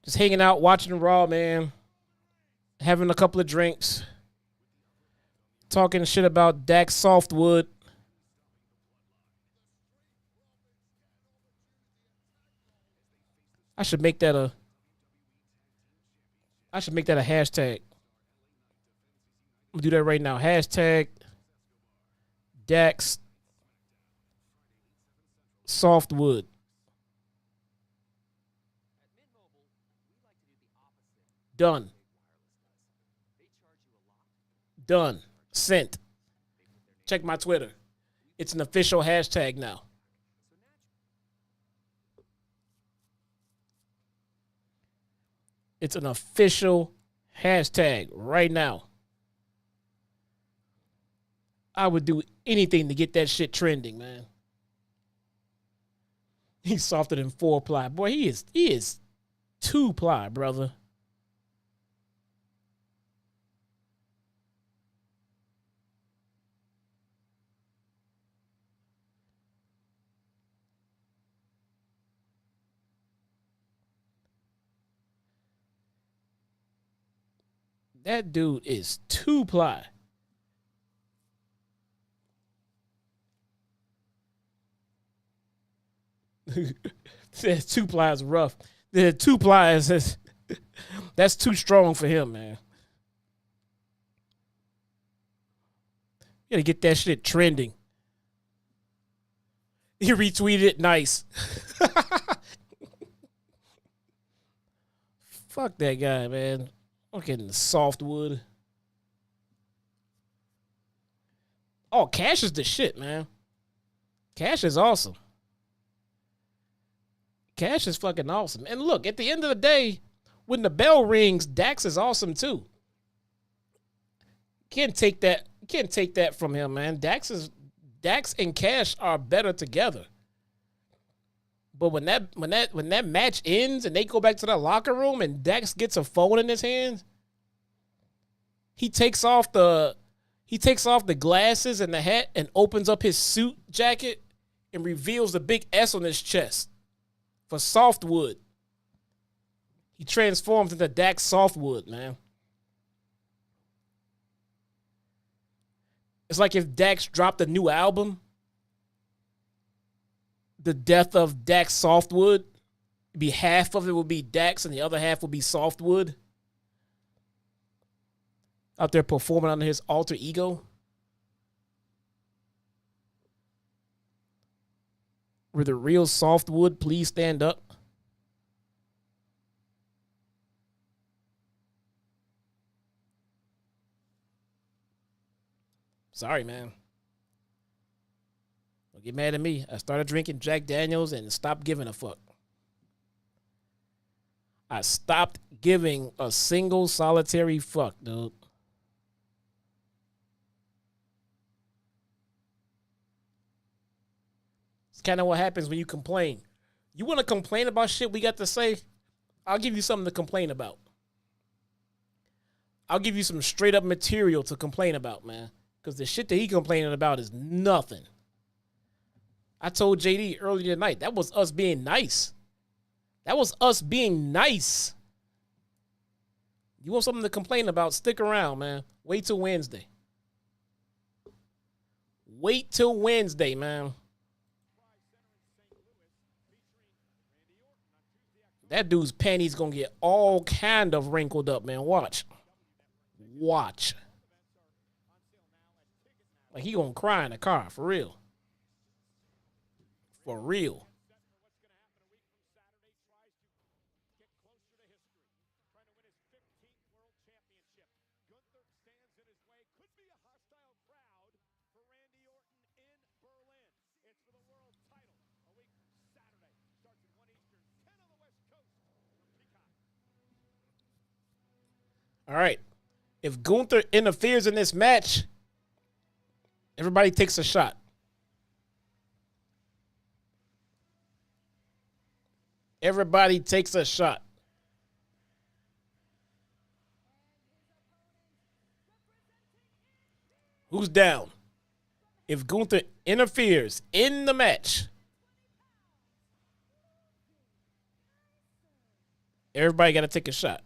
Just hanging out, watching Raw, man. Having a couple of drinks. Talking shit about Dax Softwood. I should make that a hashtag. I'm gonna do that right now. Hashtag Dax Softwood. Done. Done. Sent. Check my Twitter. It's an official hashtag now. It's an official hashtag right now. I would do anything to get that shit trending, man. He's softer than 4-ply. Boy, he is 2-ply, brother. That dude is 2-ply. Says 2-ply is rough. The 2-ply is that's too strong for him, man. You gotta get that shit trending. He retweeted it. Nice. Fuck that guy, man. I'm getting Softwood. Oh, Cash is the shit, man. Cash is awesome. Cash is fucking awesome. And look, at the end of the day, when the bell rings, Dax is awesome too. Can't take that from him, man. Dax and Cash are better together. But when that match ends and they go back to the locker room and Dax gets a phone in his hand, he takes off the glasses and the hat and opens up his suit jacket and reveals the big S on his chest for Softwood. He transforms into Dax Softwood, man. It's like if Dax dropped a new album, The Death of Dax Softwood, it'd be half of it would be Dax and the other half would be Softwood. Out there performing under his alter ego. Were the real Softwood please stand up? Sorry, man. Don't get mad at me. I started drinking Jack Daniels and stopped giving a fuck. I stopped giving a single solitary fuck, dude. It's kind of what happens when you complain. You want to complain about shit we got to say? I'll give you something to complain about. I'll give you some straight up material to complain about, man. Because the shit that he complaining about is nothing. I told JD earlier tonight, that was us being nice. That was us being nice. You want something to complain about, stick around, man. Wait till Wednesday. Wait till Wednesday, man. That dude's panties gonna get all kind of wrinkled up, man. Watch. Watch. Like he gonna cry in the car, for real. For real. All right. If Gunther interferes in this match, everybody takes a shot. Everybody takes a shot. Who's down? If Gunther interferes in the match, everybody got to take a shot.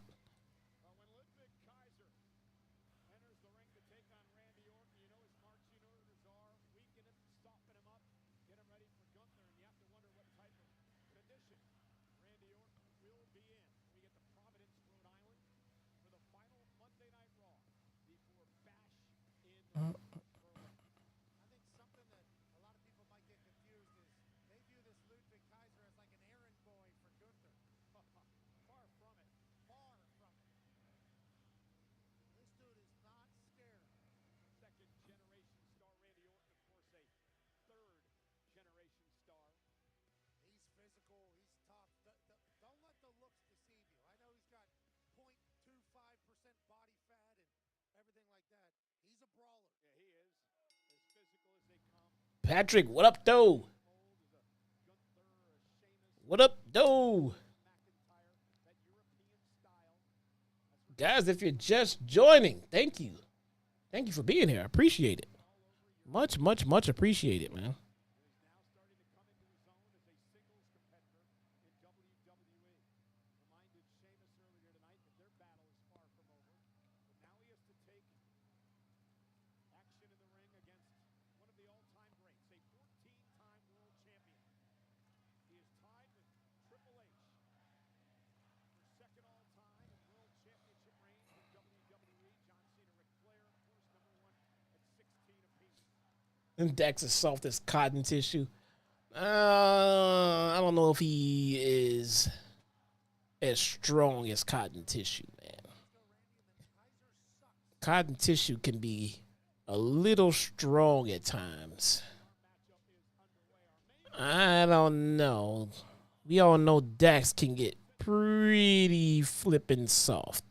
Patrick, what up, though? What up, though? Guys, if you're just joining, thank you. Thank you for being here. I appreciate it. Much, much, much appreciated, man. And Dax is soft as cotton tissue. I don't know if he is as strong as cotton tissue, man. Cotton tissue can be a little strong at times. I don't know. We all know Dax can get pretty flippin' soft.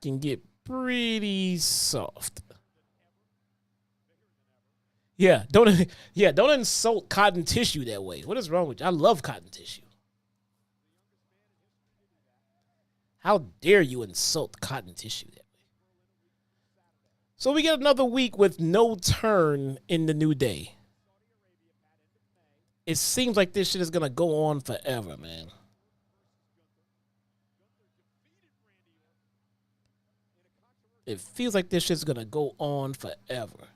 Can get pretty soft. Don't insult cotton tissue that way. What is wrong with you? I love cotton tissue. How dare you insult cotton tissue that way? So we get another week with no turn in the New Day. It seems like this shit is gonna go on forever, man. It feels like this shit's gonna go on forever.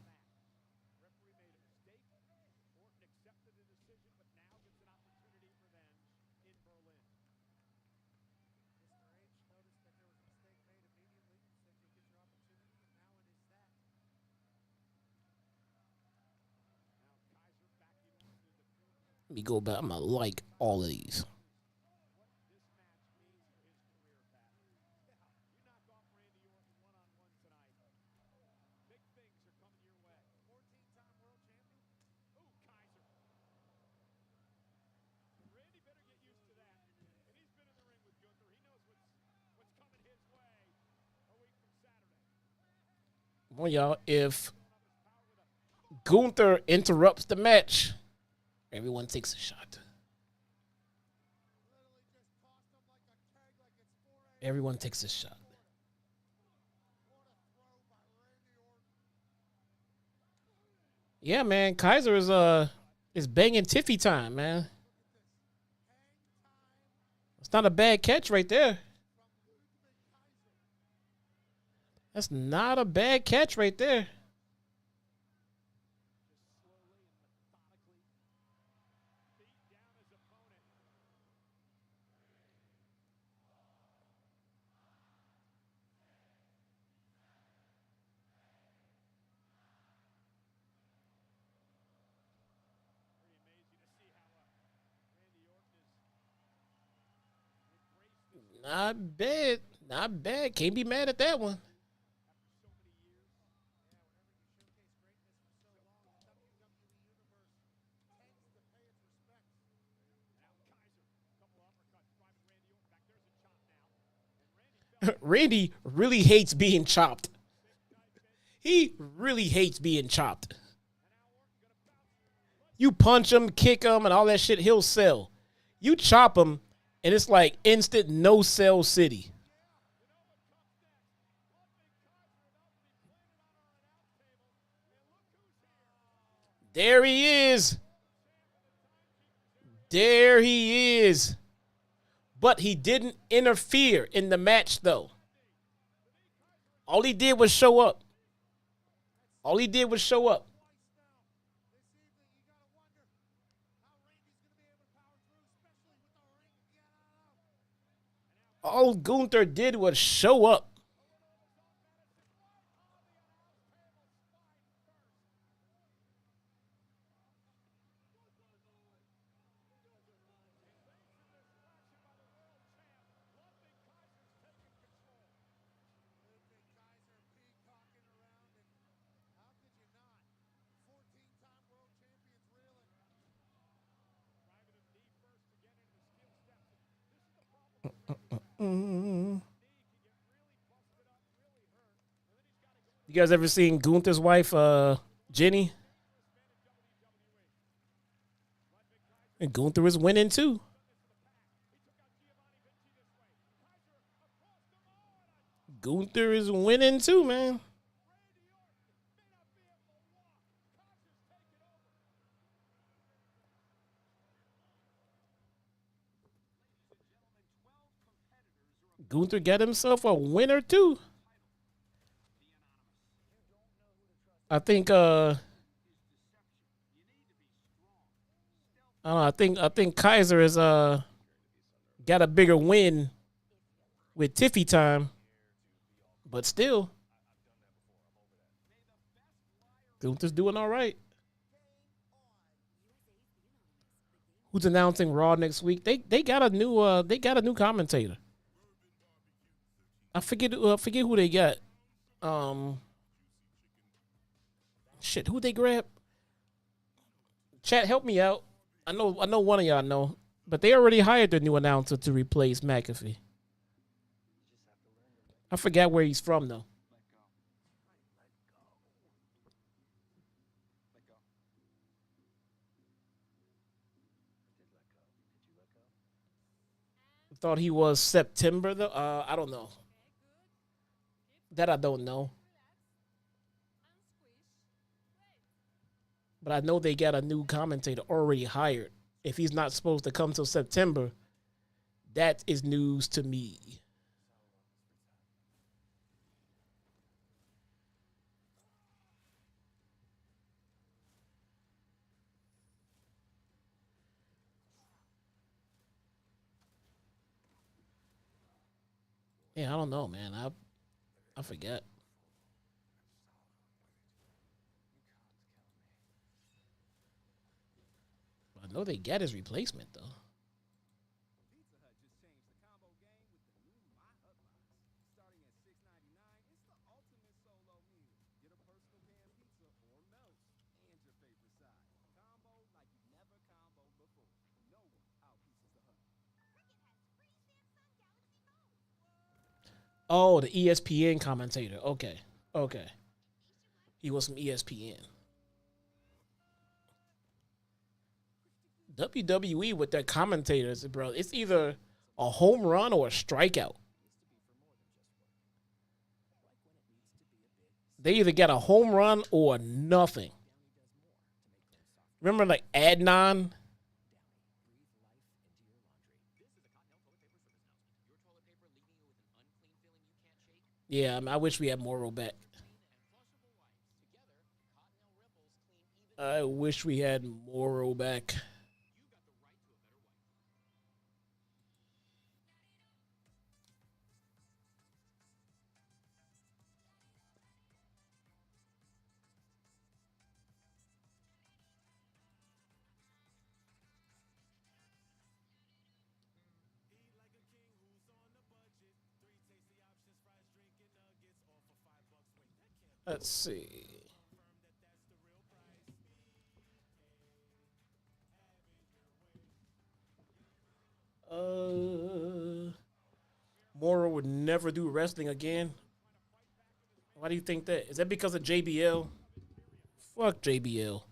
Let me go back. I'm gonna like all of these. Come on, y'all. If Gunther interrupts the match, everyone takes a shot. Everyone takes a shot. Yeah, man. Kaiser is banging Tiffy time, man. It's not a bad catch right there. That's not a bad catch right there. Not bad. Not bad. Can't be mad at that one. Randy really hates being chopped. He really hates being chopped. You punch him, kick him, and all that shit, he'll sell. You chop him, and it's like instant no sell city. There he is. There he is. But he didn't interfere in the match, though. All he did was show up. All he did was show up. All Gunther did was show up. You guys ever seen Gunther's wife, Jenny? And Gunther is winning too. Gunther is winning too, man. Gunther got himself a winner too. I think I don't know, I think Kaiser has got a bigger win with Tiffy time. But still, Gunther's doing all right. Who's announcing Raw next week? They got a new commentator. I forget who they got. Shit, who they grab? Chat, help me out. I know one of y'all know, but they already hired their new announcer to replace McAfee. I forgot where he's from though. Thought he was September though. I don't know. That I don't know. But I know they got a new commentator already hired. If he's not supposed to come till September, that is news to me. Yeah, I don't know, man. I forget. I know they got his replacement though. Oh, the ESPN commentator. Okay. He was from ESPN. WWE with their commentators, bro, it's either a home run or a strikeout. They either get a home run or nothing. Remember, like Adnan? Yeah, I wish we had Morrow back. I wish we had Morrow back. Let's see. Morrow would never do wrestling again. Why do you think that? Is that because of JBL? Fuck JBL.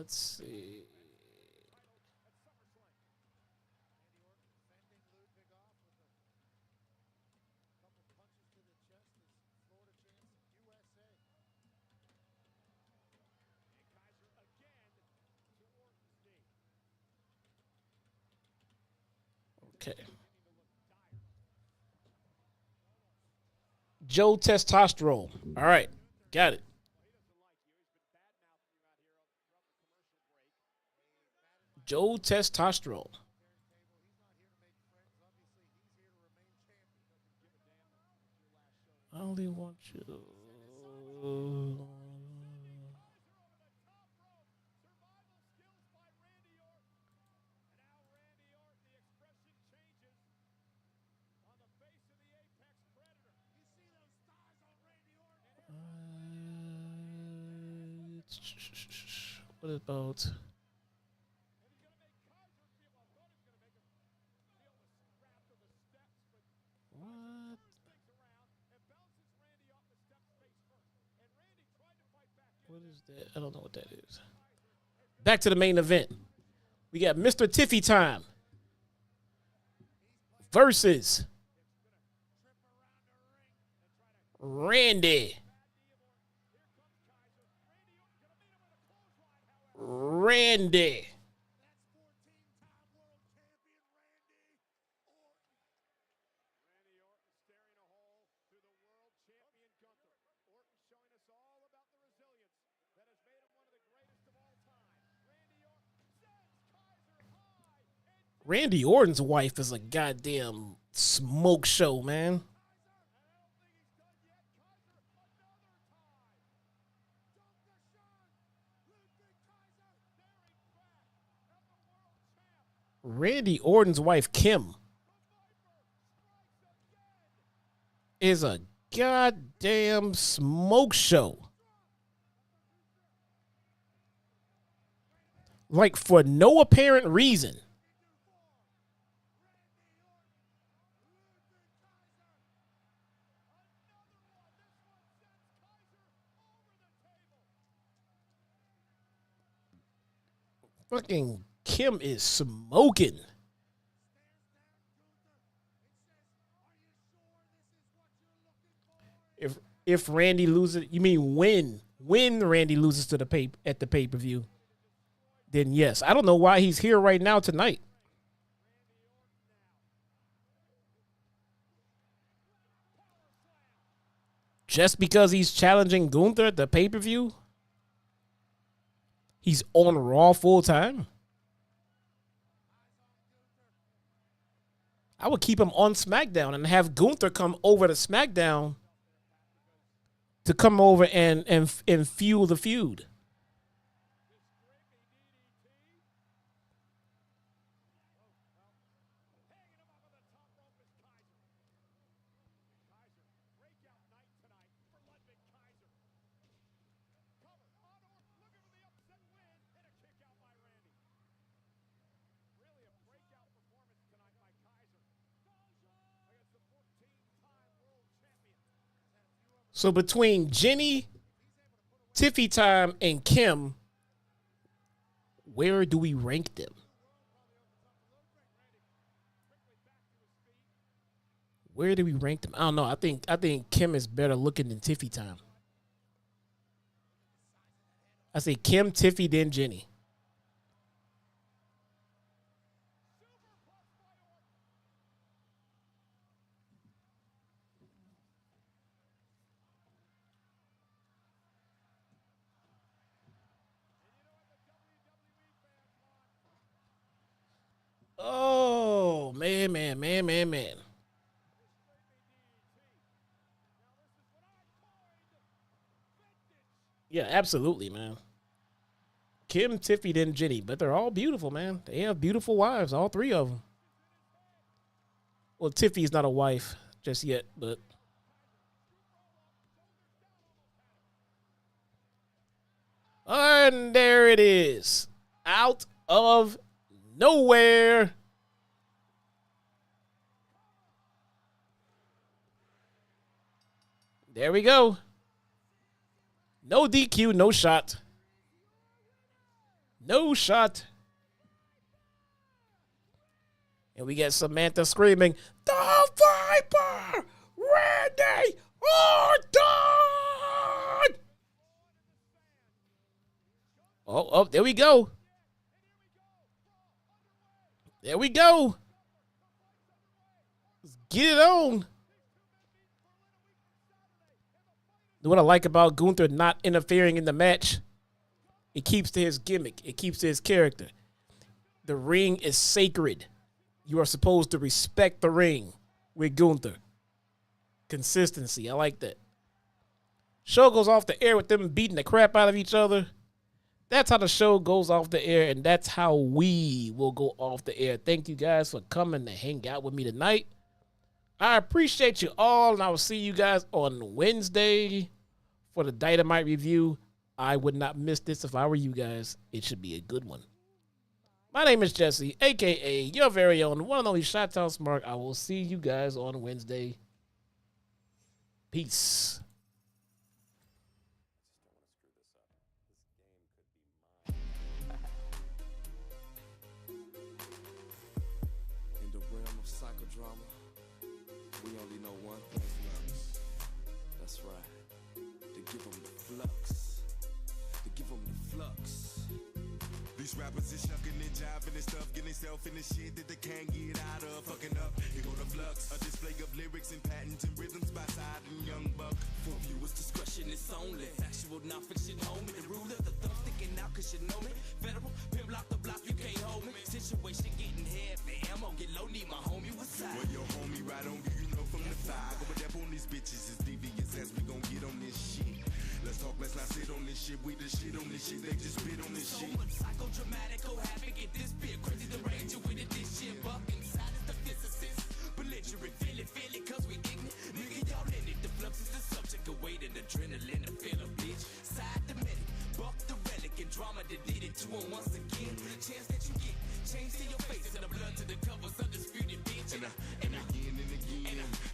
Let's see. Okay. Joe Testosterone. All right. Got it. Joe Testosterone. I only want you. What about? What? What is that? I don't know what that is. Back to the main event. We got Mr. Tiffy Time versus Randy. Randy. Randy Orton's wife is a goddamn smoke show, man. Randy Orton's wife, Kim, is a goddamn smoke show. Like, for no apparent reason. Fucking Kim is smoking. If Randy loses, you mean when Randy loses to the at the pay-per-view, then yes. I don't know why he's here right now tonight. Just because he's challenging Gunther at the pay-per-view? He's on Raw full time. I would keep him on SmackDown and have Gunther come over to SmackDown to come over and fuel the feud. So between Jenny, Tiffy Time, and Kim, where do we rank them? Where do we rank them? I don't know. I think Kim is better looking than Tiffy Time. I say Kim, Tiffy, then Jenny. Oh, man. Yeah, absolutely, man. Kim, Tiffy, then Jenny. But they're all beautiful, man. They have beautiful wives, all three of them. Well, Tiffy's not a wife just yet, but... And there it is. Out of nowhere. There we go. No DQ, no shot. No shot. And we get Samantha screaming, "The Viper! Randy Orton!" Oh, there we go. There we go. Let's get it on. What I like about Gunther not interfering in the match, it keeps to his gimmick. It keeps to his character. The ring is sacred. You are supposed to respect the ring with Gunther. Consistency. I like that. Show goes off the air with them beating the crap out of each other. That's how the show goes off the air, and that's how we will go off the air. Thank you guys for coming to hang out with me tonight. I appreciate you all, and I will see you guys on Wednesday for the Dynamite review. I would not miss this if I were you guys. It should be a good one. My name is Jesse, a.k.a. your very own one and only ChiTown Smark. I will see you guys on Wednesday. Peace. In the realm of psychodrama, we only know one thing flux. That's right. To give them the flux. To give them the flux. These rappers is shucking and jiving and stuff, getting self in the shit that they can't get out of. Fucking up, here go the flux. A display of lyrics and patents and rhythms by Side and Young Buck. For viewers' discretion is only factual, non-fiction, homie. The ruler, the thumb sticking out cause you know me. Federal, pimp lock the block, you can't hold me. Situation getting heavy, ammo get low, need my homie, what's up? Well, your homie right on you know from the fire. Going up on these bitches is devious as we gon' get on this shit. Let's talk, let's not sit on this shit. We the shit on this shit, they just spit on this So shit. much psychodramatic, oh happy, get this bit crazy, the range with it, this shit buck inside is the physicist. Belligerent, feel it, cause we ignorant. Nigga, y'all in it, the flux is the subject of weight and adrenaline, the feel of bitch. Side the medic, buck the relic, and drama that did it to him once again. Chance that you get, change to your face, and the blood to the covers, undisputed bitch. And again,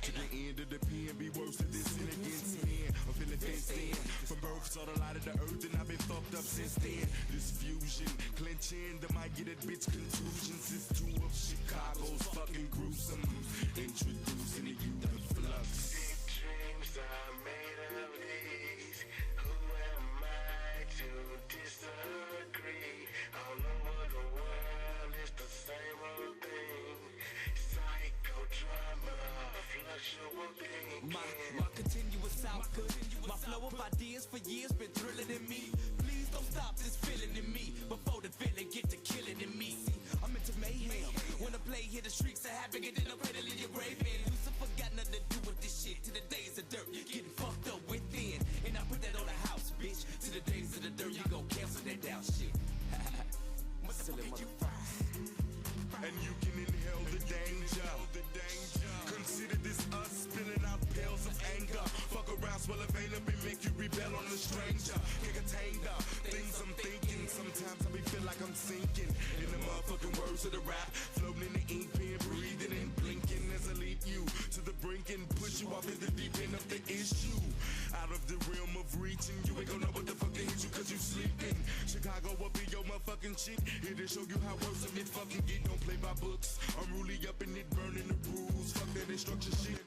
to the end of the pen, be worse than this sin against men. I'm feeling fenced in. From birth, saw the light of the earth, and I've been fucked up since then. This fusion, clenching, the might get it bitch contusions. It's two of Chicago's fucking gruesome. Introducing to you the flux. Big dreams are made of these. Who am I to disagree? All over the world, it's the same old thing. Psychodrama, fluctual thing. My continuous output, my flow of ideas for years been thrilling in me. Please don't stop this feeling in me before the feeling get to killing in me. See, I'm into mayhem. When the play hit the streets of havoc, and then I'm ready to your grave in. Lucifer got nothing to do with this shit. To the days of dirt, getting fucked up within. And I put that on the house, bitch. To the days of the dirt, you gon' cancel that down shit. Motherfucker, you and you can inhale the danger. Consider this us spilling out pills of anger. Fuck around, swell a vein up and make you rebel on a stranger. Can't contain the things I'm thinking. Sometimes I be feel like I'm sinking in the motherfucking words of the rap, floating in the ink pen, breathing and blinking as I lead you to the brink and push you off in the deep end of the issue. Out of the realm of reaching, you ain't gonna know what the fuck to hit you cause you sleeping. Chicago up in your motherfucking shit, here to show you how worse of it fucking get. Don't play by books, I'm really up in it, burning the rules. Fuck that instruction shit.